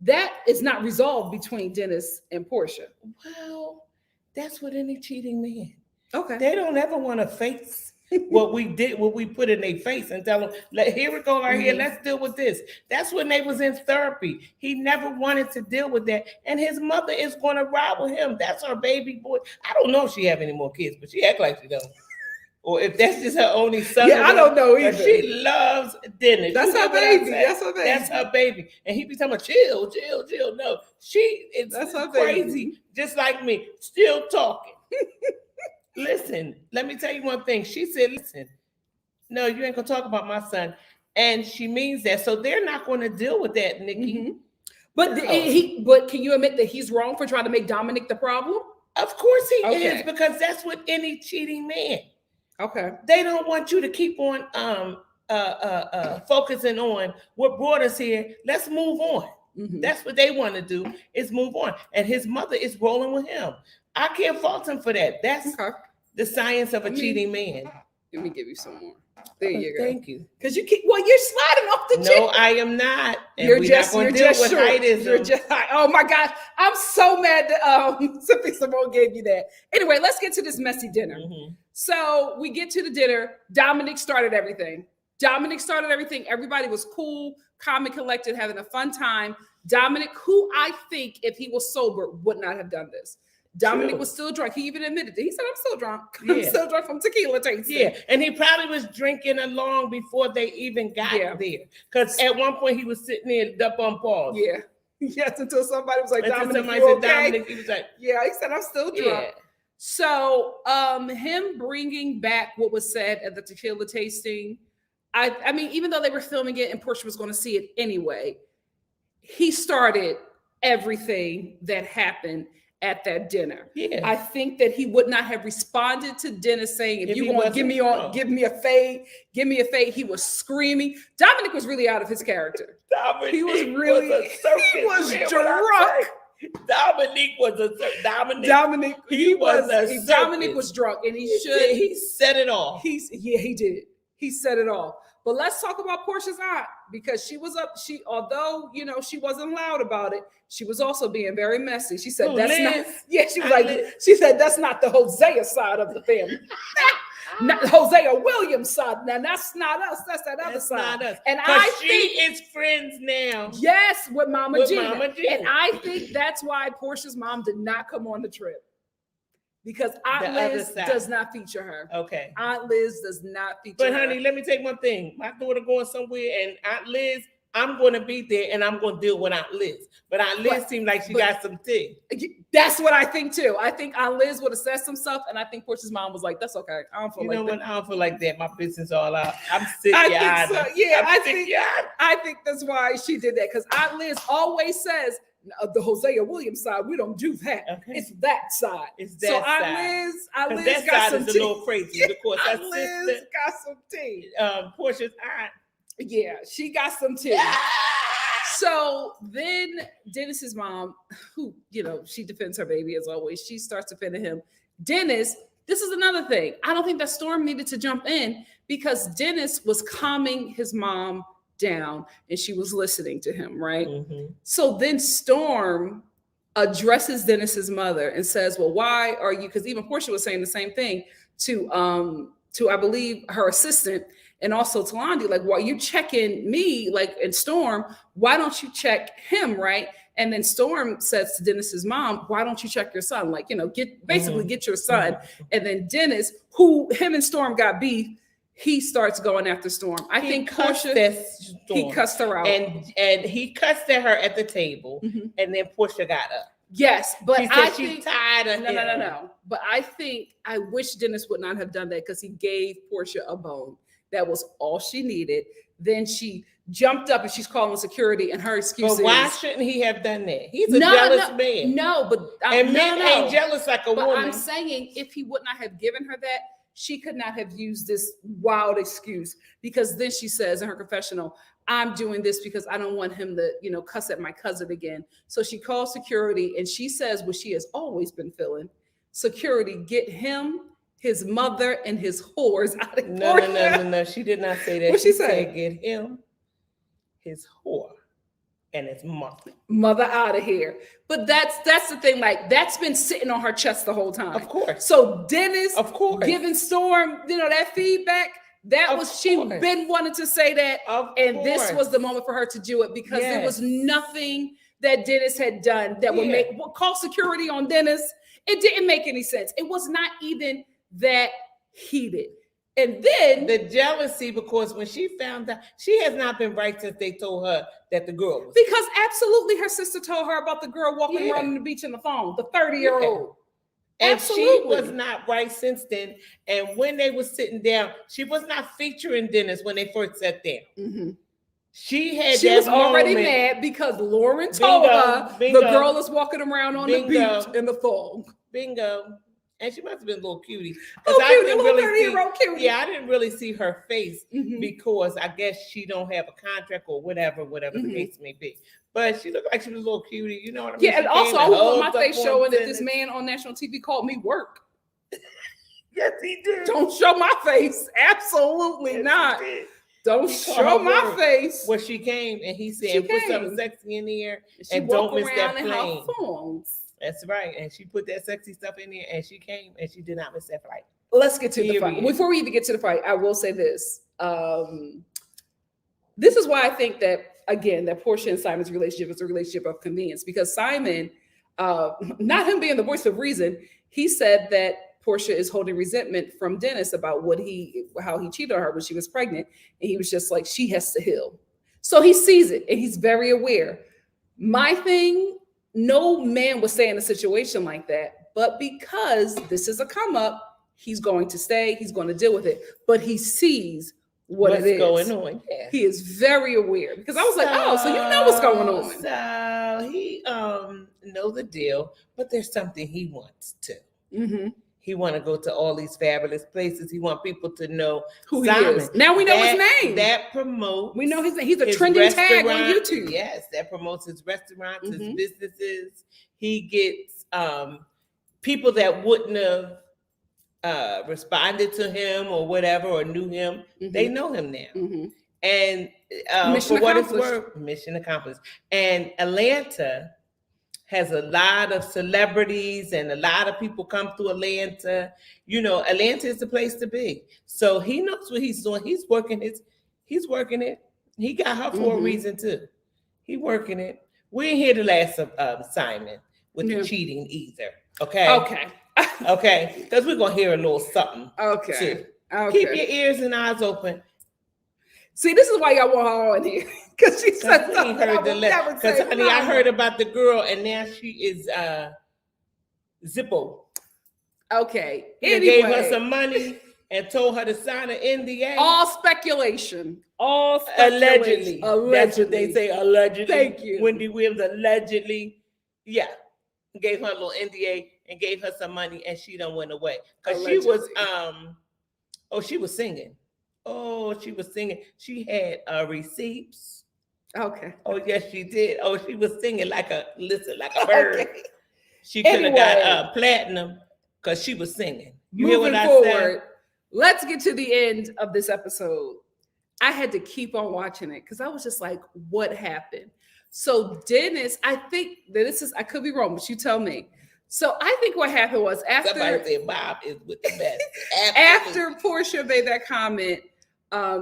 that is not resolved between Dennis and Porsha. Well, that's what any cheating man. Okay. They don't ever want to face what we did, what we put in their face and tell them, here we go right here, let's deal with this. That's when they was in therapy. He never wanted to deal with that. And his mother is going to ride with him. That's her baby boy. I don't know if she have any more kids, but she act like she don't. Or if that's just her only son. Yeah, I don't know either. She loves Dennis. That's her baby. That's her baby. And he be talking about chill. No, she is crazy, baby. Just like me, still talking. Listen, let me tell you one thing. She said, listen, no, you ain't gonna talk about my son. And she means that. So they're not going to deal with that, Nikki. Mm-hmm. But but can you admit that he's wrong for trying to make Dominic the problem? Of course he is, because that's what any cheating man. Okay. They don't want you to keep on focusing on what brought us here. Let's move on. Mm-hmm. That's what they want to do, is move on. And his mother is rolling with him. I can't fault him for that. That's the science of a cheating man. Let me give you some more. There you go. Thank you. Because you're sliding off the chair. No, I am not. And you're just short. You're just high. Oh my gosh. I'm so mad that Sophie Simone gave you that. Anyway, let's get to this messy dinner. Mm-hmm. So we get to the dinner. Dominic started everything. Everybody was cool, calm and collected, having a fun time. Dominic, who I think if he was sober would not have done this. Dominic was still drunk. He even admitted it. He said, I'm still drunk. Yeah. I'm still drunk from tequila tasting. Yeah. And he probably was drinking along before they even got there. Because at one point he was sitting there up on pause. Yeah. Yes, until somebody was like, Dominic, somebody you said, okay? Dominic, he was like, yeah, he said, I'm still drunk. Yeah. So him bringing back what was said at the tequila tasting, I mean, even though they were filming it and Porsha was going to see it anyway, he started everything that happened at that dinner. Yeah. I think that he would not have responded to Dennis saying, if you want to give me a fade. He was screaming. Dominic was really out of his character. He was drunk. Dominic was drunk, and he said it all. He did. He said it all. But let's talk about Porsha's aunt, because she was up. Although she wasn't loud about it, she was also being very messy. She said, "That's not." Yeah, she was she said, "That's not the Hosea side of the family. Not Hosea Williams side. Now that's not us. That's that other side." Not us. And she is friends now. Yes, with Mama Gina. And I think that's why Porsha's mom did not come on the trip. Because Aunt Liz does not feature her. Okay. Aunt Liz does not feature her. But honey, let me take one thing. My daughter going somewhere, and Aunt Liz, I'm going to be there, and I'm going to deal with Aunt Liz. But Aunt Liz seemed like she got some tea. That's what I think too. I think Aunt Liz would have said some stuff, and I think Porsha's mom was like, "That's okay. I don't feel like that." You know what? I don't feel like that. My business all out. I'm sick. I think that's why she did that, because Aunt Liz always says, the Hosea Williams side, we don't do that. Okay. It's that side. It's that side. Aunt Liz that got side some is tea. A little crazy. Of course, Aunt Liz got some tea. Porsha's aunt. Yeah, she got some tea. So then Dennis's mom, who, she defends her baby as always, she starts defending him. Dennis, this is another thing. I don't think that Storm needed to jump in, because Dennis was calming his mom down and she was listening to him, right? Mm-hmm. So then Storm addresses Dennis's mother and says, well, why are you, because even Porsha was saying the same thing to I believe her assistant, and also to Londi, like, why are you checking me, like, and Storm, why don't you check him, right? And then Storm says to Dennis's mom, why don't you check your son? Like, get your son. Mm-hmm. And then Dennis, him and Storm got beef, he starts going after Storm. I think Porsha, he cussed her out. And he cussed at her at the table, mm-hmm. and then Porsha got up. Yes, but she said she's tired of him. No. But I wish Dennis would not have done that, because he gave Porsha a bone. That was all she needed. Then she jumped up and she's calling security, and her excuse But why shouldn't he have done that? He's a jealous man. No, but men ain't jealous like a woman. I'm saying if he would not have given her that, she could not have used this wild excuse, because then she says in her confessional, I'm doing this because I don't want him to, cuss at my cousin again. So she calls security and she says what she has always been feeling. Security, get him, his mother, and his whores out of here. No. She did not say that. What she said? Get him, his whore, and his mother out of here. But that's the thing, like, that's been sitting on her chest the whole time. Of course. So Dennis, of course, giving Storm, that feedback, she been wanting to say that. This was the moment for her to do it, because there was nothing that Dennis had done that would call security on Dennis. It didn't make any sense. It was not even that heated. And then the jealousy, because when she found out, she has not been right since they told her that the girl was. Because absolutely her sister told her about the girl walking around on the beach on the phone, the 30-year-old. And she was not right since then. And when they were sitting down, she was not featuring Dennis when they first sat down. Mm-hmm. She was already mad because Lauren told her the girl is walking around on the beach in the fog. Bingo. And she must have been a little cutie. I didn't really see her face because I guess she don't have a contract or whatever the case may be. But she looked like she was a little cutie. You know what I mean? Yeah, and also I want my face showing that this man on national TV called me work. Yes, he did. Don't show my face. Absolutely not. Don't show my face. Well, she came and he said, put something sexy in there and don't miss that plane. That's right. And she put that sexy stuff in there and she came and she did not miss that flight. Let's get to the fight. Before we even get to the fight, I will say this. This is why I think that, again, that Porsha and Simon's relationship is a relationship of convenience, because Simon, not him being the voice of reason, he said that Porsha is holding resentment from Dennis about how he cheated on her when she was pregnant. And he was just like, she has to heal. So he sees it and he's very aware. My thing, no man would stay in a situation like that, but because this is a come up, he's going to stay, he's going to deal with it, but he sees what's going on. Yeah. He is very aware, because I was like, oh, so you know what's going on. So he knows the deal, but there's something he wants to. Mm-hmm. He want to go to all these fabulous places. He want people to know who Simon. He is. Now we know his name. That promotes. We know he's a trending tag on YouTube. Yes, that promotes his restaurants, his businesses. He gets people that wouldn't have responded to him or whatever or knew him. They know him now. Mm-hmm. And for what it's worth, mission accomplished. And Atlanta has a lot of celebrities and a lot of people come through Atlanta. You know, Atlanta is the place to be. So he knows what he's doing. He's working it. He got her for a reason too. He working it. We ain't here to last Simon with the cheating either. Okay. Because we're gonna hear a little something. Too. Keep your ears and eyes open. See, this is why y'all want her on here. Because she said something because honey, I heard about the girl and now she is Zippo. Okay. They gave her some money and told her to sign an NDA. All speculation. Allegedly. That's what they say, allegedly. Thank you. Wendy Williams allegedly, gave her a little NDA and gave her some money and she done went away. Because she was she was singing. Oh, she was singing. She had receipts. Okay. Oh, yes, she did. Oh, she was singing like a bird. Okay. She could have got platinum because she was singing. You hear what I said? Let's get to the end of this episode. I had to keep on watching it because I was just like, what happened? So Dennis, I think that I could be wrong, but you tell me. So I think what happened was after somebody said Bob is with the best. After Porsha made that comment,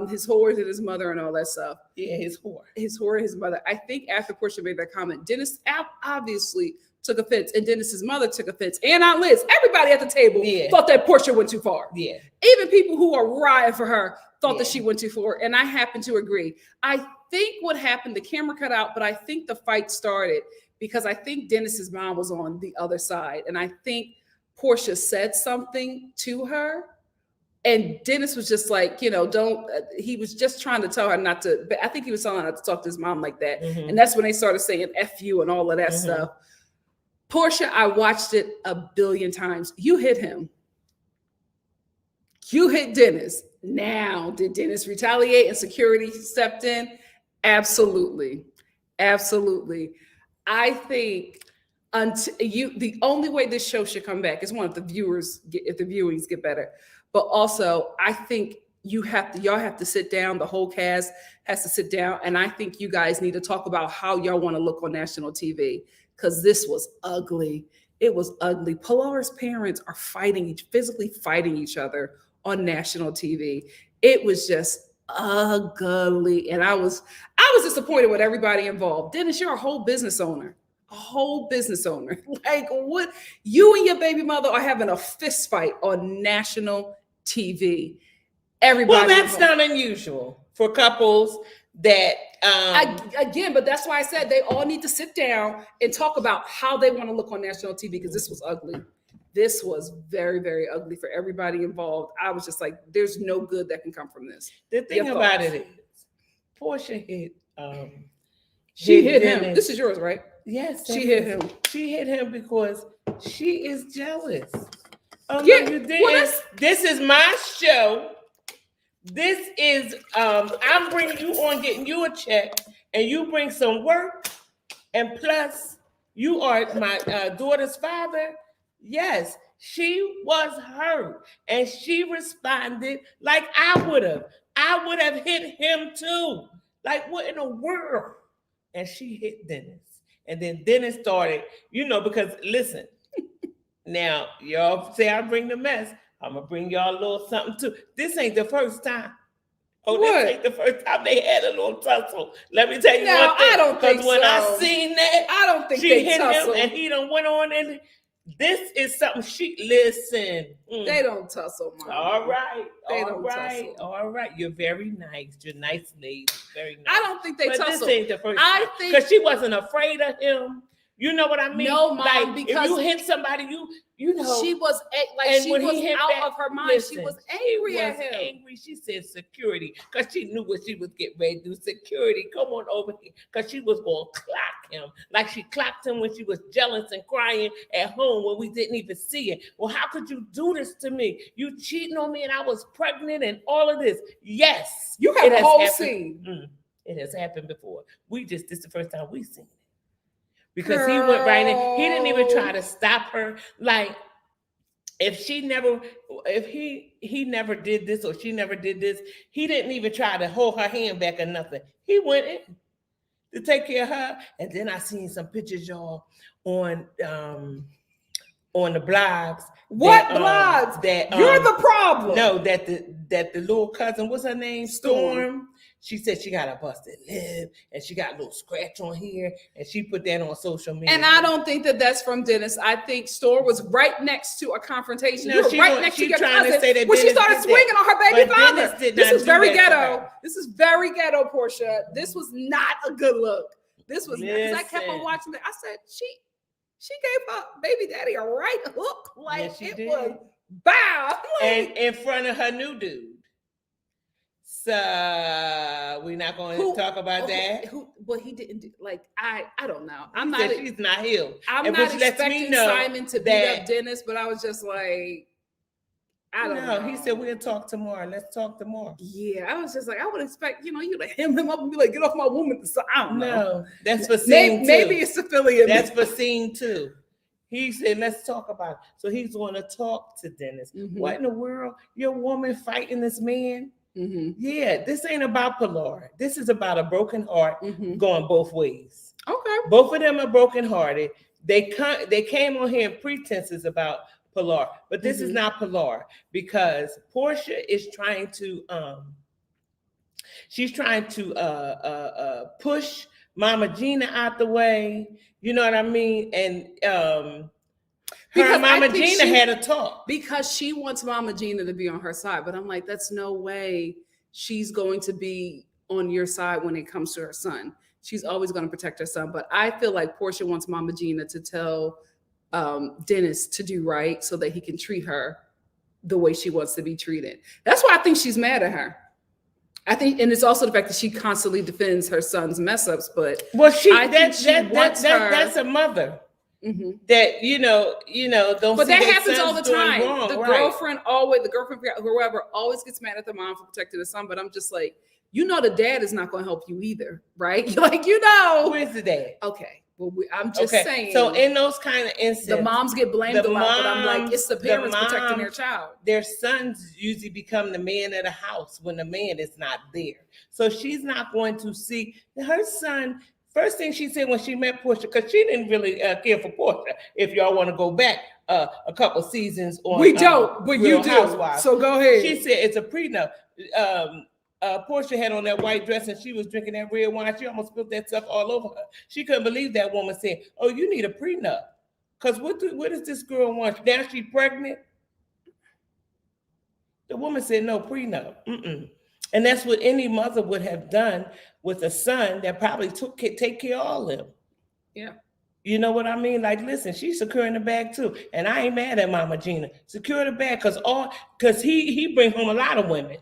his whores and his mother and all that stuff. Yeah, his whore and his mother. I think after Porsha made that comment, Dennis obviously took offense, and Dennis's mother took offense, and Aunt Liz. Everybody at the table thought that Porsha went too far. Yeah, even people who are riding for her thought that she went too far, and I happen to agree. I think what happened, the camera cut out, but I think the fight started because I think Dennis's mom was on the other side, and I think Porsha said something to her. And Dennis was just like, he was just trying to tell her not to, but I think he was telling her not to talk to his mom like that. Mm-hmm. And that's when they started saying F you and all of that stuff. Porsha, I watched it a billion times. You hit him. You hit Dennis. Now, did Dennis retaliate and security stepped in? Absolutely. Absolutely. I think the only way this show should come back is if the viewings get better. But also, I think y'all have to sit down. The whole cast has to sit down. And I think you guys need to talk about how y'all want to look on national TV, because this was ugly. It was ugly. Pilar's parents are physically fighting each other on national TV. It was just ugly. And I was disappointed with everybody involved. Dennis, you're a whole business owner. Like, what? You and your baby mother are having a fist fight on national TV. Everybody. Well, that's not unusual for couples that again, but that's why I said they all need to sit down and talk about how they want to look on national TV, because this was ugly. this was very, very ugly for everybody involved. I was just like, there's no good that can come from this. The thing about it is, Porsha hit. She hit him. This is yours, right? Yes, she hit him. She hit him because she is jealous. Oh yeah, no, you didn't. Well, this is my show. This is I'm bringing you on, getting you a check, and you bring some work, and plus you are my daughter's father. Yes, she was hurt, and she responded like I would have. I would have hit him too. Like, what in the world? And she hit Dennis. And then Dennis started, because listen, now y'all say I bring the mess. I'm going to bring y'all a little something too. This ain't the first time. Oh, what? This ain't the first time they had a little tussle. Let me tell you one thing. I don't think so. Because when I seen that, I don't think she they hit tussle. him and he done went on and this is something listen. They don't tussle, Mom. All right. They don't tussle. All right. You're very nice. You're nice lady. Very nice. I don't think they tussle. This ain't the first time. Because she wasn't afraid of him. You know what I mean? No, Mom, like, because if you hit somebody, you know. She was like, she was out of her mind. Listen, she was angry at him. Angry. She said security because she knew what she was getting ready to do. Security, come on over here. Because she was going to clock him. Like she clocked him when she was jealous and crying at home when we didn't even see it. Well, how could you do this to me? You cheating on me and I was pregnant and all of this. Yes. You have a whole scene. It has happened before. This is the first time we've seen it. Because he went right in. He didn't even try to stop her. Like, if he never did this or she never did this, he didn't even try to hold her hand back or nothing. He went in to take care of her. And then I seen some pictures, y'all, on the blogs. What blogs? That you're the problem. No, that the little cousin, what's her name? Storm. She said she got a busted lip and she got a little scratch on here and she put that on social media. And I don't think that that's from Dennis. I think Storm was right next to a confrontation. No, you were right next to your cousin when she started swinging on her baby father. This is very ghetto. This is very ghetto, Porsha. This was not a good look. This was because I kept on watching it. I said she gave her baby daddy a right hook. Like it was bow. And in front of her new dude. So we're not going to talk about that. But he didn't do, like I don't know. She's not healed. I'm not expecting Simon to beat up Dennis, but I was just like, I don't know. He said we'll talk tomorrow. Let's talk tomorrow. Yeah, I was just like, I would expect you to hem him up and be like, get off my woman. I don't know. No, that's for scene 2. Maybe it's affiliate. That's for scene 2. He said, let's talk about it. So he's going to talk to Dennis. Mm-hmm. What in the world? Your woman fighting this man? Mm-hmm. Yeah, this ain't about Pilar. This is about a broken heart going both ways. Okay. Both of them are brokenhearted. They came on here in pretenses about Pilar, but this is not Pilar because Porsha is trying to push Mama Gina out the way. You know what I mean? And because Mama Gina had a talk. Because she wants Mama Gina to be on her side. But I'm like, that's no way she's going to be on your side when it comes to her son. She's always going to protect her son. But I feel like Porsha wants Mama Gina to tell Dennis to do right so that he can treat her the way she wants to be treated. That's why I think she's mad at her. I think, and it's also the fact that she constantly defends her son's mess ups. But that's a mother. Mm-hmm. That don't. But that happens all the time. The girlfriend, whoever, always gets mad at the mom for protecting the son. But I'm just like, the dad is not going to help you either, right? Like, where's the dad? Okay, well, I'm just saying. So in those kind of instances, the moms get blamed a lot. But I'm like, it's the parents protecting their child. Their sons usually become the man of the house when the man is not there. So she's not going to see her son. First thing she said when she met Porsha, because she didn't really care for Porsha. If y'all want to go back a couple seasons on, we don't, but you do. Housewives. So go ahead. She said it's a prenup. Porsha had on that white dress and she was drinking that red wine. She almost spilled that stuff all over her. She couldn't believe that woman said, "Oh, you need a prenup." Because what does this girl want? Now she's pregnant. The woman said, "No prenup." And that's what any mother would have done with a son that probably take care of all of them. Yeah. You know what I mean? Like, listen, she's securing the bag too, and I ain't mad at Mama Gina. Secure the bag, because he bring home a lot of women.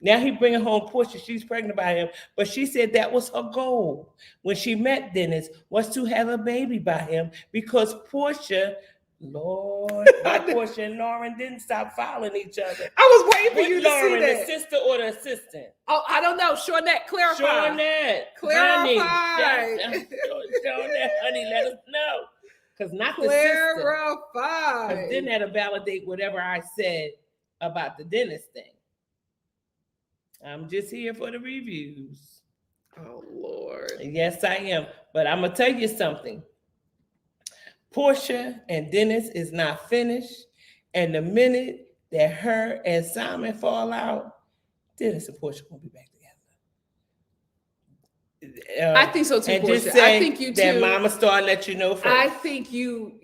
Now he bringing home Porsha. She's pregnant by him, but she said that was her goal when she met Dennis, was to have a baby by him, because Porsha, Lord, Porsha and Lauren didn't stop following each other. I was waiting for you to Lauren, see that. the sister or the assistant? Oh, I don't know. Shawnette, clarify. Shawnette, clarify. Honey, Shawnette, honey, let us know. Because not clarify. the sister. Because then that'll validate whatever I said about the Dennis thing. I'm just here for the reviews. Oh, Lord. Yes, I am. But I'm going to tell you something. Porsha and Dennis is not finished. And the minute that her and Simon fall out, Dennis and Porsha going to be back together. I think so too, and Porsha. Just say I think you too. That Mama Star let you know first. I think you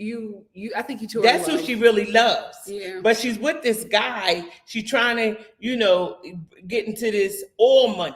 I think you two. That's who she really loves. Yeah. But she's with this guy. She's trying to, get into this oil money.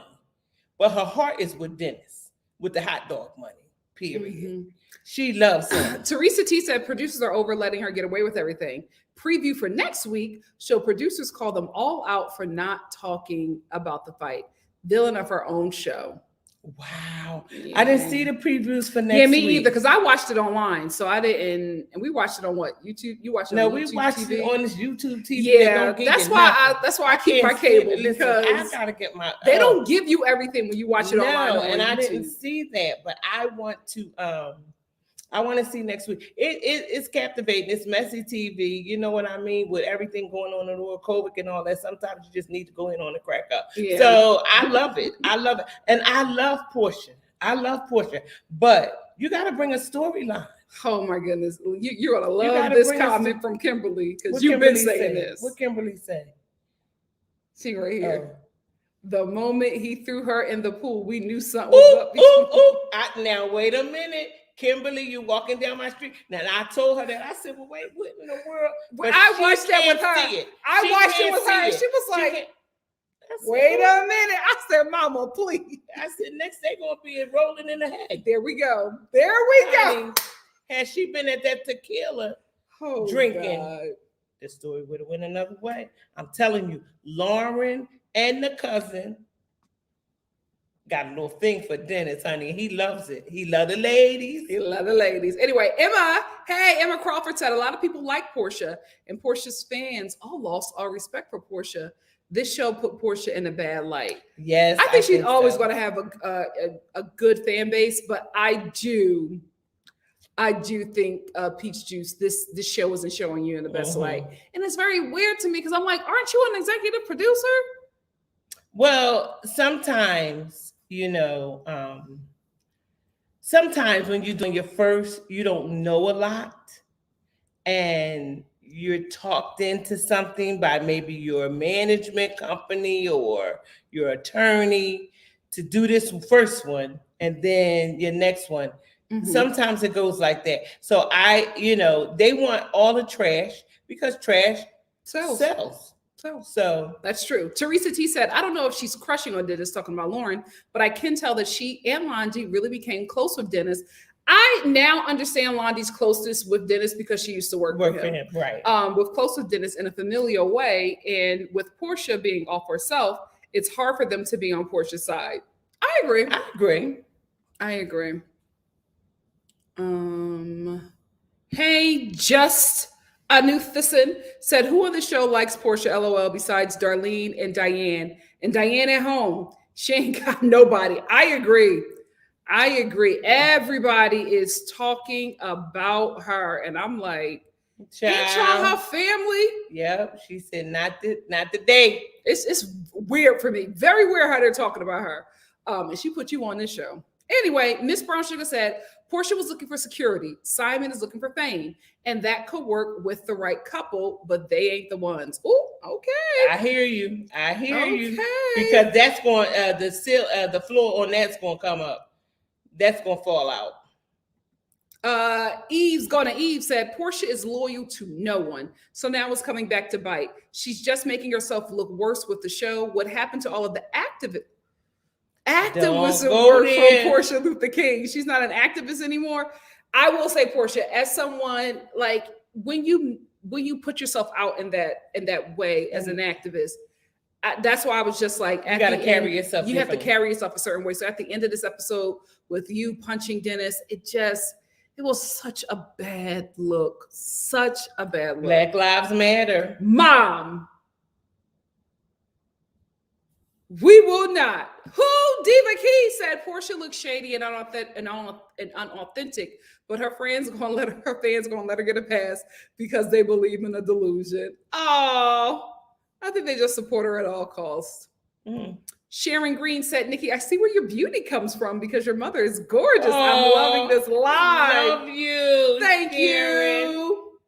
But her heart is with Dennis, with the hot dog money. Period. Mm-hmm. She loves him. Teresa T said producers are over letting her get away with everything. Preview for next week show producers call them all out for not talking about the fight. Villain of her own show. Wow. Yeah. I didn't see the previews for next week. Yeah, me either, because I watched it online. So I didn't, and we watched it on what? YouTube? You watched it on YouTube we watched TV? It on this YouTube TV. Yeah, that's why I keep my cable, because I gotta get my they don't give you everything when you watch it online. No, and I didn't see that, but I want to see next week. It's captivating. It's messy TV. You know what I mean? With everything going on in the world, COVID and all that, sometimes you just need to go in on the crack up. Yeah. So I love it. And I love Porsha. But you got to bring a storyline. Oh my goodness. You're going to love this comment from Kimberly, because you've been saying this. What Kimberly say? See right here. Oh. The moment he threw her in the pool, we knew something was up. Now, wait a minute. Kimberly, you walking down my street. Now, I told her that. I said, well, wait, what in the world? But I watched that with her. I watched it with her, and she was like, wait a minute. I said, Mama, please. I said, next day going to be rolling in the head. There we go. Had she been at that tequila drinking, God, the story would have went another way. I'm telling you, Lauren and the cousin got a little thing for Dennis, honey. He loves it. He loves the ladies. Anyway, Emma Crawford said a lot of people like Porsha, and Porsha's fans all lost all respect for Porsha. This show put Porsha in a bad light. Yes, I think she's always going to have a good fan base, but I do think Peach Juice, this show isn't showing you in the best light, and it's very weird to me, because I'm like, aren't you an executive producer? Well, sometimes. Sometimes when you're doing your first, you don't know a lot, and you're talked into something by maybe your management company or your attorney to do this first one, and then your next one. Mm-hmm. Sometimes it goes like that. So they want all the trash, because trash sells. So that's true. Teresa T said, I don't know if she's crushing on Dennis, talking about Lauren, but I can tell that she and Londi really became close with Dennis. I now understand Londi's closest with Dennis because she used to work for him. Right. With close with Dennis in a familial way, and with Porsha being off herself, it's hard for them to be on Porsha's side. I agree. Hey, just Anuthason said, who on the show likes Porsha, LOL, besides Darlene and Diane? And Diane at home, she ain't got nobody. I agree. Everybody is talking about her, and I'm like, ain't y'all her family? Yep. She said, not today. It's weird for me. Very weird how they're talking about her. And she put you on this show. Anyway, Miss Brown Sugar said, Porsha was looking for security. Simon is looking for fame. And that could work with the right couple, but they ain't the ones. Ooh, okay. I hear you. Because that's going, the floor on that's going to come up. That's going to fall out. Eve said, Porsha is loyal to no one. So now it's coming back to bite. She's just making herself look worse with the show. What happened to all of the activists? Activism work from Porsha Luther King. She's not an activist anymore. I will say, Porsha, as someone like when you put yourself out in that way as an activist, that's why I was just like, you got to carry yourself. You have to carry yourself a certain way. So at the end of this episode, with you punching Dennis, it was such a bad look. Such a bad look. Black Lives Matter. Mom, we will not. Who? Diva Key said Porsha looks shady and unauthentic, but her fans gonna let her get a pass because they believe in a delusion. Oh, I think they just support her at all costs. Mm-hmm. Sharon Green said, Nikki, I see where your beauty comes from because your mother is gorgeous. I'm loving this live. Love you. Thank you.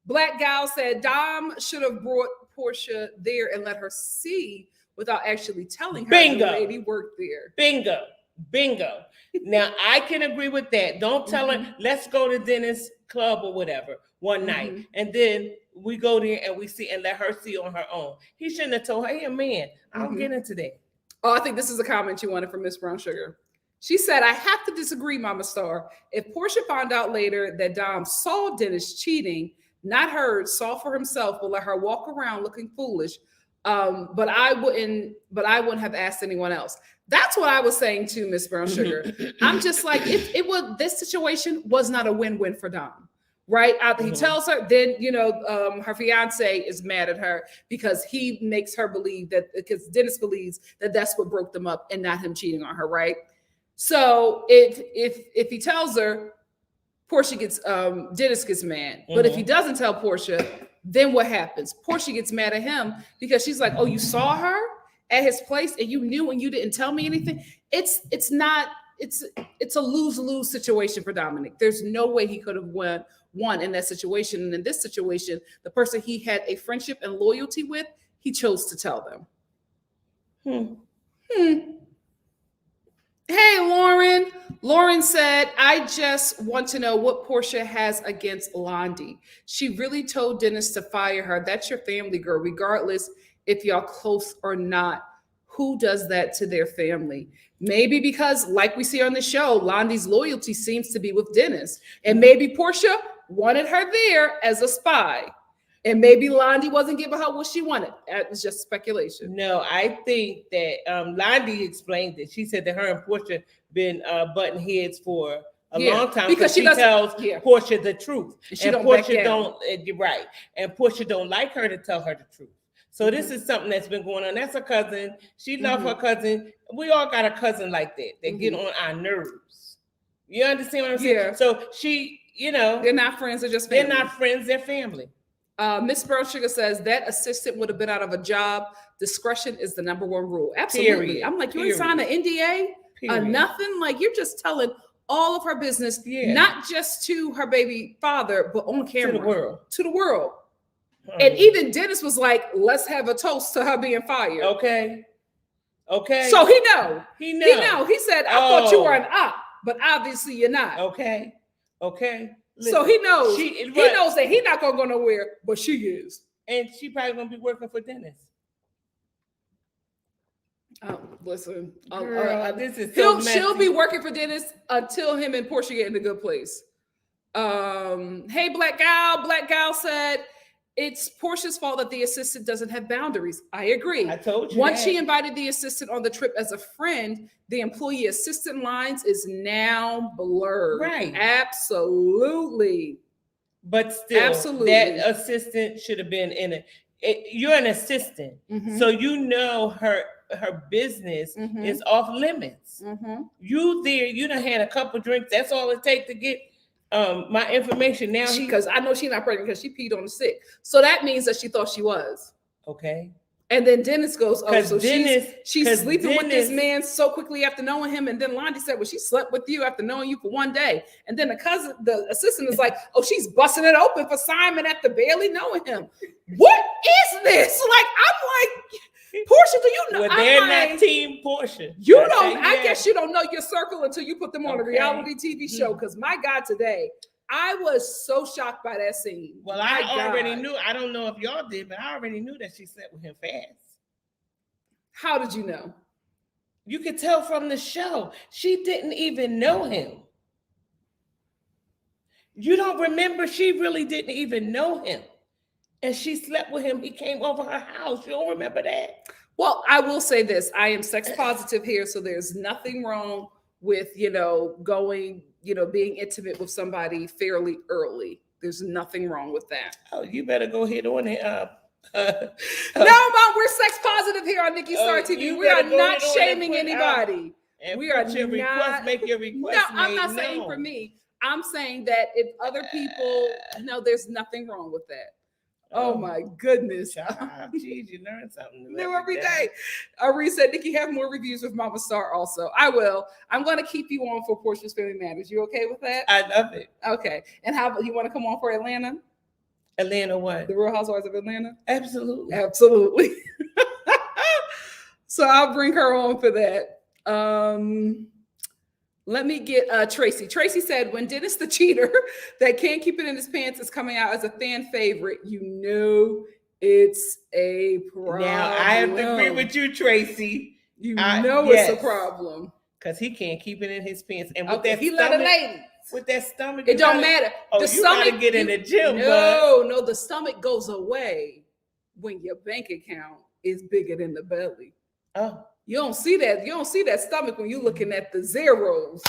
Black Gal said Dom should have brought Porsha there and let her see without actually telling her the lady worked there. Bingo. Now, I can agree with that. Don't tell her, let's go to Dennis Club or whatever one night. And then we go there and we see and let her see on her own. He shouldn't have told her, hey, man, I'll get into that. Oh, I think this is a comment you wanted from Miss Brown Sugar. She said, I have to disagree, Mama Star. If Porsha found out later that Dom saw Dennis cheating, not heard, saw for himself, but let her walk around looking foolish, but I wouldn't have asked anyone else. That's what I was saying to Miss Brown Sugar. I'm just like, this situation was not a win-win for Dom, right? After he tells her, then her fiance is mad at her because he makes her believe that because Dennis believes that that's what broke them up and not him cheating on her, right? So if he tells her, Dennis gets mad, but if he doesn't tell Porsha, then what happens? Porsha gets mad at him because she's like, oh, you saw her at his place and you knew and you didn't tell me anything. It's a lose-lose situation for Dominic. There's no way he could have won in that situation. And in this situation, the person he had a friendship and loyalty with, he chose to tell them. Hey, Lauren. Lauren said, I just want to know what Porsha has against Londi. She really told Dennis to fire her. That's your family, girl, regardless if y'all close or not. Who does that to their family? Maybe because, like we see on the show, Londi's loyalty seems to be with Dennis. And maybe Porsha wanted her there as a spy. And maybe Londi wasn't giving her what she wanted. It's just speculation. No, I think that Londi explained it. She said that her and Porsha been butting heads for a long time because she tells Porsha the truth. And Porsha don't. You're right. And Porsha don't like her to tell her the truth. So this is something that's been going on. That's a cousin. She loves her cousin. We all got a cousin like that. They get on our nerves. You understand what I'm saying? Yeah. So she, they're not friends. They're just family. They're not friends. They're family. Miss Brown Sugar says that assistant would have been out of a job. Discretion is the number one rule. Absolutely. Period. I'm like, you ain't signed an NDA, nothing. Like you're just telling all of her business, not just to her baby father, but on camera to the world. And even Dennis was like, let's have a toast to her being fired. Okay. So he know. He said, I thought you were an op, but obviously you're not. Okay. Listen, so he knows. He knows that he's not gonna go nowhere, but she is. And she probably gonna be working for Dennis. Oh, listen. This is so messy. She'll be working for Dennis until him and Porsha get in a good place. Hey, Black Gal said, it's Porsha's fault that the assistant doesn't have boundaries. I agree. I told you. Once she invited the assistant on the trip as a friend, the employee assistant lines is now blurred. Right. Absolutely. But still, that assistant should have been in it. You're an assistant. So her business is off limits. You there, you done had a couple drinks. That's all it takes to get my information now. Because I know she's not pregnant because she peed on the stick. So that means that she thought she was. Okay. And then Dennis goes, so she's sleeping with this man so quickly after knowing him. And then Londi said, well, she slept with you after knowing you for one day. And then the assistant is like, oh, she's busting it open for Simon after barely knowing him. What is this? Like, I'm like, Porsha, do you know? Well, they're not team Porsha. I guess you don't know your circle until you put them on a reality TV show. Because my God, today, I was so shocked by that scene. Well, I already knew. I don't know if y'all did, but I already knew that she slept with him fast. How did you know? You could tell from the show, she didn't even know him. You don't remember? She really didn't even know him. And she slept with him. He came over her house. You don't remember that? Well, I will say this. I am sex positive here, so there's nothing wrong with, going, being intimate with somebody fairly early. There's nothing wrong with that. Oh, you better go ahead on it. No, Mom, we're sex positive here on NikkiStar TV. We are not shaming anybody. We are not. Make your request. No, I'm not saying for me. I'm saying that if other people, no, there's nothing wrong with that. Oh my goodness. Geez, you learn something new every day. Ari said, Nikki, have more reviews with Mama Star also. I will. I'm going to keep you on for Porsha's Family Matters. You okay with that? I love it. Okay. And how about you want to come on for Atlanta? Atlanta what? The Real Housewives of Atlanta? Absolutely. Absolutely. So I'll bring her on for that. Let me get Tracy. Tracy said, when Dennis the cheater that can't keep it in his pants is coming out as a fan favorite, it's a problem. Now, I have to agree with you, Tracy. It's a problem. Because he can't keep it in his pants. And with that he stomach, let a lady. With that stomach. It don't matter. The stomach, gotta get in the gym. No, the stomach goes away when your bank account is bigger than the belly. Oh. You don't see that. You don't see that stomach when you're looking at the zeros.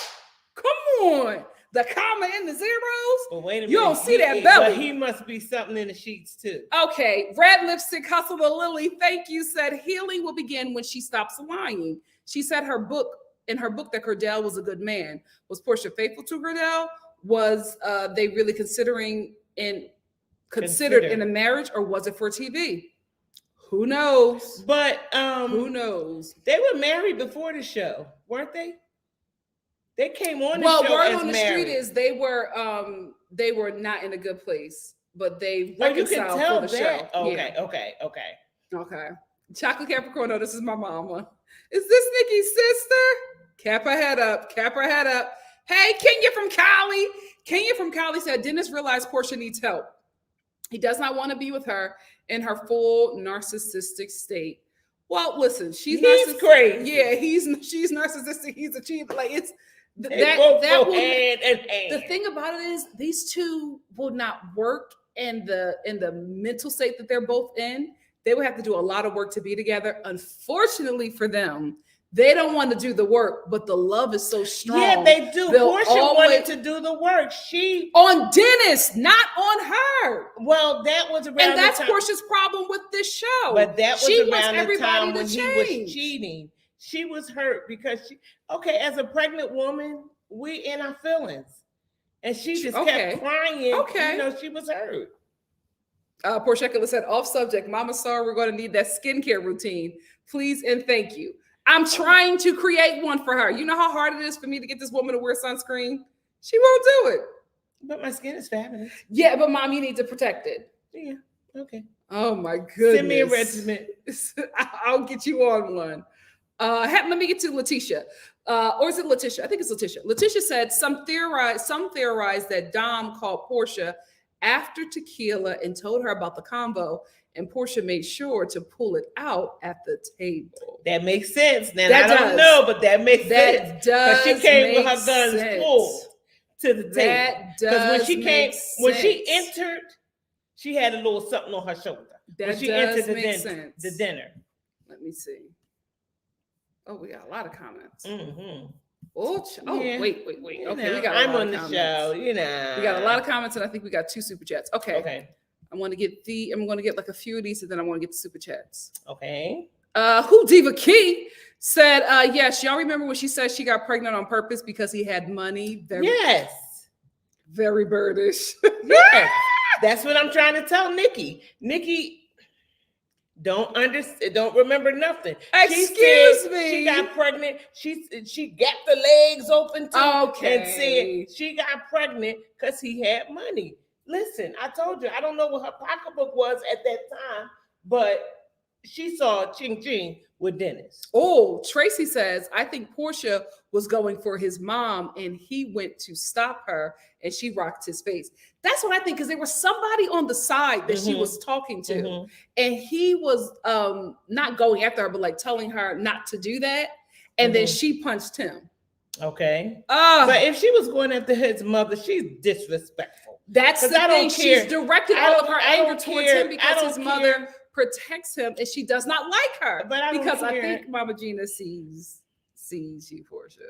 Come on. The comma and the zeros. But wait a minute. You don't see that belly. But he must be something in the sheets too. Okay. Red Lipstick Hustle the Lily, thank you, said healing will begin when she stops lying. She said in her book that Cordell was a good man. Was Porsha faithful to Cordell? Was they really considered in a marriage, or was it for TV? Who knows? But who knows? They were married before the show, weren't they? They came on the show as married. Well, word on the street is they were not in a good place, but they reconciled for the show. Okay. Chocolate Capricorn, this is my mama. Is this Nikki's sister? Cap her head up. Hey, Kenya from Cali. Kenya from Cali said, Dennis realized Porsha needs help. He does not want to be with her in her full narcissistic state. Well, listen, she's crazy. Yeah, she's narcissistic. He's a cheater. Like it's hand in hand. The thing about it is these two will not work in the mental state that they're both in. They would have to do a lot of work to be together. Unfortunately for them, they don't want to do the work, but the love is so strong. Yeah, they do. Porsha wanted to do the work. She on Dennis, not on her. Well, that was around and that's Porsha's problem with this show. But that was around the time when he was cheating. She was hurt because as a pregnant woman, we in our feelings, and she just kept crying. Okay, she was hurt. Porsha said, off subject, Mama Star, we're going to need that skincare routine, please and thank you. I'm trying to create one for her. You know how hard it is for me to get this woman to wear sunscreen? She won't do it. But my skin is fabulous. Yeah, but Mom, you need to protect it. Yeah, okay. Oh my goodness. Send me a regimen. I'll get you on one. Let me get to Letitia. Or is it Letitia? I think it's Letitia. Letitia said some theorize that Dom called Porsha after tequila and told her about the convo, and Porsha made sure to pull it out at the table. That makes sense. Now, I don't know, but that makes sense. Because she came with her guns pulled to the table. Because when she entered, she had a little something on her shoulder. When she entered the dinner. Let me see. Oh, we got a lot of comments. Mm-hmm. Wait. Okay, we got a lot of comments. I'm on the show, We got a lot of comments, and I think we got 2 super chats. Okay. I'm going to get like a few of these, and then I want to get the super chats. Okay. Who Diva Key said, yes, y'all remember when she said she got pregnant on purpose because he had money? Yes. Very birdish. Yes. That's what I'm trying to tell Nikki. Nikki don't remember nothing. Excuse me. She got pregnant. She got the legs open too. Okay. And said she got pregnant because he had money. Listen, I told you, I don't know what her pocketbook was at that time, but she saw Ching Ching with Dennis. Oh, Tracy says, I think Porsha was going for his mom and he went to stop her and she rocked his face. That's what I think, because there was somebody on the side that she was talking to, and he was not going after her, but like telling her not to do that. and then she punched him. Okay. But if she was going after his mother, she's disrespectful. That's the thing. She's directed all of her anger towards him because his mother protects him and she does not like her. But I think Mama Gina sees you, Porsha.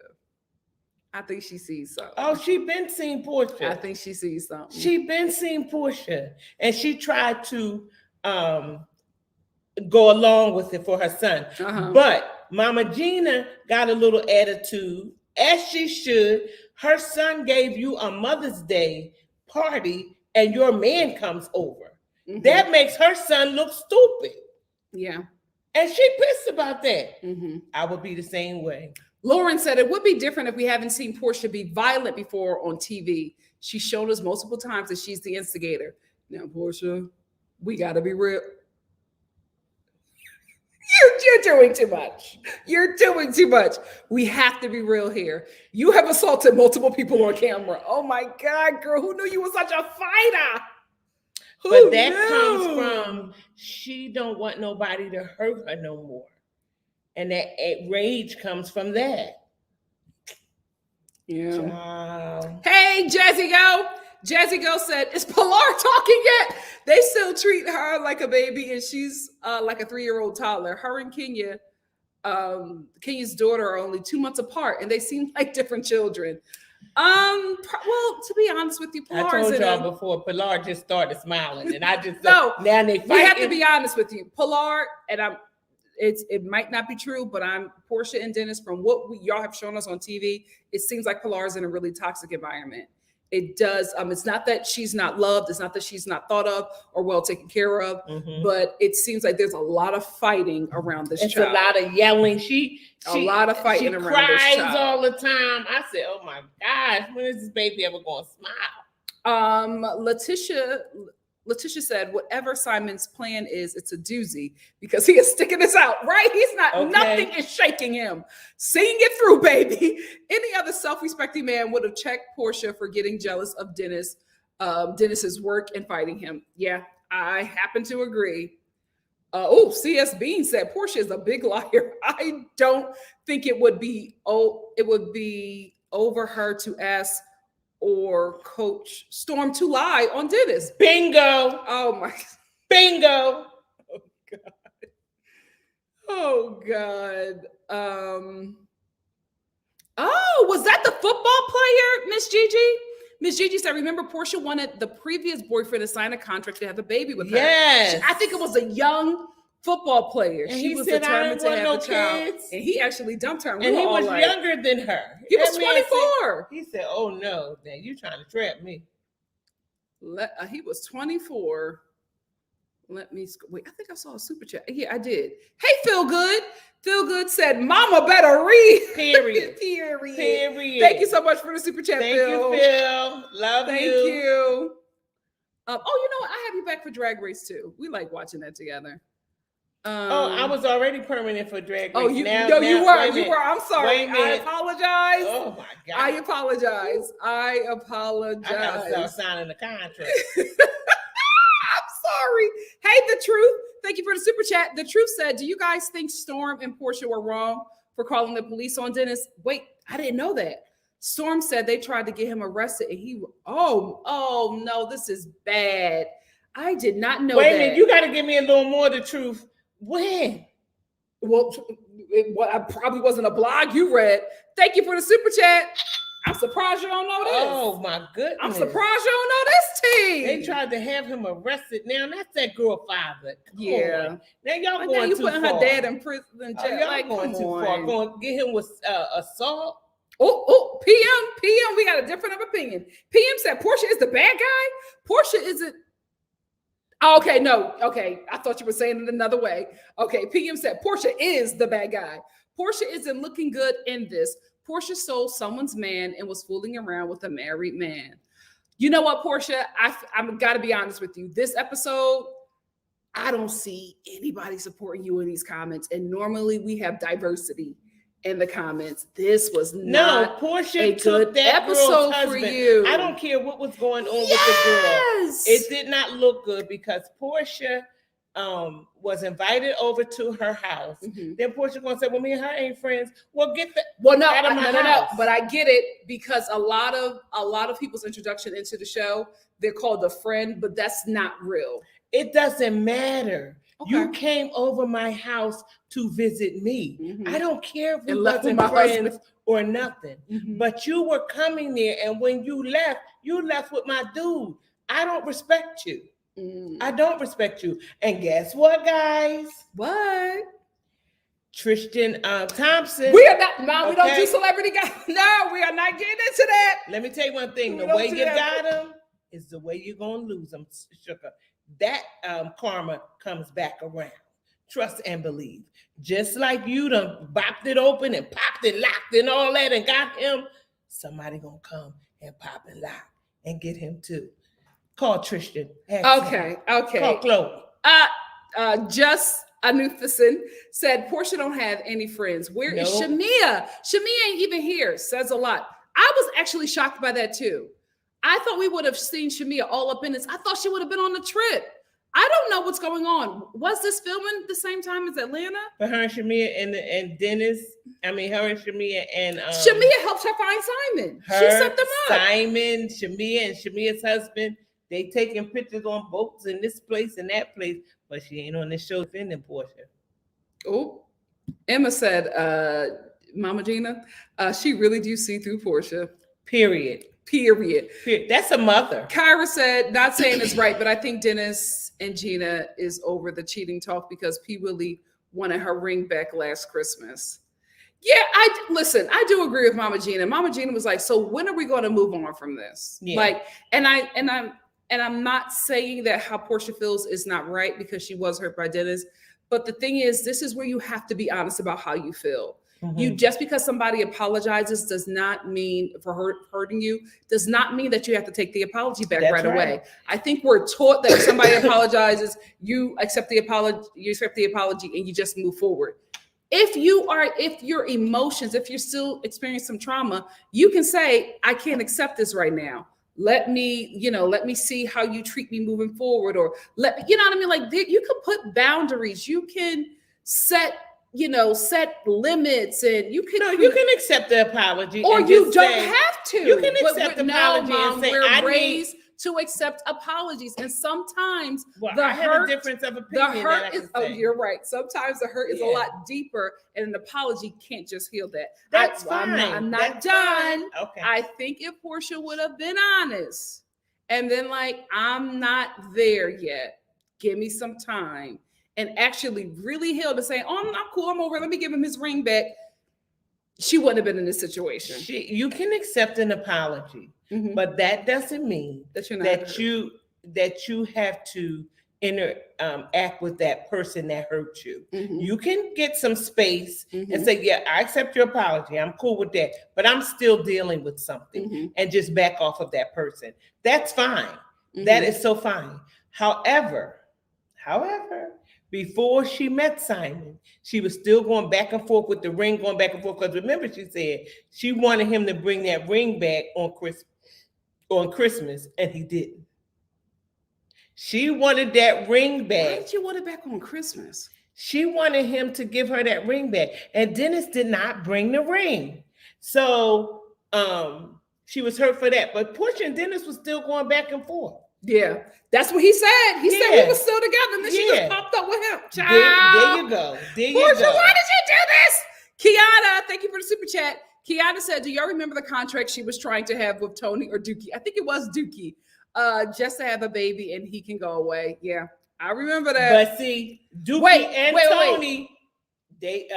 I think she sees something. Oh, she been seeing Porsha. I think she sees something. She been seeing Porsha, and she tried to go along with it for her son. But Mama Gina got a little attitude, as she should. Her son gave you a Mother's Day party, and your man comes over. That makes her son look stupid. Yeah. And she pissed about that. I would be the same way. Lauren said it would be different if we haven't seen Porsha be violent before on TV. She's shown us multiple times that she's the instigator. Now, Porsha, we got to be real. You're doing too much. You're doing too much. We have to be real here. You have assaulted multiple people on camera. Oh my God, girl, who knew you were such a fighter? But that comes from she don't want nobody to hurt her no more. And that rage comes from that. Yeah. Hey, Jazzy Go. Jazzy Go said, is Pilar talking yet? They still treat her like a baby and she's like a 3-year-old toddler. Her and Kenya, Kenya's daughter, are only 2 months apart and they seem like different children. Well, to be honest with you, Pilar, I told y'all before, Pilar just started smiling and I just now they fight. We have to be honest with you. Pilar, and it might not be true, but Porsha and Dennis, from what y'all have shown us on TV, it seems like Pilar is in a really toxic environment. It does. It's not that she's not loved. It's not that she's not thought of or well taken care of, but it seems like there's a lot of fighting around this child. It's a lot of yelling. A lot of fighting around this child. She cries all the time. I said, oh my gosh, when is this baby ever going to smile? Letitia said, whatever Simon's plan is, it's a doozy because he is sticking this out, right? He's not, nothing is shaking him. Seeing it through, baby. Any other self-respecting man would have checked Porsha for getting jealous of Dennis's work and fighting him. Yeah, I happen to agree. CS Bean said, Porsha is a big liar. I don't think it would be over her to ask or coach Storm to lie on Dennis. Bingo. Oh my. Bingo. Oh God. Was that the football player, Miss Gigi? Miss Gigi said, remember Porsha wanted the previous boyfriend to sign a contract to have a baby with her. Yes. I think it was a young football player. And she was determined to have a child. And he actually dumped her. And he was younger than her. He was 24. He said, oh no, then you trying to trap me. He was 24. Let me wait. I think I saw a super chat. Yeah, I did. Hey, Feel Good. Feel Good said, Mama better read. Period. Period. Thank you so much for the super chat, Thank Phil. you, Phil. Thank you. You know what? I have you back for Drag Race too. We like watching that together. I was already permanent for Drag Race. Oh, you were. I'm sorry. I apologize. Oh my God. I apologize. I gotta start signing the contract. I'm sorry. Hey, The Truth. Thank you for the super chat. The Truth said, do you guys think Storm and Porsha were wrong for calling the police on Dennis? Wait, I didn't know that. Storm said they tried to get him arrested and oh no, this is bad. I did not know that. Wait a minute, you got to give me a little more of the truth. When? Well, I probably wasn't a blog you read. Thank you for the super chat. I'm surprised you don't know this. Oh my goodness. I'm surprised you don't know this team. They tried to have him arrested. Now that's that girl father. Yeah. Now y'all going too far. You putting her dad in prison. Y'all going too far. Going to get him with assault. Oh, PM, we got a difference of opinion. PM said Porsha is the bad guy. Porsha isn't. Okay, no. Okay, I thought you were saying it another way. Okay, PM said Porsha is the bad guy. Porsha isn't looking good in this. Porsha sold someone's man and was fooling around with a married man. You know what, Porsha? I'm got to be honest with you. This episode, I don't see anybody supporting you in these comments. And normally we have diversity in the comments. This was not Porsha a good episode for you. I don't care what was going on with the girl. It did not look good because Porsha was invited over to her house, then Porsha gonna say, "Well, me and her ain't friends." Well, get the out of my house. But I get it, because a lot of people's introduction into the show, they're called a friend, but that's not real. It doesn't matter. Okay. You came over my house to visit me. I don't care if we wasn't friends or nothing, but you were coming there, and when you left with my dude. I don't respect you. I don't respect you. And guess what, guys? What? Tristan Thompson. We are not, Mom, we don't do celebrity guys. No, we are not getting into that. Let me tell you one thing. The way you got him is the way you're going to lose them, sugar. That karma comes back around. Trust and believe. Just like you done bopped it open and popped it, locked and all that and got him, somebody going to come and pop and lock and get him too. Call Tristan. Okay. Call Chloe. Just Anuthason said, Porsha don't have any friends. Where is Shamia? Shamia ain't even here. Says a lot. I was actually shocked by that too. I thought we would have seen Shamia all up in this. I thought she would have been on the trip. I don't know what's going on. Was this filming the same time as Atlanta? For her and Shamia and Dennis. I mean, her and Shamia and Shamia helped her find Simon. She set them up. Simon, Shamia, and Shamia's husband. They taking pictures on boats in this place and that place, but she ain't on this show defending Porsha. Oh, Emma said, Mama Gina, she really do see through Porsha. Period. That's a mother. Kyra said, not saying it's right, but I think Dennis and Gina is over the cheating talk because P. Willie wanted her ring back last Christmas. Yeah, I do agree with Mama Gina. Mama Gina was like, so when are we going to move on from this? Yeah. Like, and I'm not saying that how Porsha feels is not right because she was hurt by Dennis. But the thing is, this is where you have to be honest about how you feel. You just because somebody apologizes does not mean for hurting you, does not mean that you have to take the apology back right away. I think we're taught that if somebody apologizes, you accept the apology and you just move forward. If your emotions, if you're still experiencing some trauma, you can say, I can't accept this right now. Let me see how you treat me moving forward, or you know what I mean? Like you can put boundaries, you can set limits, and you can accept the apology, or you don't have to. You can accept the apology and say, we're raised to accept apologies, and sometimes I have a difference of opinion. The hurt is you're right. Sometimes the hurt is a lot deeper, and an apology can't just heal that. That's fine. I'm not done. Fine. Okay. I think if Porsha would have been honest and then like, I'm not there yet, give me some time, and actually really heal to say, oh, I'm cool, I'm over, let me give him his ring back, she wouldn't have been in this situation. You can accept an apology, but that doesn't mean that you have to interact with that person that hurt you. You can get some space and say, yeah, I accept your apology, I'm cool with that, but I'm still dealing with something, and just back off of that person. That's fine. That is so fine. However, before she met Simon, she was still going back and forth with the ring, because remember, she said she wanted him to bring that ring back on Christmas, and he didn't. She wanted that ring back. Why did you want it back on Christmas? She wanted him to give her that ring back, and Dennis did not bring the ring. So she was hurt for that. But Porsha and Dennis was still going back and forth. Yeah, that's what he said. He said we were still together, and then she just popped up with him. There you go. Porsha, why did you do this? Kiana, thank you for the super chat. Kiana said, do y'all remember the contract she was trying to have with Tony or Dookie? I think it was Dookie. Just to have a baby and he can go away. Yeah, I remember that. But see, Dookie and Tony, they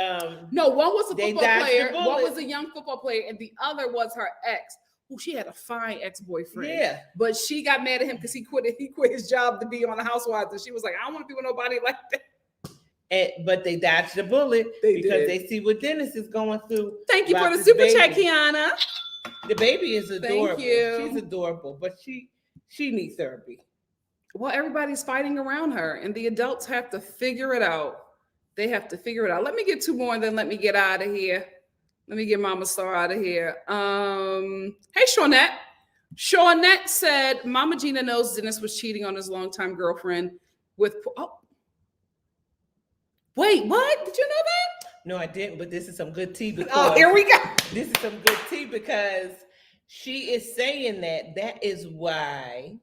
no, one was a football player, one was a young football player, and the other was her ex, who she had a fine ex-boyfriend. Yeah, but she got mad at him because he quit his job to be on the Housewives, and she was like, I don't want to be with nobody like that. But they dodged the bullet because they see what Dennis is going through. Thank you for the super chat, Kiana. The baby is adorable. Thank you. She's adorable, but she needs therapy. Well, everybody's fighting around her, and the adults have to figure it out. They have to figure it out. Let me get two more, and then let me get out of here. Let me get Mama Star out of here. Hey, Shawnette. Shawnette said, Mama Gina knows Dennis was cheating on his longtime girlfriend with... Wait, what? Did you know that? No, I didn't, but this is some good tea. Because Oh, here we go. This is some good tea because she is saying that is why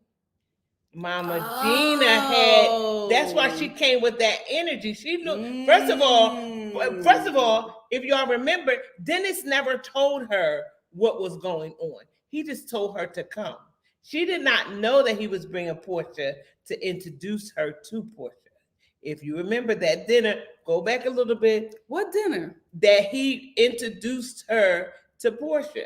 Mama Gina had, that's why she came with that energy. She knew, first of all, if y'all remember, Dennis never told her what was going on. He just told her to come. She did not know that he was bringing Porsha to introduce her to Porsha. If you remember that dinner, go back a little bit. What dinner? That he introduced her to Porsha.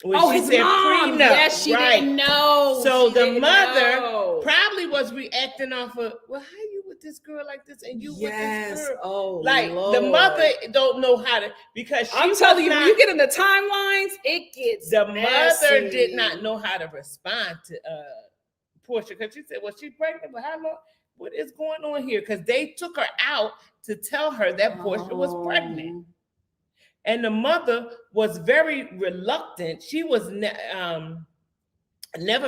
When his mom. Yes, she didn't know. So the mother probably was reacting off of, well, how you with this girl like this and you with this girl? Oh, like Lord. The mother don't know how to, because I'm telling you, when you get in the timelines, it gets the messy. Mother did not know how to respond to Porsha, because she said, well, she's pregnant, but how long? What is going on here? Because they took her out to tell her that Porsha was pregnant. And the mother was very reluctant. She was never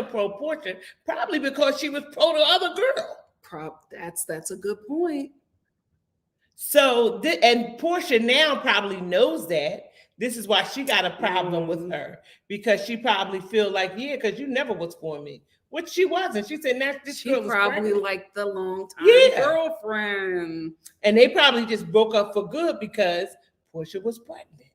pro Porsha, probably because she was pro the other girl. That's a good point. So, and Porsha now probably knows that. This is why she got a problem with her, because she probably feel like, yeah, because you never was for me. Which she wasn't. She said, this girl was probably pregnant. like the long time girlfriend. And they probably just broke up for good because Porsha was pregnant.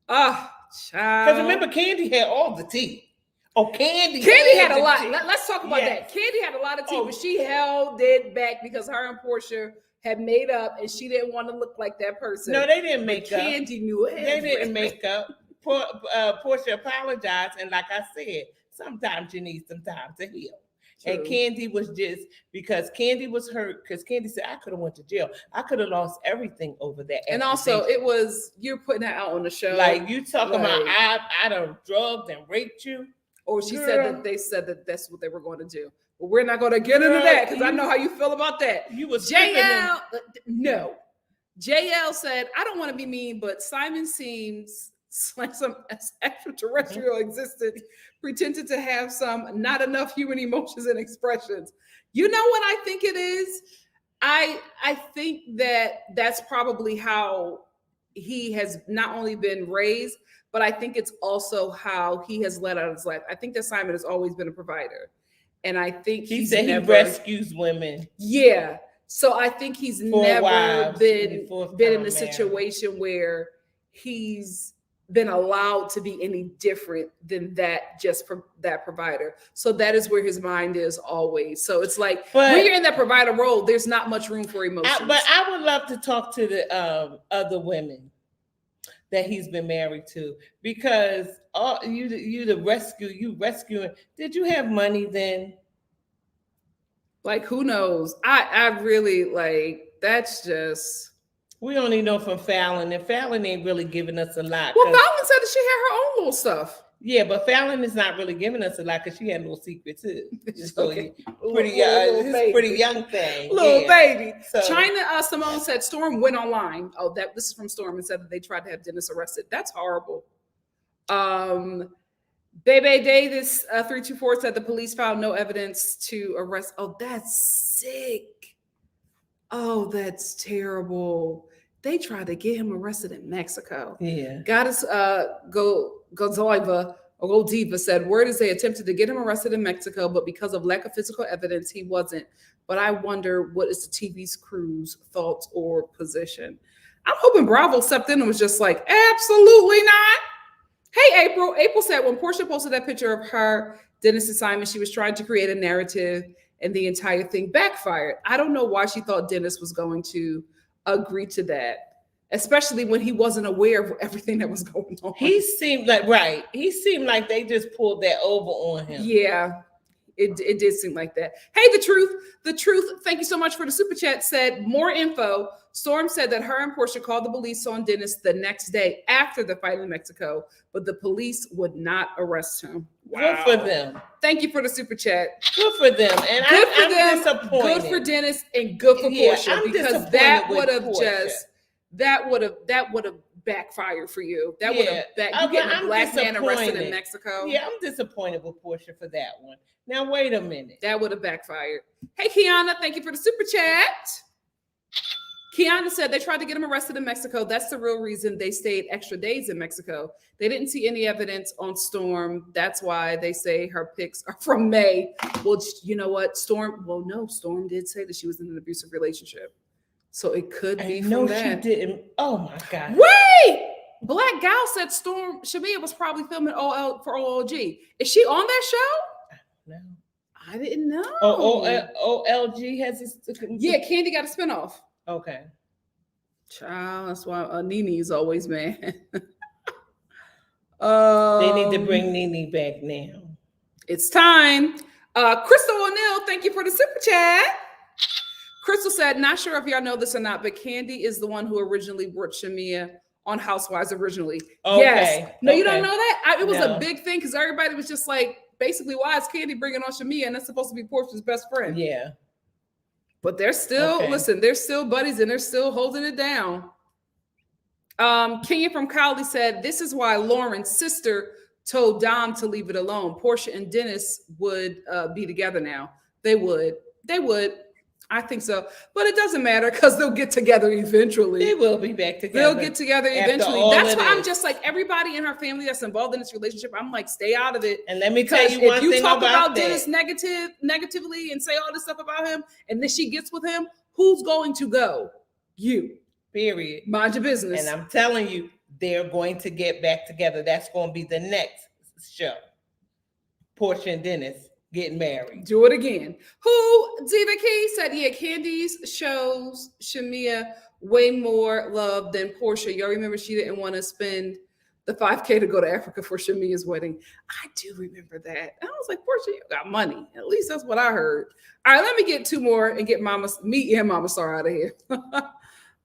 Oh, child. Because remember, Candy had all the tea. Oh, Candy had a lot. Let's talk about that. Candy had a lot of tea, but she held it back because her and Porsha had made up, and she didn't want to look like that person. No, they didn't make up. Candy knew it. They didn't make up. Porsha apologized, and like I said, sometimes you need some time to heal. True. And Candy was just, because Candy was hurt, because Candy said, I could have went to jail. I could have lost everything over that. And also, it was, you're putting that out on the show. Like, you talking about, I done drugged and raped you. Or she said that they said that that's what they were going to do. But we're not going to get into that, because I know how you feel about that. You was JL, no. JL said, I don't want to be mean, but Simon seems like some extraterrestrial existence, pretended to have some not enough human emotions and expressions. You know what I think it is? I think that that's probably how he has not only been raised, but I think it's also how he has led out his life. I think that Simon has always been a provider. And I think he said he rescues women. Yeah. So I think he's never been in a situation where he's been allowed to be any different than that, just for that provider. So that is where his mind is always. So it's like, when you're in that provider role, there's not much room for emotions. But I would love to talk to the other women that he's been married to, because you rescuing. Did you have money then? Like, who knows? I really, like, that's just. We only know from Fallon, and Fallon ain't really giving us a lot. Well, Fallon said that she had her own little stuff. Yeah, but Fallon is not really giving us a lot because she had a little secret too. So okay. pretty young thing. Little baby. So. China Simone said Storm went online. Oh, this is from Storm, and said that they tried to have Dennis arrested. That's horrible. Bebe Davis 324 said the police found no evidence to arrest. Oh, that's sick. Oh, that's terrible. They tried to get him arrested in Mexico. Yeah. Goddess Godiva said, word is they attempted to get him arrested in Mexico, but because of lack of physical evidence, he wasn't. But I wonder, what is the TV's crew's thoughts or position? I'm hoping Bravo stepped in and was just like, absolutely not. Hey, April. April said when Porsha posted that picture of her, Dennis and Simon, she was trying to create a narrative and the entire thing backfired. I don't know why she thought Dennis was going to agree to that, especially when he wasn't aware of everything that was going on. He seemed like they just pulled that over on him. Yeah, it did seem like that. Hey, the truth. Thank you so much for the super chat. Said more info. Storm said that her and Porsha called the police on Dennis the next day after the fight in Mexico, but the police would not arrest him. Wow. Good for them. Thank you for the super chat. Good for them. And I'm disappointed. Good for Dennis and good for Porsha, because that would have backfired for you. That would have you getting a black man arrested in Mexico. Yeah, I'm disappointed with Porsha for that one. Now wait a minute. That would have backfired. Hey, Kiana, thank you for the super chat. Kiana said they tried to get him arrested in Mexico. That's the real reason they stayed extra days in Mexico. They didn't see any evidence on Storm. That's why they say her pics are from May. Well, you know what? Storm did say that she was in an abusive relationship. So it could be from that. She didn't. Oh my God. Wait! Black Gal said Shamia was probably filming for OLG. Is she on that show? No. I didn't know. OLG has this. Yeah, Candy got a spinoff. Okay. Child, that's why Nini's always mad. They need to bring Nini back now. It's time. Crystal O'Neill, thank you for the super chat. Crystal said, not sure if y'all know this or not, but Candy is the one who originally brought Shamia on Housewives originally. Okay. Yes. No, you don't know that? It was a big thing because everybody was just like, basically, why is Candy bringing on Shamia? And that's supposed to be Porsha's best friend. Yeah. But they're still, listen, they're still buddies and they're still holding it down. Kenya from Cowley said, this is why Lauren's sister told Dom to leave it alone. Porsha and Dennis would be together now. They would. I think so. But it doesn't matter because they'll get together eventually. They will be back together. They'll get together eventually. That's why I'm just like, everybody in her family that's involved in this relationship, I'm like, stay out of it. And let me tell you one thing about if you talk about Dennis negatively and say all this stuff about him, and then she gets with him, who's going to go? You. Period. Mind your business. And I'm telling you, they're going to get back together. That's going to be the next show. Porsha and Dennis getting married. Do it again. Who? Diva Key said, yeah, Candy's shows Shamia way more love than Porsha. Y'all remember she didn't want to spend the $5K to go to Africa for Shamia's wedding. I do remember that. And I was like, Porsha, you got money. At least that's what I heard. All right, let me get two more and get me and Mama Star out of here.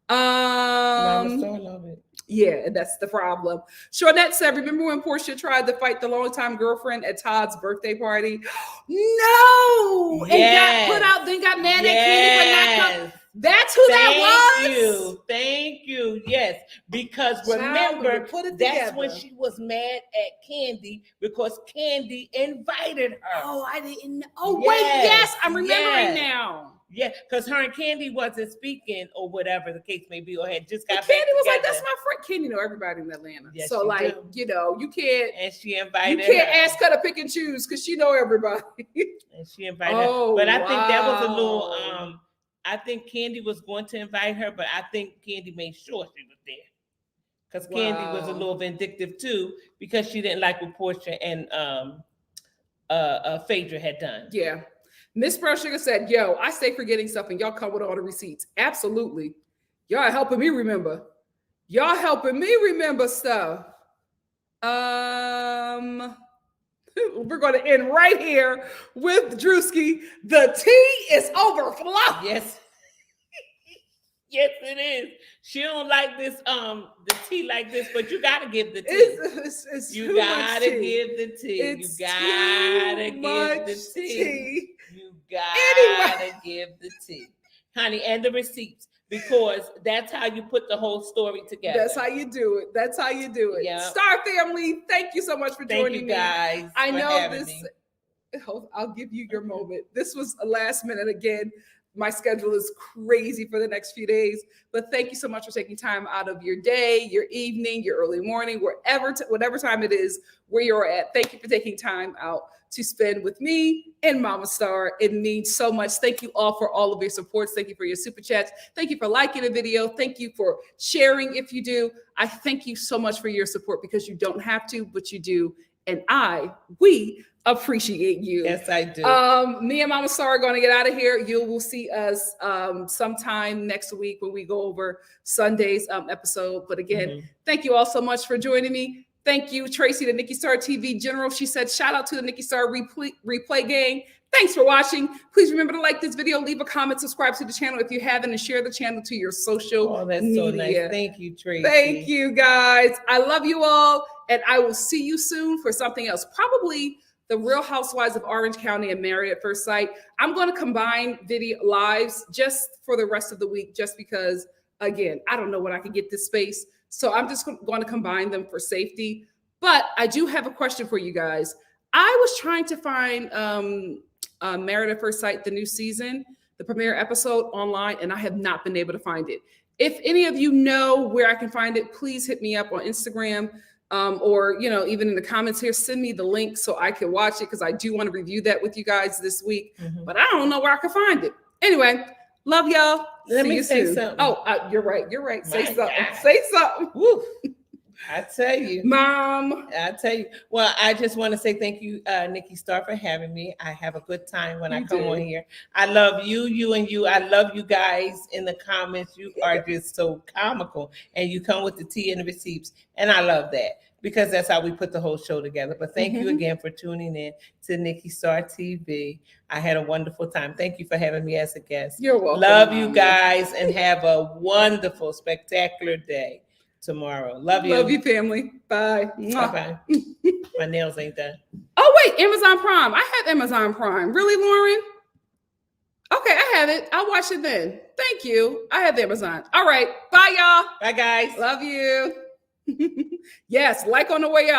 Mama Star love it. Yeah, that's the problem. Shawnette said, remember when Porsha tried to fight the longtime girlfriend at Todd's birthday party? No! Yes. And got put out, then got mad at Candy for not coming. That's who that was? Thank you. Yes, because remember, that's when she was mad at Candy because Candy invited her. Oh, I didn't know. Oh, wait, yes, I'm remembering now. Yeah, because her and Candy wasn't speaking or whatever the case may be, or had just got back Candy was together. Like, that's my friend. Candy know everybody in Atlanta. Yes, so like, you know, you can't. And she invited You can't ask her to pick and choose because she know everybody. And she invited her. But I think that was a little, I think Candy was going to invite her, but I think Candy made sure she was there. Because Candy was a little vindictive too, because she didn't like what Porsha and Phaedra had done. Yeah. Miss Brown Sugar said, yo, I stay forgetting stuff and y'all come with all the receipts. Absolutely. Y'all helping me remember. Y'all helping me remember stuff. We're going to end right here with Drewski. The tea is overflowing. Yes. Yes, it is. She don't like this, the tea like this, but you gotta give the tea. It's you gotta give the tea. You gotta give the tea. You gotta give the tea, honey, and the receipts, because that's how you put the whole story together. That's how you do it. That's how you do it. Yep. Star family, thank you so much for joining me. Guys. I know this. I'll give you your moment. This was a last minute again. My schedule is crazy for the next few days, but thank you so much for taking time out of your day, your evening, your early morning, whatever time it is where you're at. Thank you for taking time out to spend with me and Mama Star. It means so much. Thank you all for all of your supports. Thank you for your super chats. Thank you for liking the video. Thank you for sharing if you do. I thank you so much for your support because you don't have to, but you do. And we appreciate you. Yes, I do. Me and Mama Star are going to get out of here. You will see us sometime next week when we go over Sunday's episode. But again, thank you all so much for joining me. Thank you, Tracy, the Nikki Star TV General. She said, shout out to the Nikki Star replay gang. Thanks for watching. Please remember to like this video, leave a comment, subscribe to the channel if you haven't, and share the channel to your social media. So nice. Thank you, Tracy. Thank you, guys. I love you all, and I will see you soon for something else. Probably the Real Housewives of Orange County and Married at First Sight. I'm going to combine video lives just for the rest of the week, just because, again, I don't know when I can get this space. So I'm just going to combine them for safety. But I do have a question for you guys. I was trying to find Married at First Sight, the new season, the premiere episode online, and I have not been able to find it. If any of you know where I can find it, please hit me up on Instagram, or, you know, even in the comments here, send me the link so I can watch it, because I do want to review that with you guys this week. But I don't know where I can find it. Anyway, love y'all. Let See me you say soon. something. Oh, you're right. Say My something. God. Say something. Woo. I tell you, Mom. I tell you. Well, I just want to say thank you, NikkiStar, for having me. I have a good time when I come on here. I love you, you. I love you guys in the comments. You are just so comical, and you come with the tea and the receipts, and I love that, because that's how we put the whole show together. But thank you again for tuning in to NikkiStar TV. I had a wonderful time. Thank you for having me as a guest. You're welcome. Love you guys, and have a wonderful, spectacular day tomorrow. Love you. Love you, family. Bye. Bye-bye. My nails ain't done. Oh, wait, Amazon Prime. I have Amazon Prime. Really, Lauren? Okay, I have it. I'll watch it then. Thank you. I have Amazon. All right. Bye, y'all. Bye, guys. Love you. Yes, like on the way out.